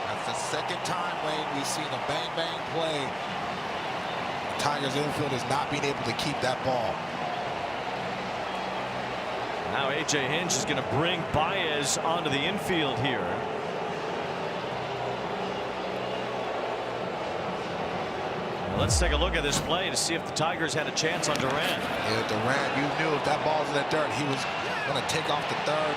That's the second time, Wayne, we've seen a bang-bang play. The Tigers infield is not being able to keep that ball. Now A.J. Hinch is going to bring Baez onto the infield here. Let's take a look at this play to see if the Tigers had a chance on Durant. Yeah, Durant, you knew if that ball's in the dirt, he was going to take off the third.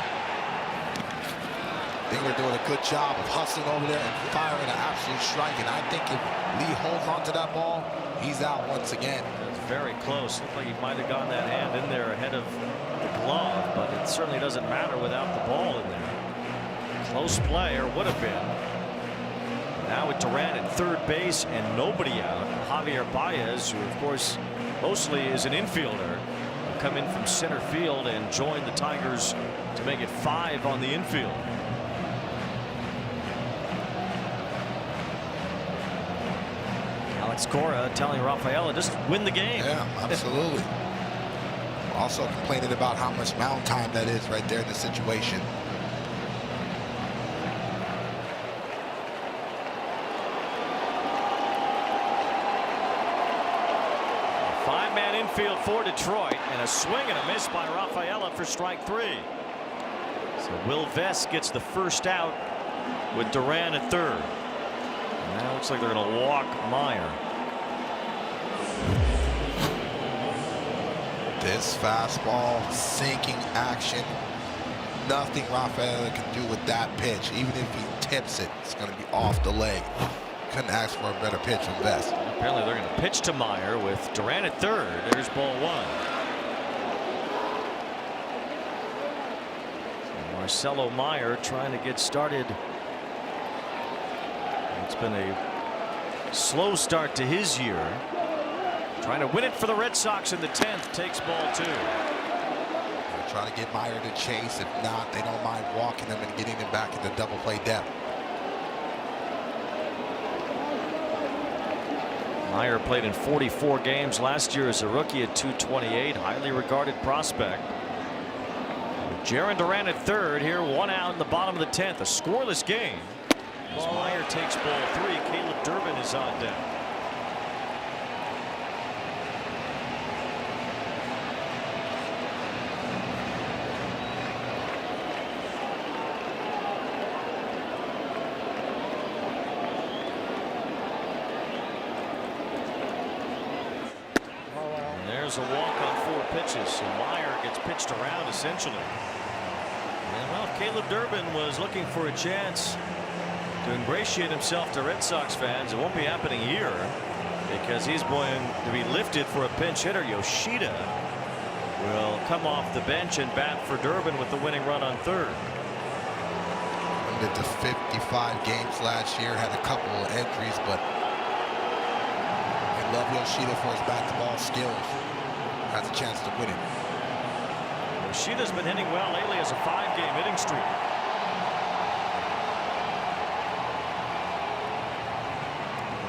I think they're doing a good job of hustling over there and firing an absolute strike. And I think if Lee holds on to that ball, he's out once again. It's very close. Looked like he might have gotten that hand in there ahead of the glove, but it certainly doesn't matter without the ball in there. Close play, or would have been. Now with Durant at third base and nobody out, Javier Baez, who of course mostly is an infielder, will come in from center field and join the Tigers to make it 5 on the infield. Alex Cora telling Rafaela just win the game. Yeah, absolutely. Also complaining about how much mound time that is right there in the situation. Infield for Detroit, and a swing and a miss by Rafaela for strike 3. So Will Vest gets the first out with Durant at third. And now it looks like they're going to walk Meyer. This fastball sinking action, nothing Rafaela can do with that pitch. Even if he tips it, it's going to be off the leg. Couldn't ask for a better pitch from Vest. Apparently they're going to pitch to Meyer with Durant at third. There's ball 1. So Marcelo Meyer trying to get started. It's been a slow start to his year. Trying to win it for the Red Sox in the 10th. Takes ball 2. They're trying to get Meyer to chase. If not, they don't mind walking him and getting him back into double play depth. Meyer played in 44 games last year as a rookie at 228. Highly regarded prospect. Jarren Durant at third here. 1 out in the bottom of the 10th. A scoreless game. As Meyer takes ball 3. Caleb Durbin is on deck. A walk on 4 pitches, so Meyer gets pitched around essentially. And well, Caleb Durbin was looking for a chance to ingratiate himself to Red Sox fans. It won't be happening here because he's going to be lifted for a pinch hitter. Yoshida will come off the bench and bat for Durbin with the winning run on third. Did the 55 games last year, had a couple of injuries, but I love Yoshida for his bat-to-ball skills. Has a chance to win it. Yoshida's been hitting well lately as a 5-game hitting streak.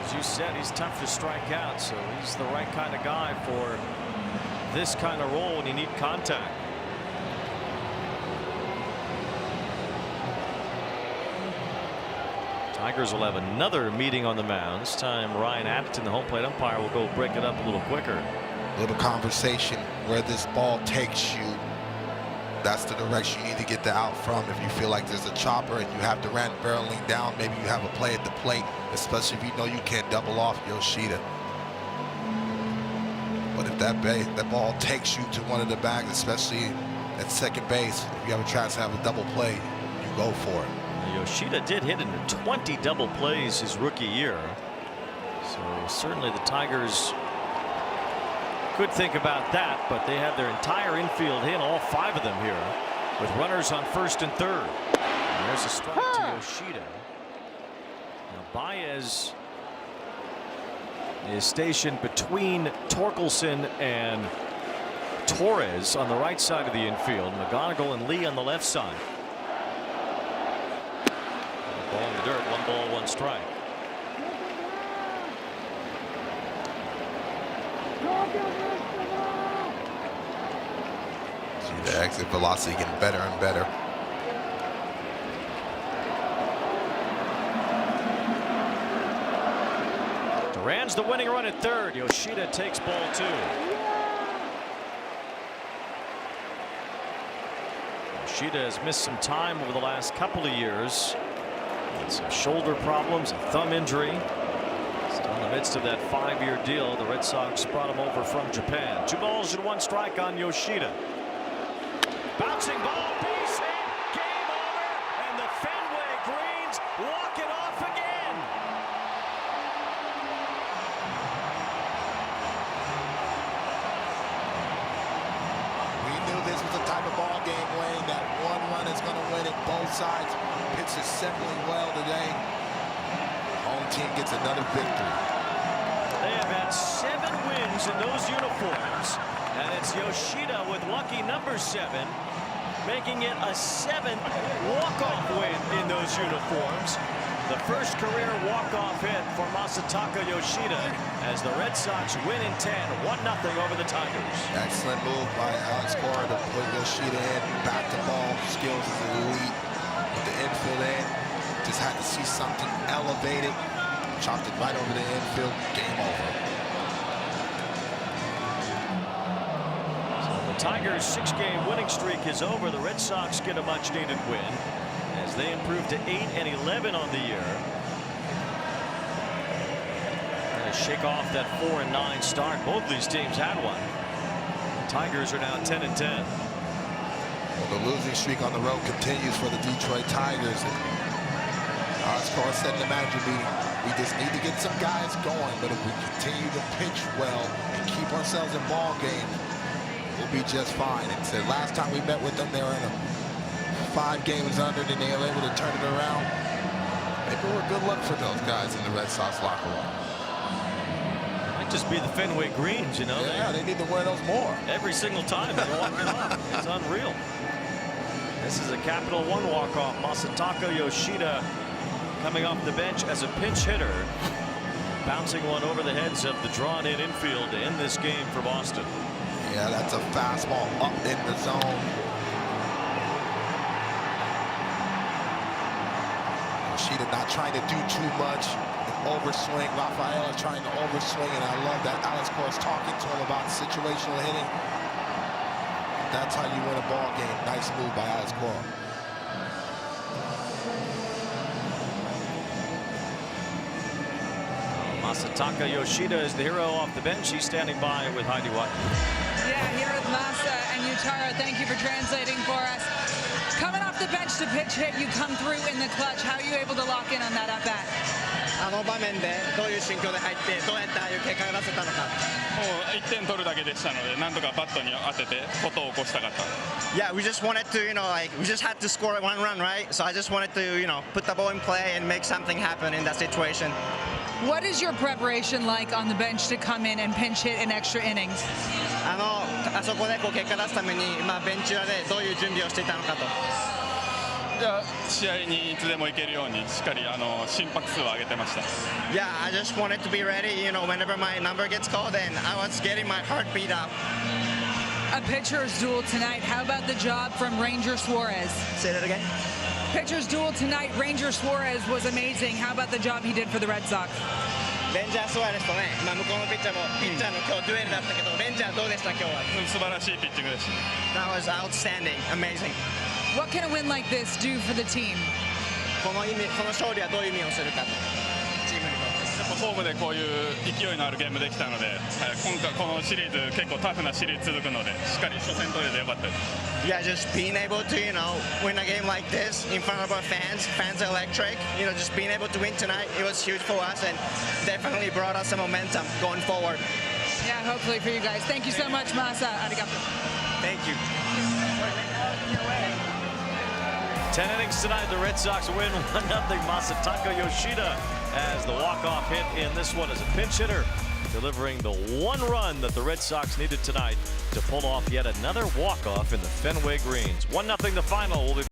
As you said, he's tough to strike out, so he's the right kind of guy for this kind of role when you need contact. Tigers will have another meeting on the mound. This time Ryan Atherton, the home plate umpire, will go break it up a little quicker. A little conversation where this ball takes you. That's the direction you need to get the out from. If you feel like there's a chopper and you have Durant barreling down, maybe you have a play at the plate, especially if you know you can't double off Yoshida. But if that ball takes you to one of the bags, especially at second base, if you have a chance to have a double play, you go for it. Yoshida did hit into 20 double plays his rookie year. So certainly the Tigers could think about that, but they have their entire infield in, all 5 of them here, with runners on first and third. And there's a strike to Yoshida. Now Baez is stationed between Torkelson and Torres on the right side of the infield. McGonigal and Lee on the left side. Ball in the dirt. 1 ball, 1 strike. See the exit velocity getting better and better. Duran's the winning run at third. Yoshida takes ball 2. Yoshida has missed some time over the last couple of years. Had some shoulder problems, a thumb injury. Still in the midst of that 5-year deal. The Red Sox brought him over from Japan. 2 balls and 1 strike on Yoshida. Bouncing ball, base hit, game over, and the Fenway Greens walk it off again. We knew this was the type of ball game, Wayne, that 1 run is going to win it. Both sides pitched assembling well today. Home team gets another victory. They have had 7 wins in those uniforms, and it's Yoshida with lucky number 7, making it a 7th walk-off win in those uniforms. The first career walk-off hit for Masataka Yoshida as the Red Sox win in 10, 1-0 over the Tigers. Excellent move by Alex Cora to put Yoshida in. Back to ball skills is elite. With the infield in, just had to see something elevated. Chopped it right over the infield. Game over. So the Tigers' 6-game winning streak is over. The Red Sox get a much-needed win as they improve to 8-11 on the year. Trying to shake off that 4-9 start. Both these teams had one. The Tigers are now 10-10. Well, the losing streak on the road continues for the Detroit Tigers. Alex Cora said in the manager meeting, we just need to get some guys going, but if we continue to pitch well and keep ourselves in ball game, we'll be just fine. And said last time we met with them, they were in a 5 games under, then they were able to turn it around. Maybe we're good luck for those guys in the Red Sox locker room. Might just be the Fenway Greens, you know. Yeah, they need to wear those more. Every single time they walk it off. It's unreal. This is a Capital One walk-off. Masataka Yoshida coming off the bench as a pinch hitter, bouncing one over the heads of the drawn-in infield to end this game for Boston. Yeah, that's a fastball up in the zone. Yoshida not trying to do too much. An overswing. Rafael is trying to overswing, and I love that Alex Cora is talking to him about situational hitting. That's how you win a ball game. Nice move by Alex Cora. Masataka Yoshida is the hero off the bench. He's standing by with Heidi Watt. Yeah, here with Masa and Utara. Thank you for translating for us. Coming off the bench to pitch hit, you come through in the clutch. How are you able to lock in on that at bat? あの場面でどういう心境で入ってどうやってああいう結果が出せたのか。もう1点取るだけでしたので、なんとかバットに当ててことを起こしたかった。Yeah, we just wanted to, we just had to score 1 run, right? So I just wanted to, put the ball in play and make something happen in that situation. What is your preparation like on the bench to come in and pinch hit in extra innings? あそこで結果出すために、ベンチ裏でどういう準備をしていたのかと。じゃあ試合にいつでも行けるようにしっかり心拍数を上げてました。Yeah, I just wanted to be ready, whenever my number gets called, and I was getting my heart beat up. A pitcher's duel tonight. How about the job from Ranger Suarez? Say that again. Pitcher's duel tonight. Ranger Suarez was amazing. How about the job he did for the Red Sox? レンジャースワレスとね、向こうのピッチャーもピッチャーの今日デュエルだったけど、レンジャーどうでした今日は？素晴らしいピッチングでした。That was outstanding, amazing. What can a win like this do for the team? この勝利はどういう意味をするかとチームにとって。ホームでこういう勢いのあるゲームできたので、今回このシリーズ結構タフなシリーズ続くので、しっかり初戦取れてよかったです。Yeah, just being able to, win a game like this in front of our fans. Fans are electric. Just being able to win tonight, it was huge for us and definitely brought us some momentum going forward. Yeah, hopefully for you guys. Thank you so much, Masa. Arigato. Thank you. 10 innings tonight, the Red Sox win 1-0. Masataka Yoshida as the walk-off hit in this one as a pinch hitter, delivering the one run that the Red Sox needed tonight to pull off yet another walk-off in the Fenway Greens. 1-0 the final. We'll be